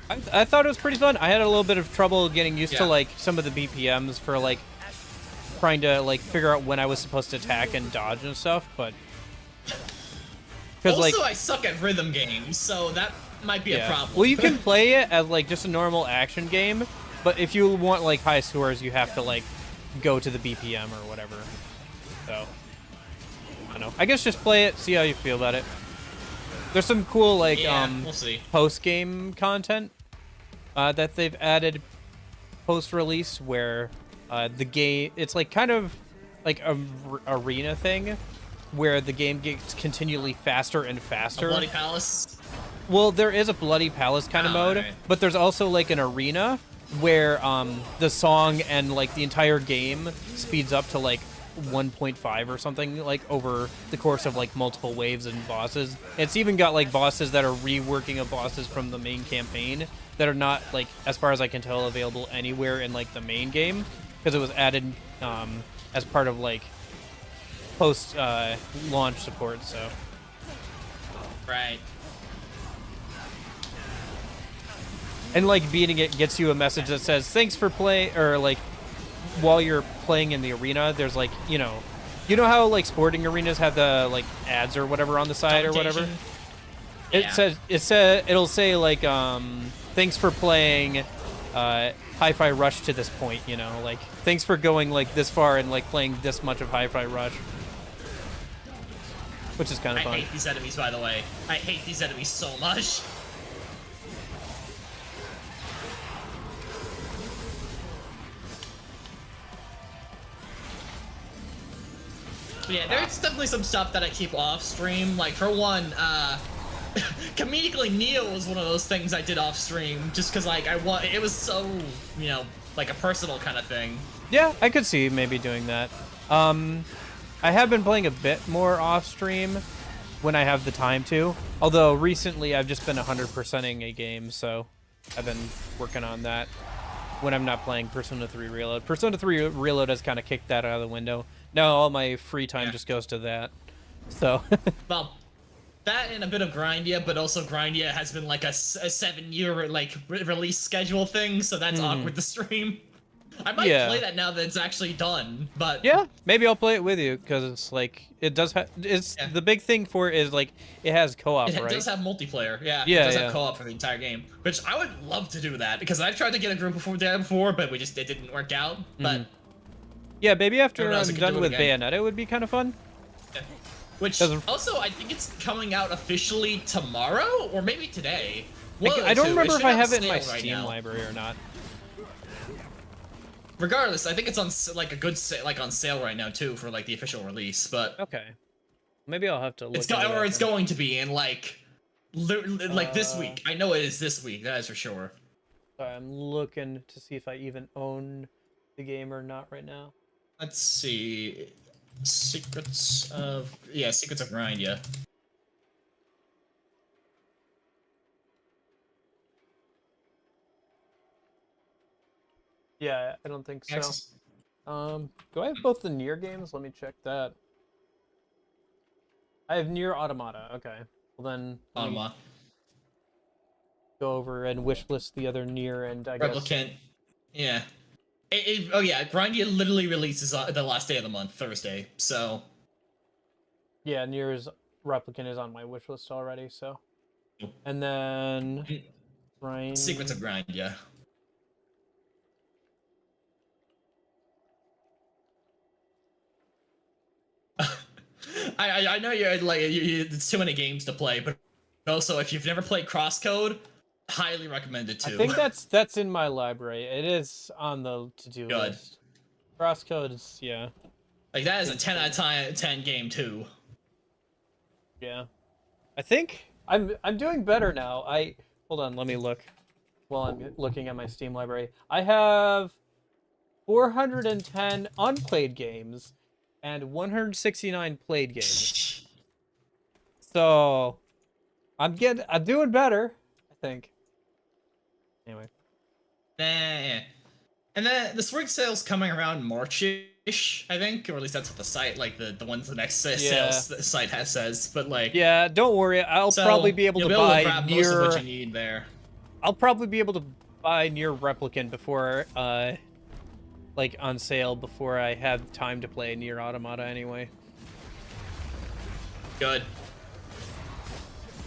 I thought it was pretty fun. I had a little bit of trouble getting used to like some of the BPMs for like trying to like figure out when I was supposed to attack and dodge and stuff, but also, like I suck at rhythm games, so that might be a problem. Well, you can play it as like just a normal action game, but if you want like high scores, you have to like go to the BPM or whatever. So I don't know. I guess just play it, see how you feel about it. There's some cool like we'll see. post-game content that they've added post-release where the game, it's like kind of like a arena thing where the game gets continually faster and faster. A Bloody Palace? Well, there is a Bloody Palace kind of mode, right. but there's also like an arena where the song and like the entire game speeds up to like 1.5 or something, like over the course of like multiple waves and bosses. It's even got like bosses that are reworking of bosses from the main campaign that are not, like, as far as I can tell, available anywhere in like the main game, because it was added as part of like post launch support. So Right. and like beating it gets you a message that says thanks for play, or like while you're playing in the arena, there's like, you know how like sporting arenas have the like ads or whatever on the side or whatever. It'll say like thanks for playing Hi-Fi Rush to this point, you know, like thanks for going like this far and like playing this much of Hi-Fi Rush, which is kind of fun. I hate these enemies, by the way. I hate these enemies so much. Yeah, there's definitely some stuff that I keep off stream. Like, for one, comedically, Neo was one of those things I did off stream just because, like, it was so, you know, like a personal kind of thing. Yeah, I could see maybe doing that. I have been playing a bit more off stream when I have the time to. Although recently I've just been 100%ing a game, so I've been working on that when I'm not playing Persona 3 Reload. Persona 3 Reload has kind of kicked that out of the window. Now all my free time just goes to that. So. Well, that and a bit of Grindia, but also Grindia has been like a 7-year like release schedule thing, so that's awkward to stream. I might play that now that it's actually done, but yeah, maybe I'll play it with you because it's like it does have. The big thing for it is like it has co-op, right? It does have multiplayer. Yeah, yeah, it does have co-op for the entire game, which I would love to do that because I've tried to get a group before, but it didn't work out. But yeah, maybe after I'm done with Bayonetta, it would be kind of fun. Yeah. Which also I think it's coming out officially tomorrow or maybe today. I don't remember if I have it in my Steam library or not. Regardless, I think it's on like a good on sale right now too for like the official release. But okay, maybe I'll have to look. It's going to be in like this week. I know it is this week. That is for sure. Sorry, I'm looking to see if I even own the game or not right now. Let's see. Secrets of Grindia. Yeah, I don't think so. Next. Do I have both the Nier games? Let me check that. I have Nier Automata. Okay. Well then, let me go over and wishlist the other Nier, and I guess. Replicant. Yeah. Oh yeah, Grindia literally releases the last day of the month, Thursday. So. Yeah, Nier's Replicant is on my wish list already. So. And then. Grind. Secrets of Grindia. I know you're like it's too many games to play, but also if you've never played Crosscode, highly recommend it too. I think that's in my library. It is on the to-do list. Crosscode is Like that is a 10 out of 10 game too. Yeah, I think I'm doing better now. Hold on, let me look. While I'm looking at my Steam library, I have 410 unplayed games and 169 played games. So I'm doing better, I think. Anyway. Yeah. And then the spring sale's coming around March-ish, I think, or at least that's what the site, like the ones the next sales site says. But like, yeah, don't worry, I'll probably be able to buy grab Nier. most of what you need there. I'll probably be able to buy Nier Replicant before, like on sale before I have time to play Nier Automata anyway. Good.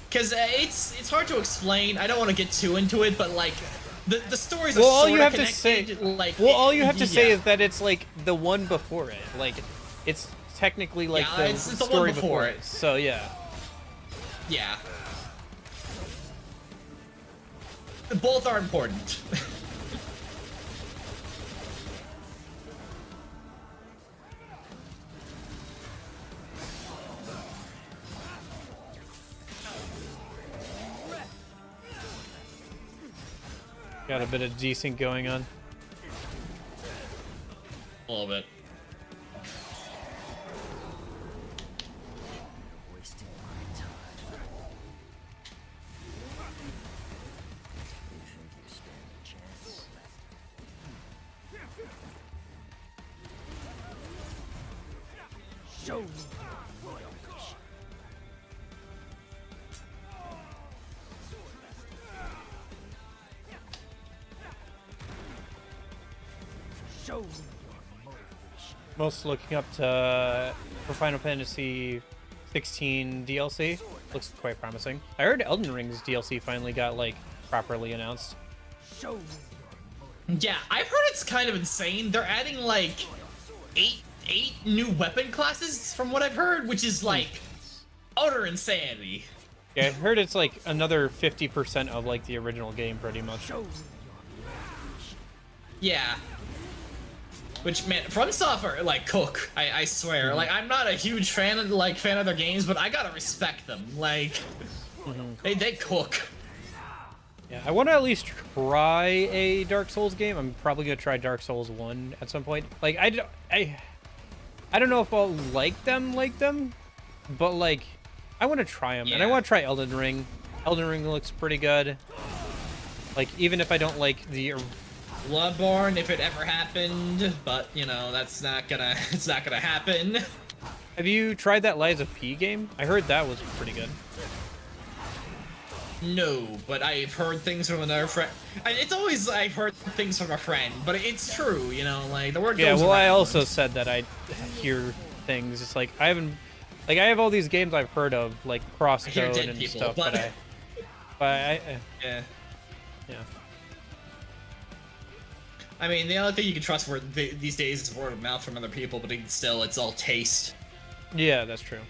Because it's hard to explain. I don't want to get too into it, but like the stories are all you have connected, to say, like all you have to say is that it's like the one before it. Like it's technically like the story one before it. So yeah. Yeah. Both are important. Got a bit of decent going on. A little bit. Wasting my time. You think you stand a chance? Show me your royal wish. Show me your motivation. Most looking up to for Final Fantasy 16 DLC. Looks quite promising. I heard Elden Ring's DLC finally got like properly announced. Show me your motivation. Yeah, I've heard it's kind of insane. They're adding like eight new weapon classes from what I've heard, which is like utter insanity. Yeah, I heard it's like another 50% of like the original game, pretty much. Show me your motivation. Yeah. Which, man, FromSoft are like cook. I swear. Like, I'm not a huge fan of their games, but I gotta respect them. Like, they cook. Yeah, I want to at least try a Dark Souls game. I'm probably gonna try Dark Souls 1 at some point. Like, I don't know if I'll like them, but like, I want to try them, and I want to try Elden Ring. Elden Ring looks pretty good. Like, even if I don't like the Bloodborne, if it ever happened, but you know it's not gonna happen. Have you tried that Lies of P game? I heard that was pretty good. No, but I've heard things from another friend. It's always I've heard things from a friend, but it's true, you know, like the word goes Yeah, well, around. I also said that I hear things. It's like I have all these games I've heard of, like Crosscode and people, stuff, but yeah. I mean, the other thing you can trust these days is word of mouth from other people, but even still, it's all taste. Yeah, that's true.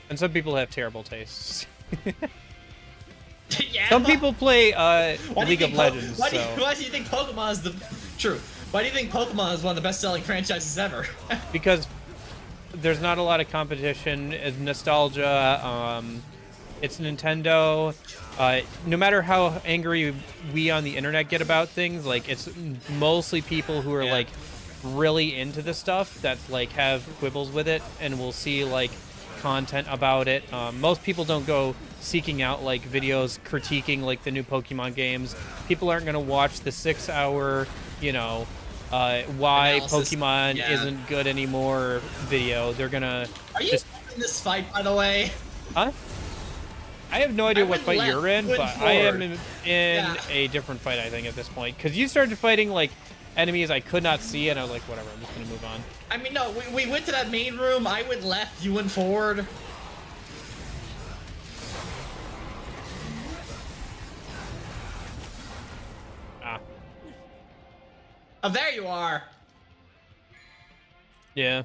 And some people have terrible tastes. Yeah, some people play League of Legends. Why do you think Pokemon is Why do you think Pokemon is one of the best-selling franchises ever? Because there's not a lot of competition. It's nostalgia. It's Nintendo. No matter how angry we on the internet get about things, like it's mostly people who are like really into the stuff that like have quibbles with it and will see like content about it. Most people don't go seeking out like videos critiquing like the new Pokemon games. People aren't gonna watch the 6-hour you know, why Analysis, Pokemon yeah. isn't good anymore video. They're gonna Are you just, in this fight, by the way? huh? I have no idea I what went fight left, you're in, went but I am forward. in Yeah. a different fight, I think, at this point. Because you started fighting, like, enemies I could not see, and I was like, whatever, I'm just gonna move on. I mean, no, we went to that main room. I went left, you went forward. Ah. Oh, there you are. Yeah.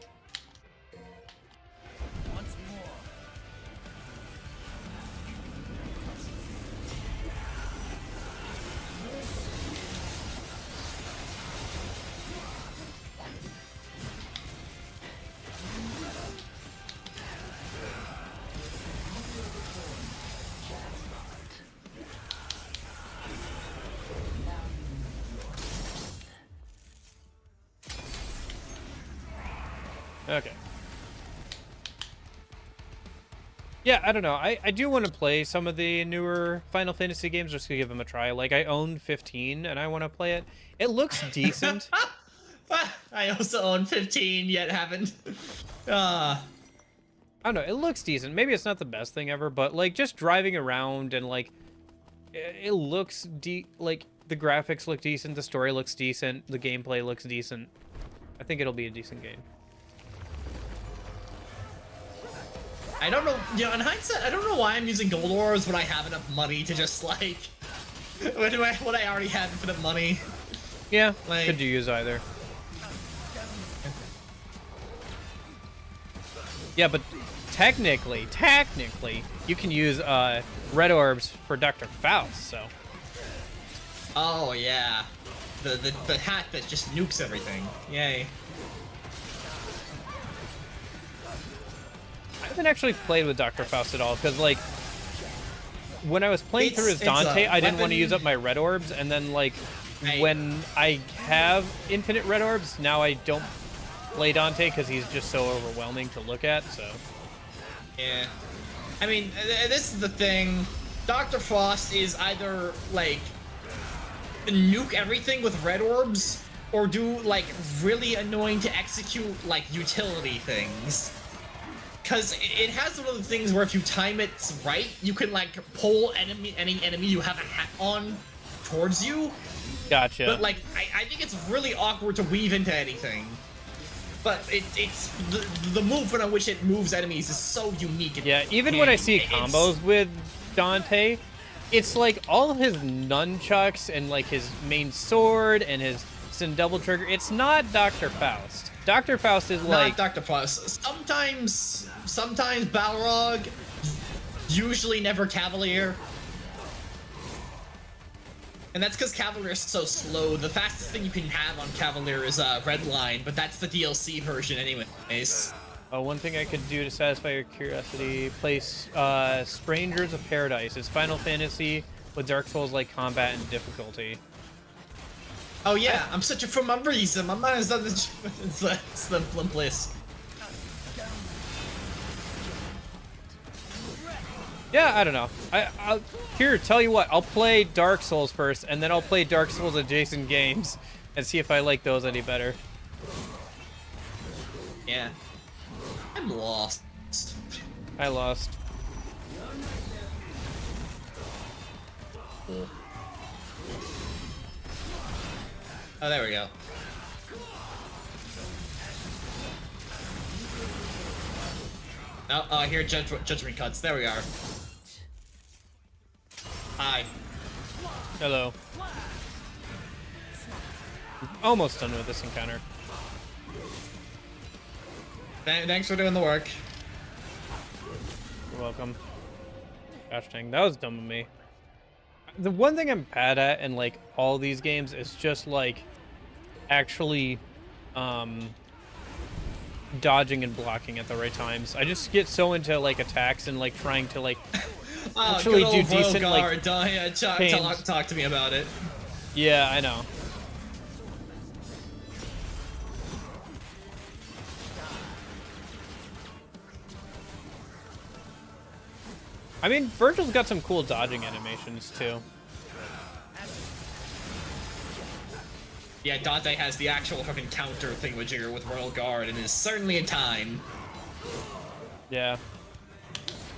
Okay. Yeah, I don't know. I do want to play some of the newer Final Fantasy games just to give them a try. Like, I own 15, and I want to play it. It looks decent. I also own 15, yet haven't. Uh, I don't know. It looks decent. Maybe it's not the best thing ever, but, like, just driving around and, like, it looks like, the graphics look decent, the story looks decent, the gameplay looks decent. I think it'll be a decent game. I don't know. You know, in hindsight, I don't know why I'm using gold ores when I have enough money to just like. When I already had infinite money. Yeah, Like- could you use either? Yeah, but technically, you can use red orbs for Dr. Faust, so. Oh yeah, the hat that just nukes everything. Yay. I haven't actually played with Dr. Faust at all, because, like, when I was playing through as It's a Dante, I didn't want to weapon- use up my red orbs, and then, like, Right. when I have infinite red orbs, now I don't play Dante because he's just so overwhelming to look at, so. Yeah. I mean, this is the thing. Dr. Frost is either like nuke everything with red orbs, or do like really annoying to execute like utility things. Cause it has one of the things where if you time it right, you can like pull any enemy you have a hat on towards you. Gotcha. But like, I think it's really awkward to weave into anything. But it's the movement on which it moves enemies is so unique. And Yeah, even when I see it's- combos with Dante, it's like all of his nunchucks and like his main sword and his sin double trigger. It's not Dr. Faust. Dr. Faust is like, not Dr. Faust. Sometimes Balrog, usually never Cavalier. And that's because Cavalier is so slow. The fastest thing you can have on Cavalier is Redline, but that's the DLC version anyways. one thing I could do to satisfy your curiosity: place Strangers of Paradise. It's Final Fantasy with Dark Souls-like combat and difficulty. Oh yeah, I'm such a from a reason. My mind is on the it's the blimp list. Yeah, I don't know. I'll here, tell you what, I'll play Dark Souls first, and then I'll play Dark Souls adjacent games and see if I like those any better. Yeah. I'm lost. I lost. Oh, there we go. Oh, here judgment cuts. There we are. Hi. Hello. Almost done with this encounter. Thanks for doing the work. You're welcome. Gosh dang, that was dumb of me. The one thing I'm bad at in like all these games is just like actually dodging and blocking at the right times. I just get so into like attacks and like trying to like actually good do old Royal decent like Guard. Yeah, talk to me about it. yeah, I know. I mean, Virgil's got some cool dodging animations too. Yeah, Dante has the actual fucking counter thingamajigger with Royal Guard, and is certainly in time. Yeah.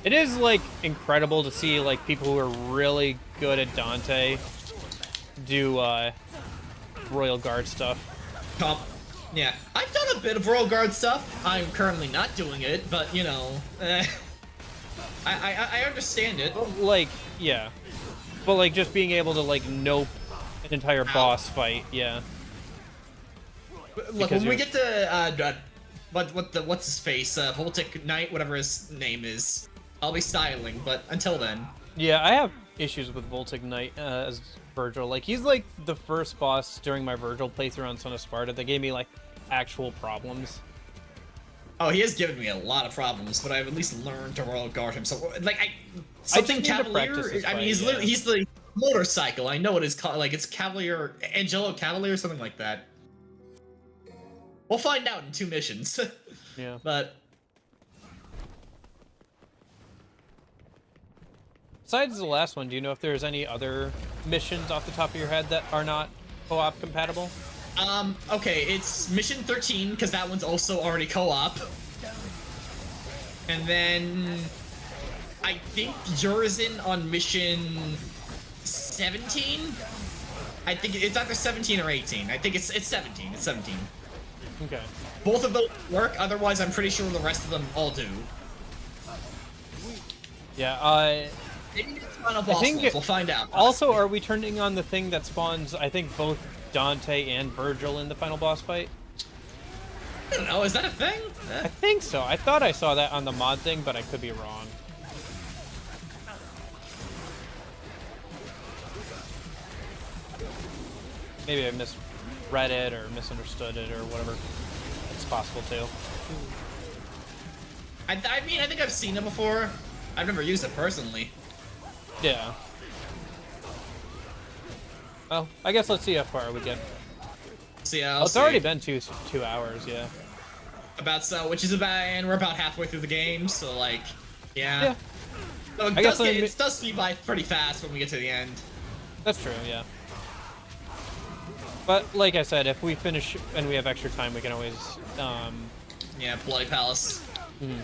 It is, like, incredible to see, like, people who are really good at Dante do, Royal Guard stuff. Yeah, I've done a bit of Royal Guard stuff. I'm currently not doing it, but, you know, I understand it. Like, yeah. But, like, just being able to, like, nope an entire boss fight, yeah. Look, Because when we get to, what's his face, Voltic Knight, whatever his name is, I'll be styling, but until then. Yeah, I have issues with Voltic Knight as Virgil. Like, he's, like, the first boss during my Virgil playthrough on Son of Sparta that gave me, like, actual problems. Oh, he has given me a lot of problems, but I've at least learned to Royal Guard him. So, like, something Cavalier. I mean, he's literally, he's the motorcycle. I know what it's called. Like, it's Cavalier, Angelo Cavalier, something like that. We'll find out in 2 missions. Yeah. But besides the last one, do you know if there's any other missions off the top of your head that are not co-op compatible? Okay, it's mission 13, because that one's also already co-op. And then I think yours in on mission 17? I think it's either 17 or 18. I think it's 17. It's 17. Okay. Both of those work, otherwise I'm pretty sure the rest of them all do. Yeah, Maybe it's final boss think ones, we'll find out. also, are we turning on the thing that spawns, I think, both Dante and Virgil in the final boss fight? I don't know, is that a thing? I think so. I thought I saw that on the mod thing, but I could be wrong. Maybe I misread it or misunderstood it or whatever. It's possible too. I mean, I think I've seen it before. I've never used it personally. Yeah. Well, I guess let's see how far we get. So yeah, Oh, it's already been two hours, yeah. About so, which is about, and we're about halfway through the game, so like, yeah. Yeah. So it does speed by pretty fast when we get to the end. That's true, yeah. But like I said, if we finish and we have extra time, we can always, Yeah, Bloody Palace. mhm.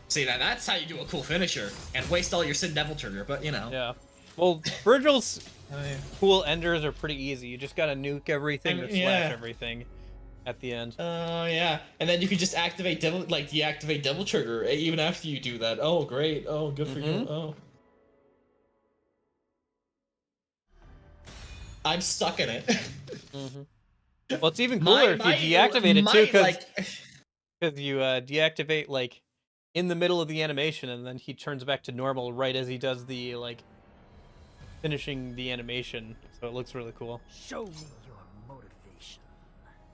See, that's how you do a cool finisher, and waste all your Sin Devil Trigger, but you know. Yeah. Well, Virgil's cool enders are pretty easy. You just gotta nuke everything or slash everything at the end. Oh, yeah. And then you can just activate deactivate Devil Trigger even after you do that. Oh, great. Oh, good for you. Oh. I'm stuck in it. Well, it's even cooler if you deactivate it too, because you deactivate, like, in the middle of the animation, and then he turns back to normal right as he does the, like, finishing the animation. So it looks really cool. Show me your motivation.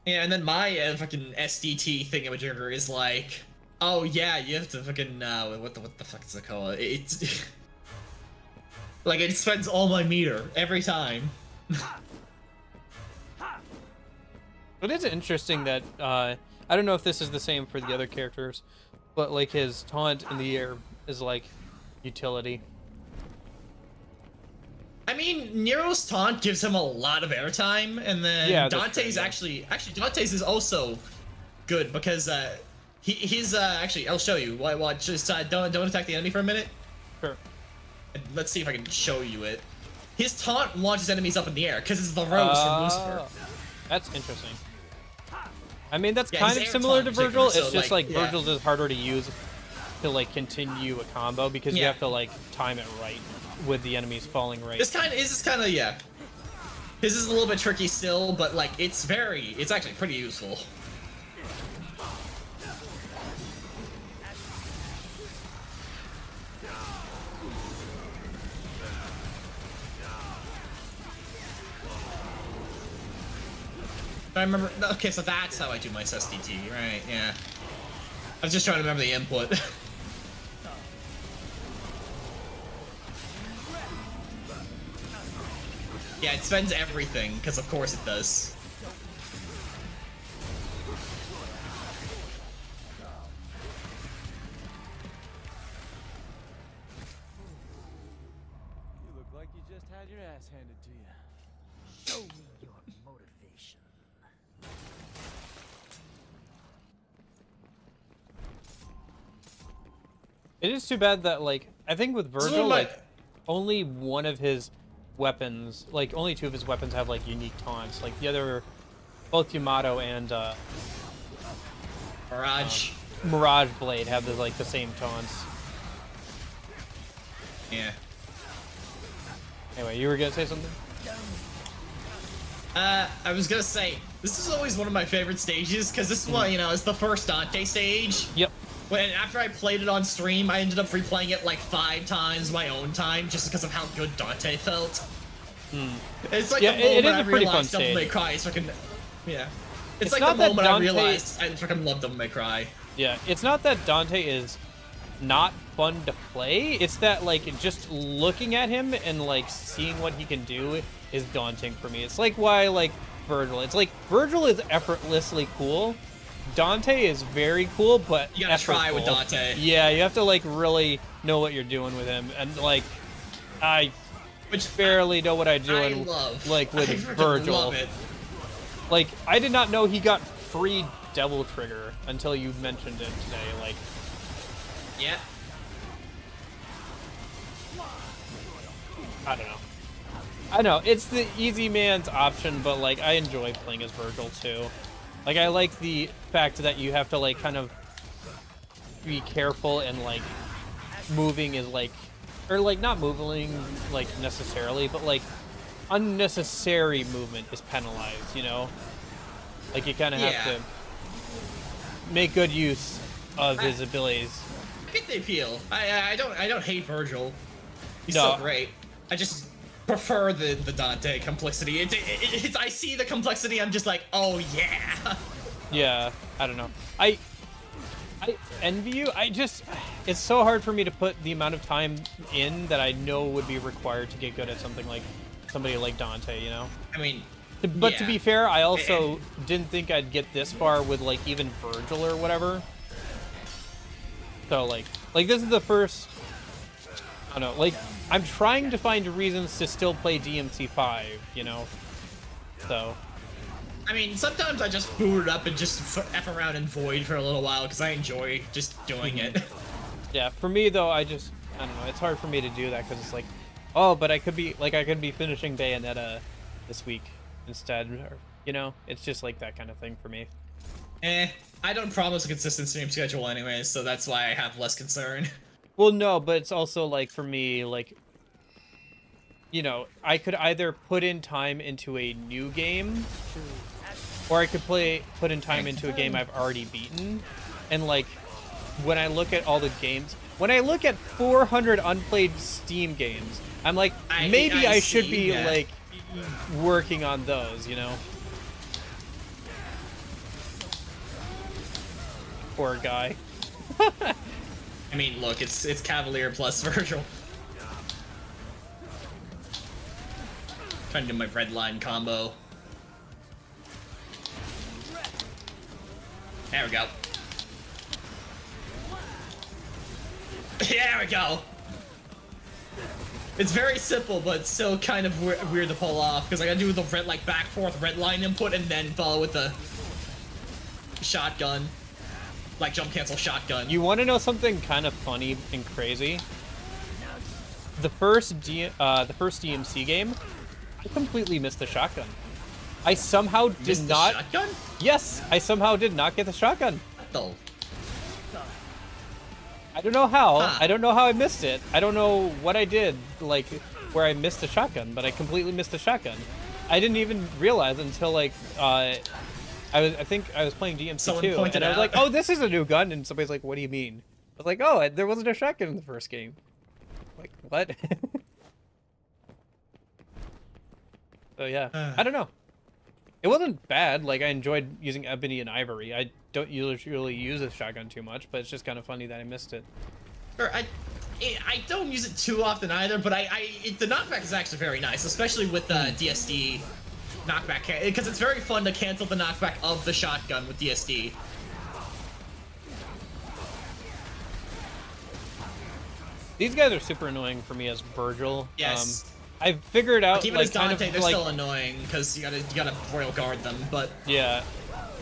Yeah, and then my fucking SDT thingamajigger is like, oh yeah, you have to fucking what the fuck is it called? It's like it spends all my meter every time. But it's interesting that I don't know if this is the same for the other characters, but like his taunt in the air is like utility. I mean, Nero's taunt gives him a lot of airtime, and then Dante's actually Dante's is also good because he's actually I'll show you. Just don't attack the enemy for a minute. Sure. Let's see if I can show you it. His taunt launches enemies up in the air because it's the rose from Lucifer. That's interesting. I mean, that's kind of similar to Virgil. It's just like Virgil's is harder to use to like continue a combo because you have to like time it right with the enemies falling right. This kind of yeah. His is a little bit tricky still, but like it's actually pretty useful. I remember. Okay, so that's how I do my SDT, right? Yeah. I was just trying to remember the input. Yeah, it spends everything, because of course it does. Show me your motivation. It is too bad that, like, I think with Virgil, like, only one of his weapons, like, only two of his weapons have, like, unique taunts. Like, the other, both Yamato and, Mirage Blade have, the same taunts. Yeah. Anyway, you were gonna say something? I was gonna say, this is always one of my favorite stages, because this is one, you know, it's the first Dante stage. Yep. When after I played it on stream, I ended up replaying it like 5 times my own time, just because of how good Dante felt. It's like the moment I realized Devil May Cry is fucking... Yeah. It's like the moment I realized I fucking love Devil May Cry. Yeah, it's not that Dante is not fun to play, it's that, like, just looking at him and, like, seeing what he can do is daunting for me. It's like why, like, Virgil. It's like, Virgil is effortlessly cool. Dante is very cool, but you gotta try with Dante. Yeah, you have to, like, really know what you're doing with him. And, like, I barely know what I'm doing, like, with Virgil. Love it. Like, I did not know he got free Devil Trigger until you mentioned it today, like... Yeah. I don't know. I know, it's the easy man's option, but, like, I enjoy playing as Virgil, too. Like, I like the fact that you have to, like, kind of be careful and, like, moving is, like... Or, like, not moving, like, necessarily, but, like, unnecessary movement is penalized, you know? Like, you kind of have to make good use of his abilities. I think they feel. I don't hate Virgil. He's so great. I just prefer the Dante complexity. It's I see the complexity. I'm just like, oh yeah. Yeah, I don't know. I envy you. It's so hard for me to put the amount of time in that I know would be required to get good at something like somebody like Dante. You know. I mean. But to be fair, I also didn't think I'd get this far with, like, even Virgil or whatever. So, like this is the first... I don't know, like, I'm trying to find reasons to still play DMC 5, you know? So... I mean, sometimes I just boot it up and just F around in Void for a little while, because I enjoy just doing it. Yeah, for me, though, I don't know, it's hard for me to do that, because it's like, oh, but I could be finishing Bayonetta this week instead, or, you know, it's just like that kind of thing for me. I don't promise a consistent stream schedule anyways, so that's why I have less concern. Well, no, but it's also like for me, like, you know, I could either put in time into a new game, or I could put in time into a game I've already beaten, and like when I look at all the games, when I look at 400 unplayed Steam games, I'm like, maybe I should be like working on those, you know? Poor guy. I mean, look, it's Cavalier plus Virgil. Trying to do my red line combo. There we go. There we go. It's very simple, but still kind of weird to pull off, because I gotta do the red, like, back forth red line input and then follow with the shotgun. Like, jump cancel shotgun. You want to know something kind of funny and crazy? The first DMC game, I completely missed the shotgun. I somehow did not... The shotgun? Yes, I somehow did not get the shotgun. Oh. I don't know how. I don't know how I missed it. I don't know what I did, like, where I missed the shotgun, but I completely missed the shotgun. I didn't even realize until, like, I think I was playing DMC 2, and I was like, oh, this is a new gun, and somebody's like, what do you mean? I was like, oh, there wasn't a shotgun in the first game. Like, what? So, yeah, I don't know. It wasn't bad. Like, I enjoyed using Ebony and Ivory. I don't usually use a shotgun too much, but it's just kind of funny that I missed it. Sure, I don't use it too often either, but the knockback is actually very nice, especially with DSD knockback, because it's very fun to cancel the knockback of the shotgun with DSD. These guys are super annoying for me as Virgil. Yes. I figured out Even like as Dante, kind of they're like still annoying because you gotta royal guard them. But yeah,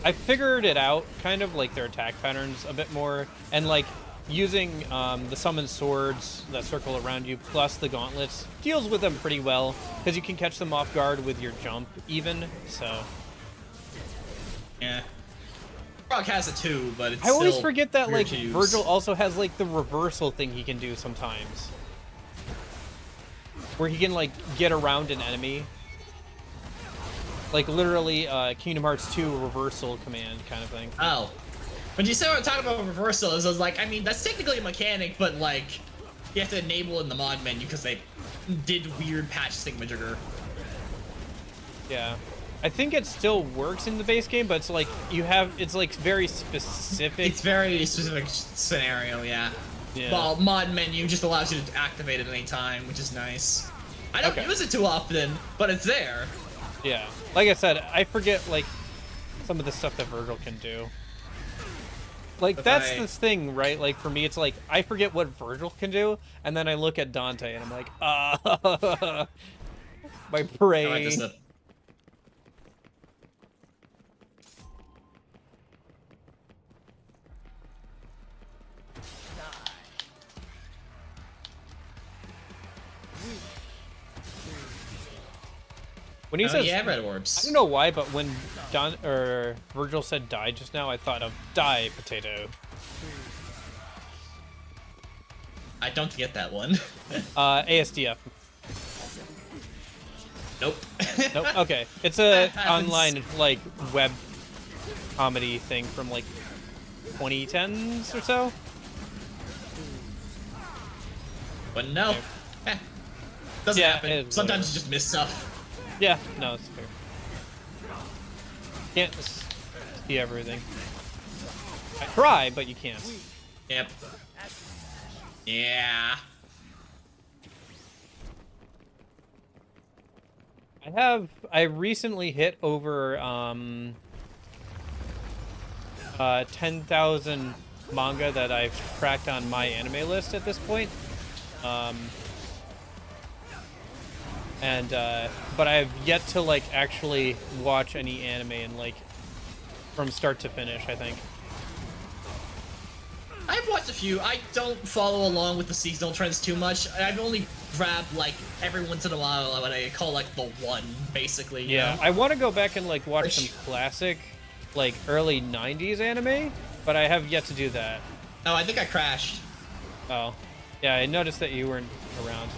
I figured it out kind of like their attack patterns a bit more, and like using the summoned swords that circle around you plus the gauntlets deals with them pretty well because you can catch them off guard with your jump even. So yeah, Frog has it too, but it's I always still forget that weird like to use. Virgil also has like the reversal thing he can do sometimes, where he can like get around an enemy. Like literally Kingdom Hearts 2 reversal command kind of thing. Oh. When you say we're talking about reversals, I was like, I mean, that's technically a mechanic, but like, you have to enable it in the mod menu because they did weird patch thingamajigger. Yeah. I think it still works in the base game, but it's like it's like very specific. It's very specific scenario, yeah. Yeah. Well, mod menu just allows you to activate it any time, which is nice. I don't use it too often, but it's there. Yeah. Like I said, I forget like some of the stuff that Virgil can do. Like that's the thing, right? Like for me, it's like I forget what Virgil can do, and then I look at Dante and I'm like, my brain. I like this up. When he says, yeah, red orbs. I don't know why, but when Virgil said "die" just now, I thought of "die potato." I don't get that one. ASDF. Nope. Nope. Okay, it's a online like web comedy thing from like 2010s or so. But no. Okay. Doesn't Yeah, happen. Sometimes you just miss stuff. Yeah, no, it's fair. Can't see everything. I try, but you can't. Yep. Yeah. I recently hit over 10,000 manga that I've tracked on my anime list at this point. But I've yet to like actually watch any anime and like from start to finish, I think. I've watched a few. I don't follow along with the seasonal trends too much. I've only grabbed like every once in a while what I call like the one, basically. You know? I want to go back and like watch some classic, like early '90s anime, but I have yet to do that. Oh, I think I crashed. Oh, yeah, I noticed that you weren't around.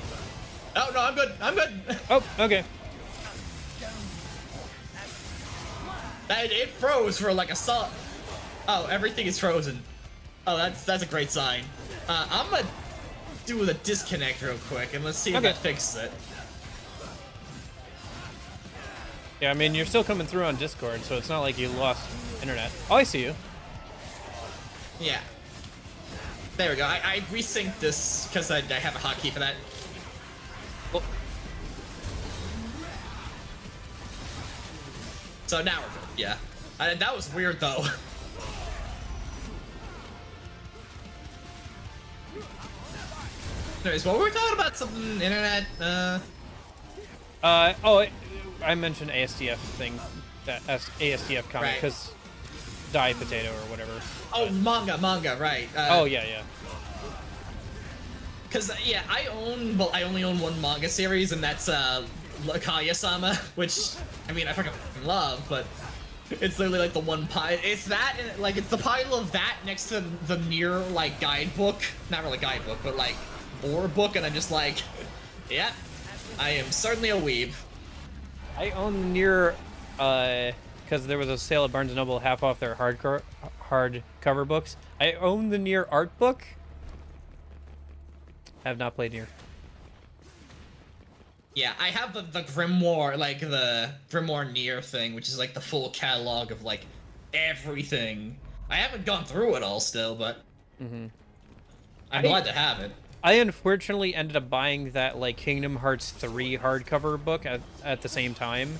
Oh no, I'm good. I'm good. Oh, okay. It froze for like a solid. Oh, everything is frozen. Oh, that's a great sign. I'm gonna do the disconnect real quick and let's see if that fixes it. Yeah, I mean you're still coming through on Discord, so it's not like you lost internet. Oh, I see you. Yeah. There we go. I resynced this because I have a hotkey for that. Oh. So now we're good. Yeah. That was weird though. Anyways, what were we talking about? Something internet. I mentioned ASDF thing, that ASDF comic, because Die Potato or whatever. Oh, manga, right. Oh, yeah. Because, yeah, I only own one manga series, and that's, Kaya-sama, which, I mean, I fucking love, but it's literally, like, the one pile. It's that, and, like, it's the pile of that next to the Nier, like, guidebook. Not really guidebook, but, like, lore book, and I'm just like, yeah, I am certainly a weeb. I own Nier, because there was a sale at Barnes & Noble half off their hardcover books. I own the Nier art book. I have not played Nier. Yeah, I have the Grimoire, like the Grimoire Nier thing, which is like the full catalog of like everything. I haven't gone through it all still, but I'm glad to have it. I unfortunately ended up buying that like Kingdom Hearts 3 hardcover book at the same time,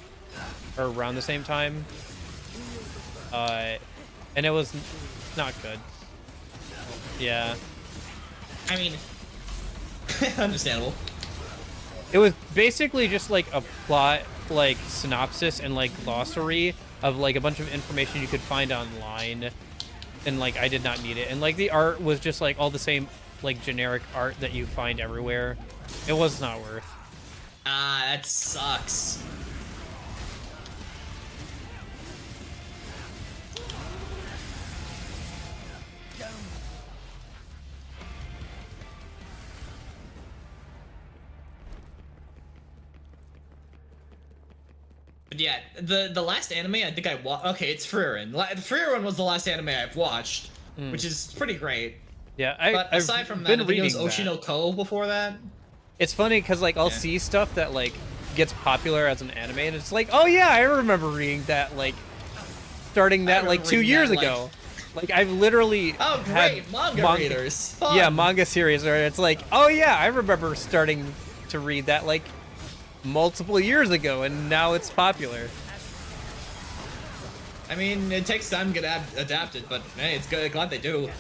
or around the same time. And it was not good. Yeah. I mean, understandable. It was basically just like a plot, like synopsis and like glossary of like a bunch of information you could find online, and like I did not need it. And like the art was just like all the same like generic art that you find everywhere. It was not worth. Ah, that sucks. But yeah, the last anime I think I watched. Okay, it's Frieren. Frieren was the last anime I've watched, which is pretty great. Yeah, But aside from that, I think it was Oshino Ko before that. It's funny because like I'll see stuff that like gets popular as an anime, and it's like, oh yeah, I remember reading that like starting that like 2 years ago. Like I've literally great manga readers. Fun. Yeah, manga series where it's like, oh yeah, I remember starting to read that like multiple years ago, and now it's popular. I mean, it takes time to get adapted, but hey, it's good. Glad they do.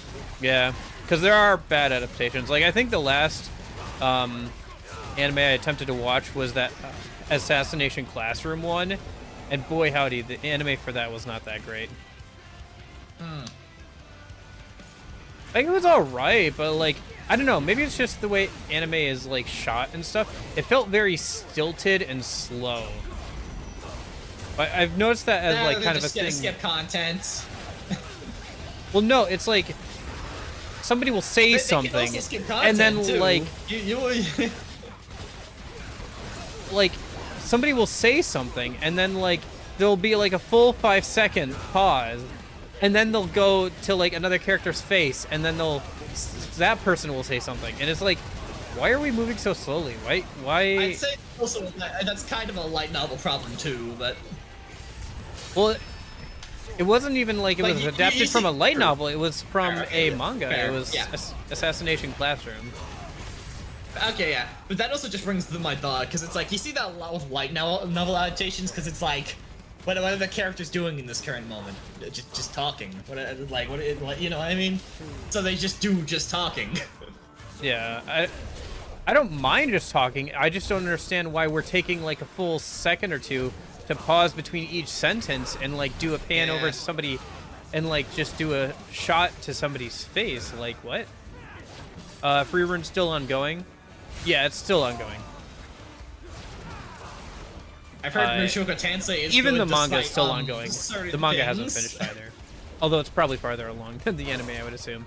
Yeah, because there are bad adaptations. Like I think the last anime I attempted to watch was that Assassination Classroom one, and boy howdy, the anime for that was not that great. I think it was alright, but like, I don't know, maybe it's just the way anime is like shot and stuff. It felt very stilted and slow. But I've noticed that as like kind of a thing. Skip content. Well, no, it's like somebody will say something, and then too. like like somebody will say something, and then like there'll be like a full 5-second pause, and then they'll go to like another character's face, and then that person will say something, and it's like, why are we moving so slowly? Why? I'd say also that's kind of a light novel problem too, but well, it wasn't even like it was adapted from a light novel. It was from a manga. It was Assassination Classroom. Okay, yeah, but that also just brings to my thought, because it's like you see that a lot with light novel adaptations, because it's like, what are the characters doing in this current moment? Just talking. What you know what I mean? So they just do talking. Yeah, I don't mind just talking. I just don't understand why we're taking like a full second or two to pause between each sentence and like do a pan over to somebody and like just do a shot to somebody's face. Like what? Free Run's still ongoing. Yeah, it's still ongoing. I've heard Mushoku Tensei is even good the manga is despite, still ongoing. The manga hasn't things. finished either. Although it's probably farther along than the anime, I would assume.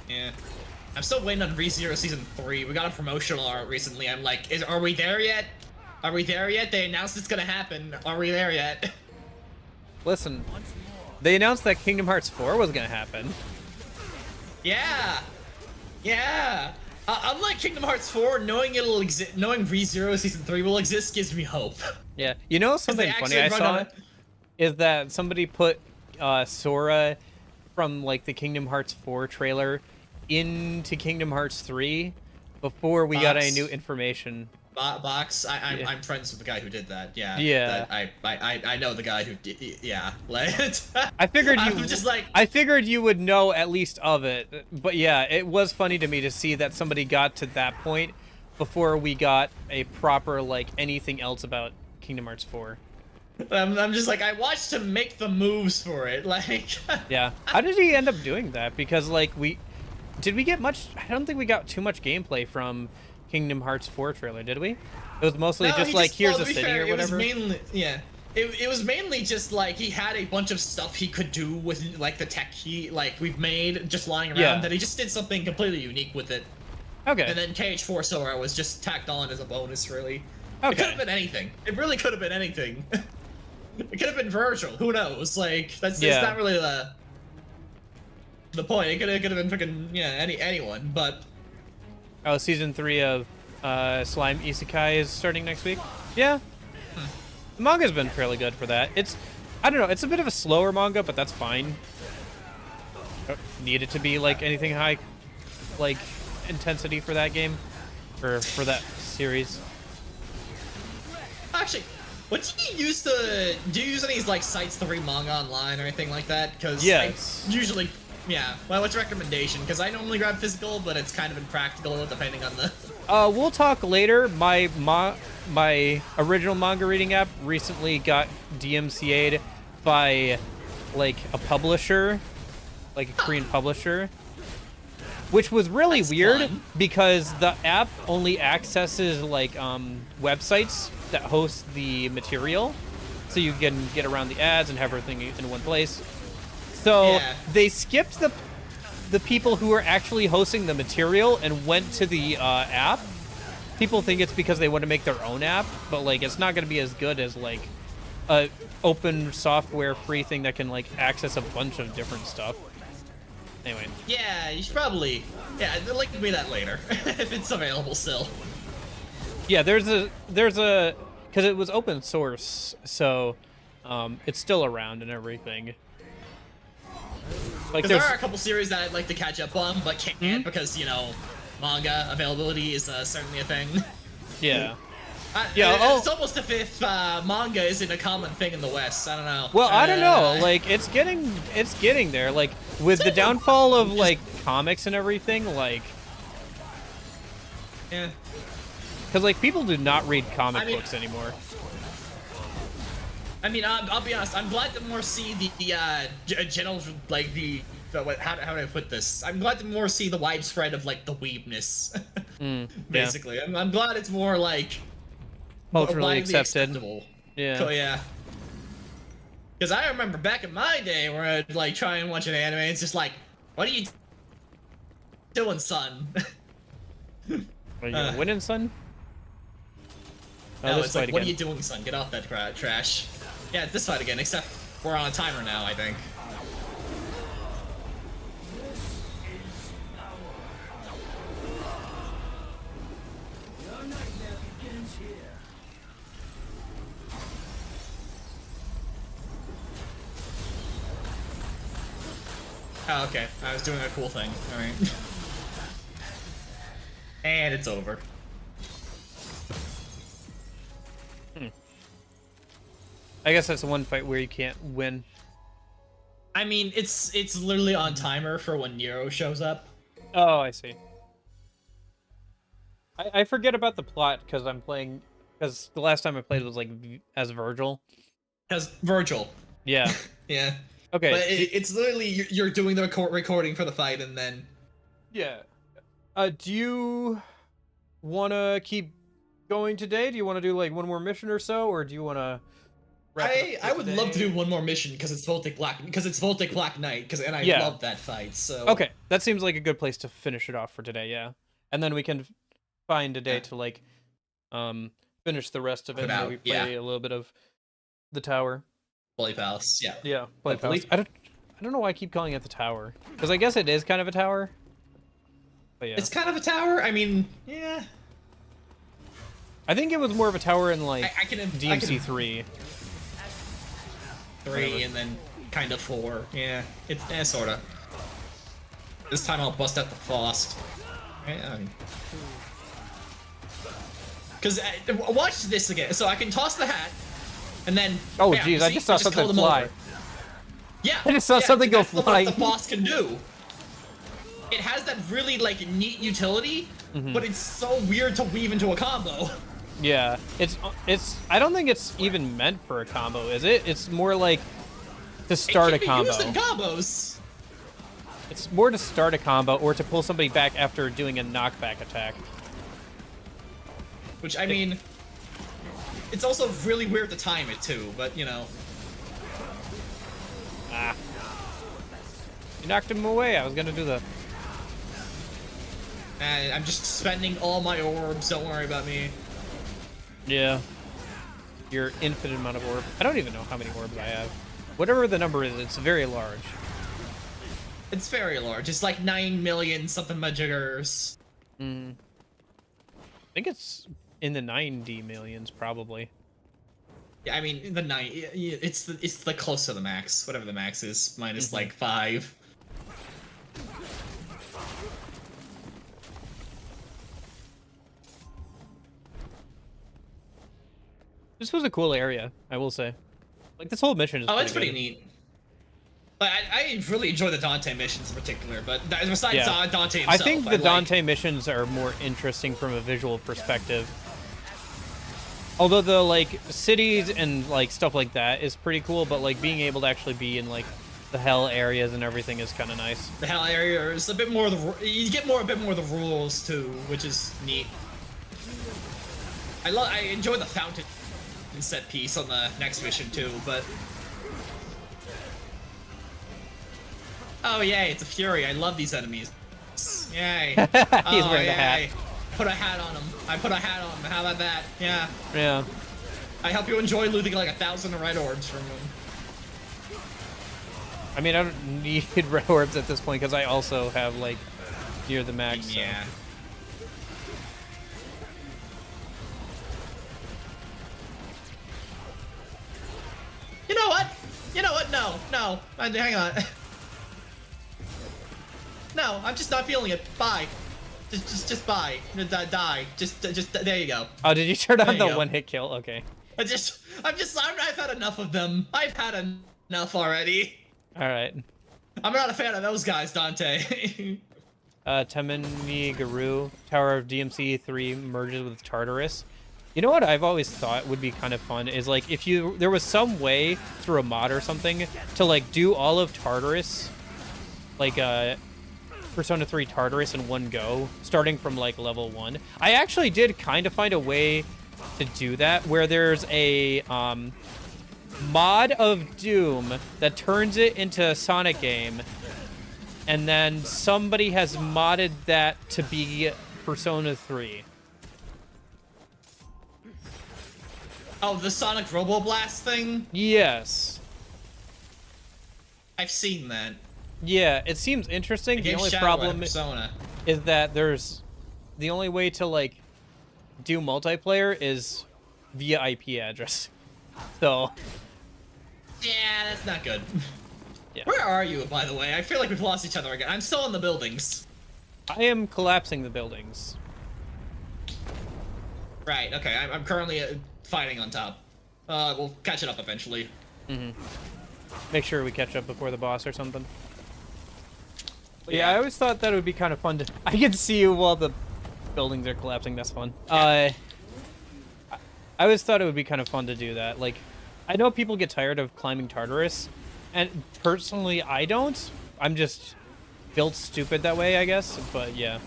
Yeah. I'm still waiting on ReZero Season 3. We got a promotional art recently. I'm like, are we there yet? Are we there yet? They announced it's gonna happen. Are we there yet? Listen, they announced that Kingdom Hearts 4 was gonna happen. Yeah! Yeah! Unlike Kingdom Hearts 4, knowing it'll exist, knowing ReZero Season 3 will exist gives me hope. Yeah, you know something funny I saw is that somebody put Sora from like the Kingdom Hearts 4 trailer into Kingdom Hearts 3 before we got any new information. Box, I'm friends with the guy who did that. Yeah. Yeah. I know the guy who did. Yeah. Like, I figured you. I'm just like. I figured you would know at least of it, but yeah, it was funny to me to see that somebody got to that point before we got a proper like anything else about Kingdom Hearts 4. I'm just like, I watched him make the moves for it. Like. Yeah. How did he end up doing that? Because like did we get much? I don't think we got too much gameplay from Kingdom Hearts 4 trailer, did we? It was mostly just like, here's a city or whatever. It was mainly, yeah. It was mainly just like he had a bunch of stuff he could do with like the tech we've made just lying around, that he just did something completely unique with it. Okay. And then KH4 Sora was just tacked on as a bonus, really. Okay. It could have been anything. It really could have been anything. It could have been Virgil. Who knows? Like it's not really the point. It could have been freaking anyone, but. Oh, season 3 of Slime Isekai is starting next week. Yeah, the manga's been fairly good for that. I don't know, it's a bit of a slower manga, but that's fine. Don't need it to be like anything high, like intensity for that game, or for that series. Actually, what do you use any like sites to read manga online or anything like that? Because yes, usually Yeah. Well, what's your recommendation? Because I normally grab physical, but it's kind of impractical depending on the. We'll talk later. My original manga reading app recently got DMCA'd by like a publisher, like a Korean publisher, which was really That's weird fun. because the app only accesses like websites that host the material, so you can get around the ads and have everything in one place. So Yeah. they skipped the people who are actually hosting the material and went to the app. People think it's because they want to make their own app, but like it's not going to be as good as like a open software free thing that can like access a bunch of different stuff. Anyway. Yeah, you should probably. Yeah, link me that later if it's available still. Yeah, there's a because it was open source, so it's still around and everything. Like Because there are a couple series that I'd like to catch up on, but can't because, you know, manga availability is certainly a thing. Yeah. Yeah, it's almost as if manga isn't a common thing in the West. I don't know. Well, I don't know. Like it's getting there. Like with the downfall of like comics and everything, like Yeah. because like people do not read comic books anymore. I mean, I'll be honest. I'm glad to more see the general, like how do I put this? I'm glad to more see the widespread of like the weebness, basically. Yeah. I'm glad it's more like Culturally widely accepted. acceptable. Yeah. So, yeah. Because I remember back in my day where I'd like try and watch an anime, and it's just like, what are you doing, son? Are you winning, son? No, this it's like, fight what are again. you doing, son? Get off that trash. Yeah, it's this fight again, except we're on a timer now, I think. Oh, okay. I was doing a cool thing. Alright. And it's over. I guess that's the one fight where you can't win. I mean, it's literally on timer for when Nero shows up. Oh, I see. I forget about the plot because I'm playing. Because the last time I played was like as Virgil. As Virgil. Yeah. Yeah. Okay. But it's literally you're doing the recording for the fight and then. Yeah. Do you want to keep going today? Do you want to do like one more mission or so, or do you want to? I would love to do one more mission because it's Voltic Black Knight and I love that fight. So. Okay, that seems like a good place to finish it off for today. Yeah, and then we can find a day to like finish the rest of it. Maybe play a little bit of the tower. Bully Palace. Yeah. Yeah. Bully Palace. I don't know why I keep calling it the tower because I guess it is kind of a tower. But yeah. It's kind of a tower. I mean, yeah. I think it was more of a tower in like DMC 3. 3 and then kind of 4. Yeah, it's sort of. This time I'll bust out the Faust. Because watch this again. So I can toss the hat, and then. Oh jeez, I just saw something fly. Over. Yeah, I just saw something go flying. What the Faust can do. It has that really like neat utility, but it's so weird to weave into a combo. Yeah, it's. I don't think it's even meant for a combo, is it? It's more like to start a combo. It can be used in combos. It's more to start a combo or to pull somebody back after doing a knockback attack. Which I mean, it's also really weird to time it too. But you know. Ah. You knocked him away. I was gonna do the. And I'm just spending all my orbs. Don't worry about me. Yeah. Your infinite amount of orb. I don't even know how many orbs I have. Whatever the number is, it's very large. It's very large. It's like 9 million something majiggers. I think it's in the 90 millions, probably. Yeah, I mean the 9. It's the close to the max. Whatever the max is, minus like 5. This was a cool area, I will say. Like, this whole mission is it's pretty pretty good. neat. But I really enjoy the Dante missions in particular, but besides Yeah. Dante himself, I think the Dante missions are more interesting from a visual perspective. Although the like cities and like stuff like that is pretty cool, but like being able to actually be in like the hell areas and everything is kind of nice. The hell area is a bit more of the you get a bit more of the rules too, which is neat. I enjoy the fountain set piece on the next mission too, but oh yay, it's a Fury. I love these enemies. Yay. He's wearing the hat. Put a hat on him. I put a hat on him. How about that? Yeah. Yeah. I hope you enjoy looting like 1,000 red orbs from him. I mean, I don't need red orbs at this point because I also have like near the max. So. Yeah. You know what? You know what? No. Hang on. No, I'm just not feeling it. Bye. Just bye. Die. Just there you go. Oh, did you turn on the go. one-hit Kill? Okay. I've had enough of them. I've had enough already. All right. I'm not a fan of those guys, Dante. Temeni Guru, Tower of DMC 3 merges with Tartarus. You know what I've always thought would be kind of fun is like if there was some way through a mod or something to like do all of Tartarus, like Persona 3 Tartarus in one go, starting from like level 1. I actually did kind of find a way to do that where there's a mod of Doom that turns it into a Sonic game, and then somebody has modded that to be Persona 3. Oh, the Sonic Robo Blast thing? Yes. I've seen that. Yeah, it seems interesting. The only problem is that the only way to like do multiplayer is via IP address. So yeah, that's not good. Yeah. Where are you, by the way? I feel like we've lost each other again. I'm still in the buildings. I am collapsing the buildings. Right, okay. I'm currently fighting on top. We'll catch it up eventually. Mm-hmm. Make sure we catch up before the boss or something. But yeah, I always thought that it would be kind of fun to... I can see you while the buildings are collapsing. That's fun. Yeah. I always thought it would be kind of fun to do that. Like, I know people get tired of climbing Tartarus, and personally, I don't. I'm just built stupid that way, I guess. But yeah.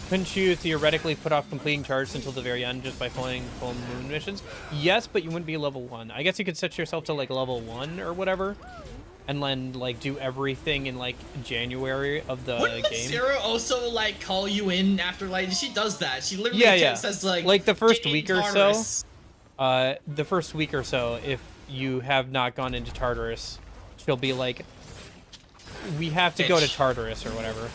Couldn't you theoretically put off completing Tartarus until the very end just by playing full moon missions? Yes, but you wouldn't be level 1. I guess you could set yourself to like level 1 or whatever, and then like do everything in like January of the Wouldn't game. Zero also like call you in after like she does that? She literally says like the first "Get in week or Tartarus." so. The first week or so, if you have not gone into Tartarus, she'll be like, "We have to go to Tartarus" or whatever.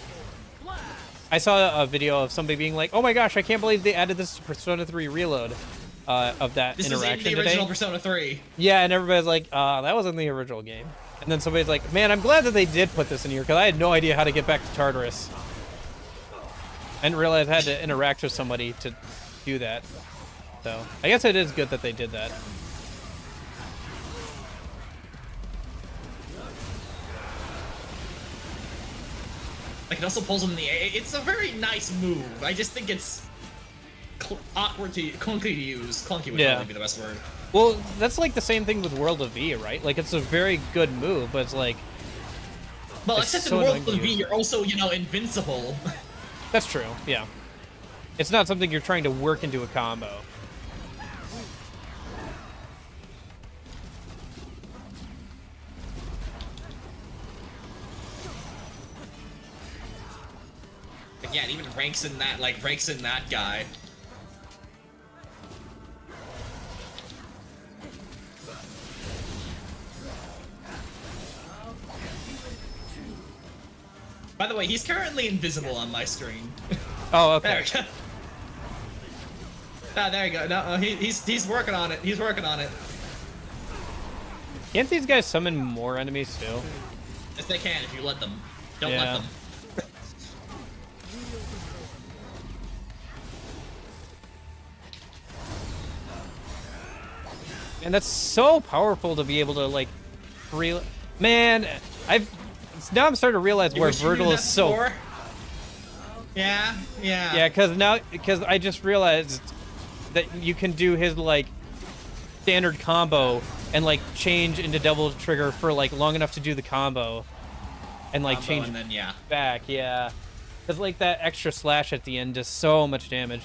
I saw a video of somebody being like, "Oh my gosh, I can't believe they added this to Persona 3 Reload," of that this interaction was in the original today. Persona 3. Yeah, and everybody's like, that was in the original game. And then somebody's like, man, I'm glad that they did put this in here, because I had no idea how to get back to Tartarus. I didn't realize I had to interact with somebody to do that. So, I guess it is good that they did that. Like, it also pulls him in the air. It's a very nice move. I just think it's awkward to clunky to use. Clunky would probably be the best word. Well, that's like the same thing with World of V, right? Like, it's a very good move, but it's like... Well, it's except so in World annoying of V, you're also, you know, invincible. That's true, yeah. It's not something you're trying to work into a combo. Yeah, it even ranks in that guy. By the way, he's currently invisible on my screen. Oh, okay. There we go. Ah, there you go. No, he's working on it. He's working on it. Can't these guys summon more enemies too? Yes, they can if you let them. Don't let them. And that's so powerful to be able to like real man. Now I'm starting to realize You where wish you knew Virgil that is so. before? Yeah, yeah. Yeah, because I just realized that you can do his like standard combo and like change into double trigger for like long enough to do the combo, and like change and then, yeah. back. Yeah, because like that extra slash at the end does so much damage.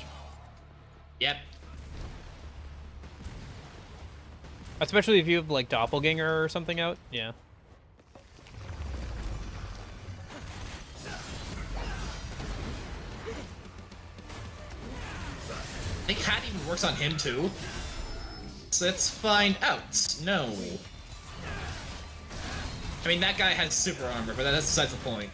Yep. Especially if you have like doppelganger or something out. Yeah. I think Hat even works on him too. So let's find out. No. I mean, that guy has super armor, but that's besides the point.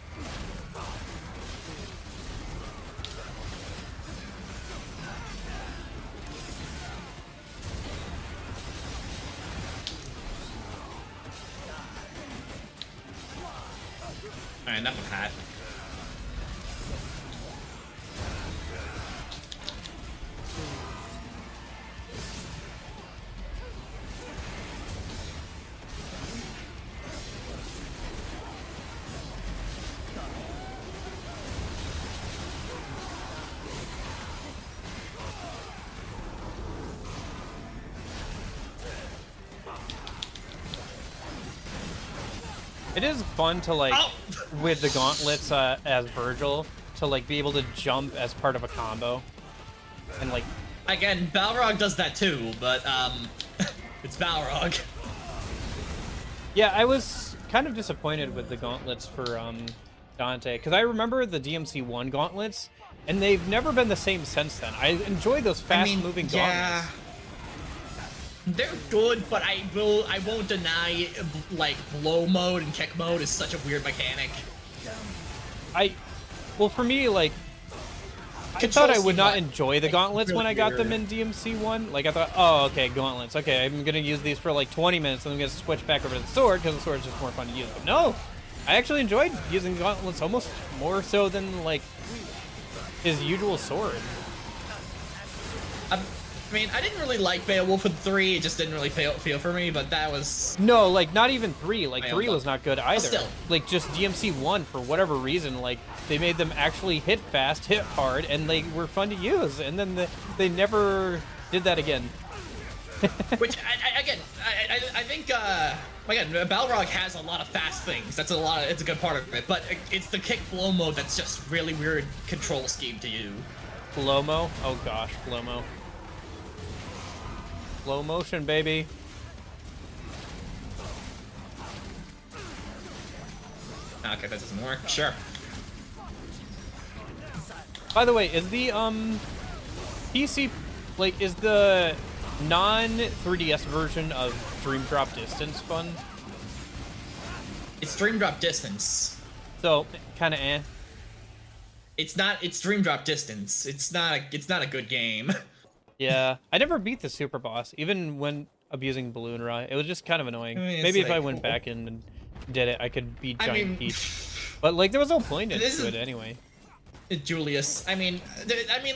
Alright, enough of Hat. It is fun to like Oh! with the gauntlets as Virgil to like be able to jump as part of a combo, and like Again, Balrog does that too, but it's Balrog. yeah, I was kind of disappointed with the gauntlets for Dante because I remember the DMC 1 gauntlets, and they've never been the same since then. I enjoy those fast-moving gauntlets. They're good, but I won't deny like blow mode and kick mode is such a weird mechanic. Well, for me, like, I thought I would not enjoy the gauntlets when I got them in DMC 1. Like, I thought, oh, okay, gauntlets. Okay, I'm going to use these for, like, 20 minutes, and I'm going to switch back over to the sword, because the sword's just more fun to use. But no! I actually enjoyed using gauntlets almost more so than, like, his usual sword. I mean, I didn't really like Beowulf in 3, it just didn't really feel for me, but that was... No, like, not even 3. Like, I 3 was not good either. Still. Like, just DMC 1, for whatever reason, like, they made them actually hit fast, hit hard, and they were fun to use. And then they never did that again. Which, I think, again, Balrog has a lot of fast things. It's a good part of it, but it's the kick blow mode that's just really weird control scheme to you. Flow-mo? Oh gosh, flow-mo. Slow motion, baby. Okay, that doesn't work. Sure. By the way, is the PC like is the non-3DS version of Dream Drop Distance fun? It's Dream Drop Distance. So kind of eh. It's not. It's Dream Drop Distance. It's not a good game. Yeah, I never beat the super boss, even when abusing Balloon Ra. It was just kind of annoying. I mean, Maybe if like- I went back in and did it, I could beat I Giant mean- Peach. But like, there was no point This is- into it anyway. Julius. I mean,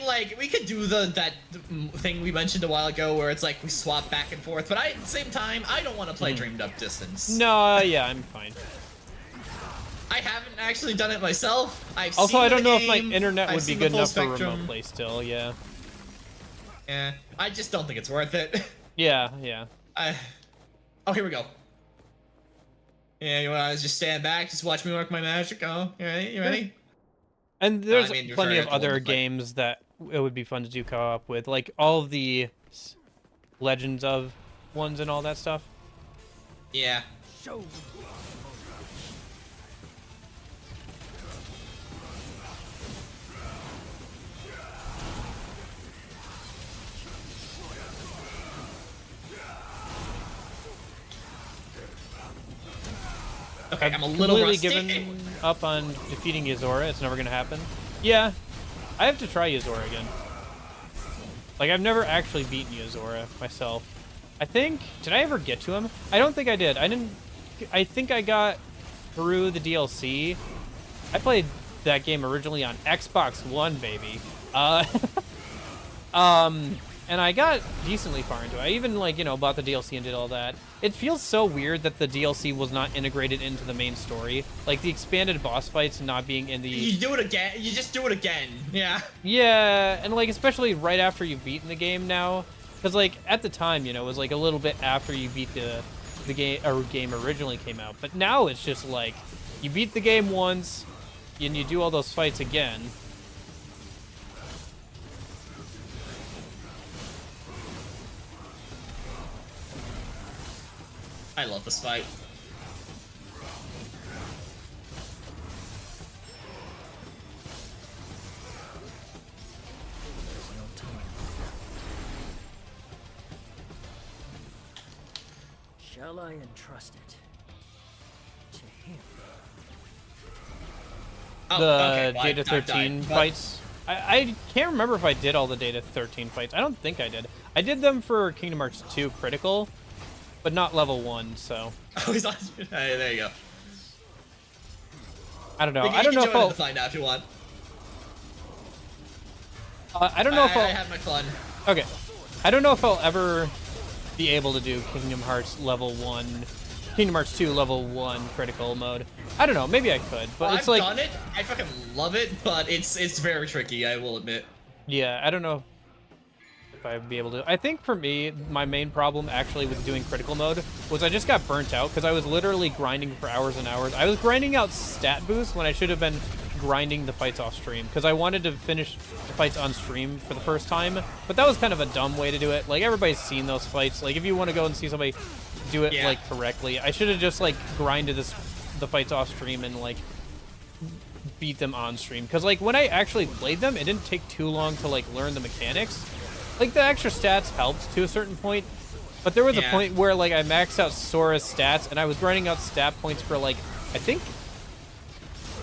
like we could do that thing we mentioned a while ago, where it's like we swap back and forth. But at the same time, I don't want to play Dream Drop Distance. No, yeah, I'm fine. I haven't actually done it myself. I've Also, seen I don't the know if my game, internet I've would be seen the good full enough for spectrum. remote play still. Yeah. Yeah, I just don't think it's worth it. Yeah, yeah. Oh, here we go. Yeah, you want to just stand back, just watch me work my magic? Oh, you ready? You ready? And there's I mean, plenty referring of to the other one to play. games that it would be fun to do co-op with, like all of the Legends of ones and all that stuff. Yeah. Okay, I'm a little Completely rusty. given up on defeating Yuzora. It's never gonna happen. Yeah, I have to try Yuzora again. Like, I've never actually beaten Yuzora myself. I think, did I ever get to him? I don't think I did. I think I got through the DLC. I played that game originally on Xbox One, baby. and I got decently far into it. I even, like, you know, bought the DLC and did all that. It feels so weird that the DLC was not integrated into the main story. Like, the expanded boss fights not being in the... You do it again. You just do it again. Yeah. Yeah, and, like, especially right after you've beaten the game now. Because, like, at the time, you know, it was, like, a little bit after you beat the game originally came out. But now it's just, like, you beat the game once, and you do all those fights again. I love this fight. There's no time. Shall I entrust it to him? Oh, The okay, well, Data I 13 died, but- fights. I can't remember if I did all the Data 13 fights. I don't think I did. I did them for Kingdom Hearts 2 Critical, but not level 1, so... Oh, he's on. Hey, there you go. I don't know. You I don't can know if join in I'll... the fight now if you want. I don't know if I I'll... have my fun. Okay. I don't know if I'll ever be able to do Kingdom Hearts level 1... Kingdom Hearts 2 level 1 critical mode. I don't know. Maybe I could, but Well, it's I've like... done it. I fucking love it, but it's very tricky, I will admit. Yeah, I don't know if I'd be able to. I think for me, my main problem actually with doing critical mode was I just got burnt out because I was literally grinding for hours and hours. I was grinding out stat boosts when I should have been grinding the fights off stream because I wanted to finish the fights on stream for the first time, but that was kind of a dumb way to do it. Like, everybody's seen those fights. Like, if you want to go and see somebody do it, Yeah. like, correctly, I should have just, like, grinded the fights off stream and, like, beat them on stream. Because, like, when I actually played them, it didn't take too long to, like, learn the mechanics. Like, the extra stats helped to a certain point, but there was a Yeah. point where, like, I maxed out Sora's stats, and I was grinding out stat points for, like, I think...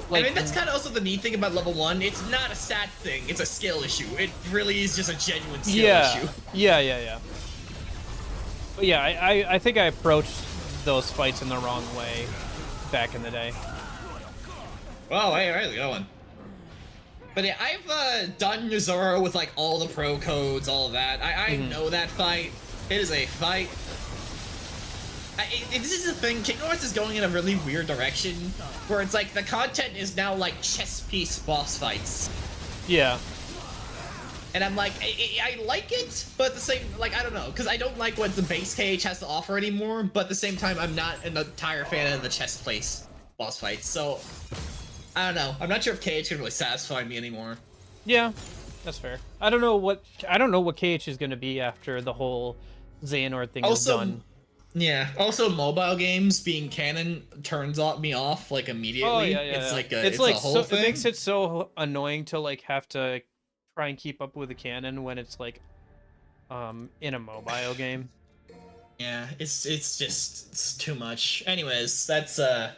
Like, I mean, that's kind of also the neat thing about level 1. It's not a stat thing. It's a skill issue. It really is just a genuine skill issue. Yeah. But yeah, I think I approached those fights in the wrong way back in the day. Oh, hey, right, going. But yeah, I've done Zoro with like all the pro codes, all of that. I know that fight. It is a fight. This is the thing. Kingdom Hearts is going in a really weird direction, where it's like the content is now like chess piece boss fights. Yeah. And I'm like, I like it, but at the same, like, I don't know, because I don't like what the base KH has to offer anymore, but at the same time, I'm not an entire fan of the chess place boss fights, so, I don't know. I'm not sure if KH can really satisfy me anymore. Yeah, that's fair. I don't know what KH is going to be after the whole Xehanort thing is done. Yeah, also mobile games being canon turns me off, like, immediately. Oh, yeah. It's like it's a like whole so, thing. it makes it so annoying to, like, have to try and keep up with the canon when it's, like, in a mobile game. Yeah, it's too much. Anyways, that's about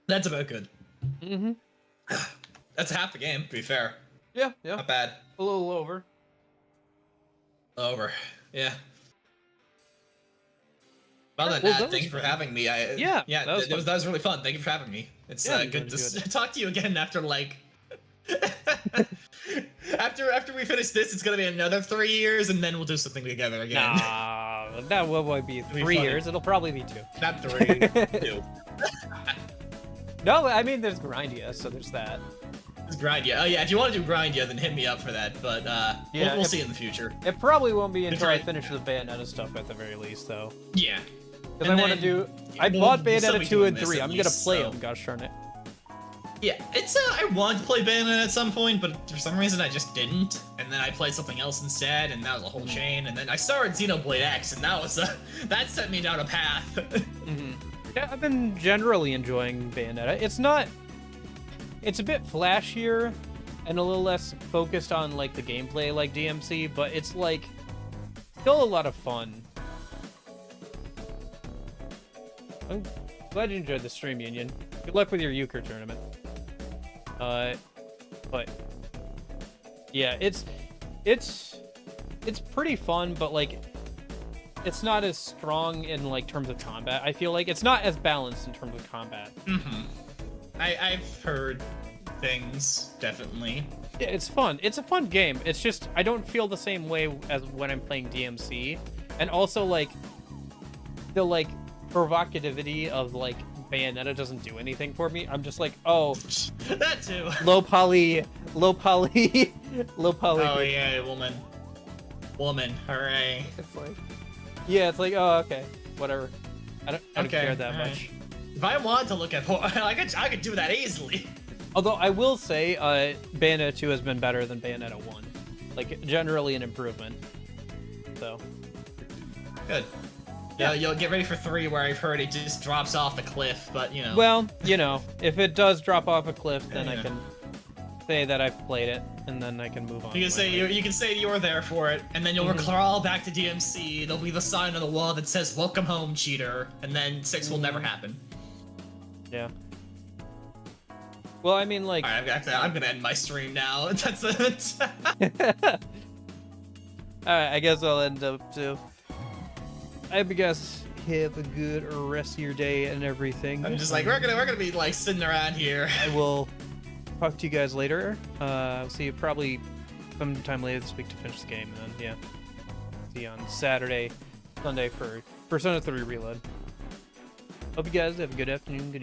good. Mm-hmm. That's half the game, to be fair. Yeah. Not bad. A little over. Over. Yeah. Well then, Well, that thank was you for fun. having me. Yeah, that was really fun. Thank you for having me. It's Yeah, good to good. talk to you again after like after we finish this. It's gonna be another 3 years, and then we'll do something together again. Nah, that will be be 3 funny. years. It'll probably be 2. Not 3. 2. No, I mean, there's Grindia, so there's that. It's Grindia. Oh yeah, if you want to do Grindia, then hit me up for that. But Yeah, we'll see in the future. It probably won't be until I right. finish the Bayonetta stuff at the very least, though. Yeah. Because I And want to then do... I we'll bought still Bayonetta be 2 doing and this 3. at I'm going to least, play so- them, gosh darn it. Yeah, it's I wanted to play Bayonetta at some point, but for some reason I just didn't. And then I played something else instead, and that was a whole chain. And then I started Xenoblade X, and that was that set me down a path. Yeah, I've been generally enjoying Bayonetta. It's not... It's a bit flashier and a little less focused on, like, the gameplay like DMC, but it's, like, still a lot of fun. I'm glad you enjoyed the stream, Union. Good luck with your euchre tournament. But yeah, it's pretty fun, but like it's not as strong in like terms of combat. I feel like it's not as balanced in terms of combat. I've heard things, definitely. Yeah, it's fun. It's a fun game. It's just I don't feel the same way as when I'm playing DMC, and also like the like provocativity of like Bayonetta doesn't do anything for me. I'm just like, oh, That too. low poly, low poly, low poly. Oh yeah, woman, hooray. It's like, yeah, it's like, oh, okay, whatever. I don't Okay, care that alright. much. If I want to look at porn, I could do that easily. Although I will say, Bayonetta 2 has been better than Bayonetta 1. Like, generally an improvement. So. Good. Yeah, you'll get ready for 3, where I've heard it just drops off the cliff, but you know. Well, you know, if it does drop off a cliff, then I Yeah. can say that I've played it, and then I can move on. You can say you can say you were there for it, and then you'll crawl back to DMC. There'll be the sign on the wall that says "Welcome home, cheater," and then 6 will never happen. Yeah. Well, I mean, like. All right, I'm gonna end my stream now. That's it. Alright, I guess I'll end up too. I hope you guys have a good rest of your day and everything. I'm just like we're gonna be like sitting around here. I will talk to you guys later. I'll see you probably sometime later this week to finish the game, and then yeah, see you on Saturday, Sunday for Persona 3 Reload. Hope you guys have a good afternoon, good evening.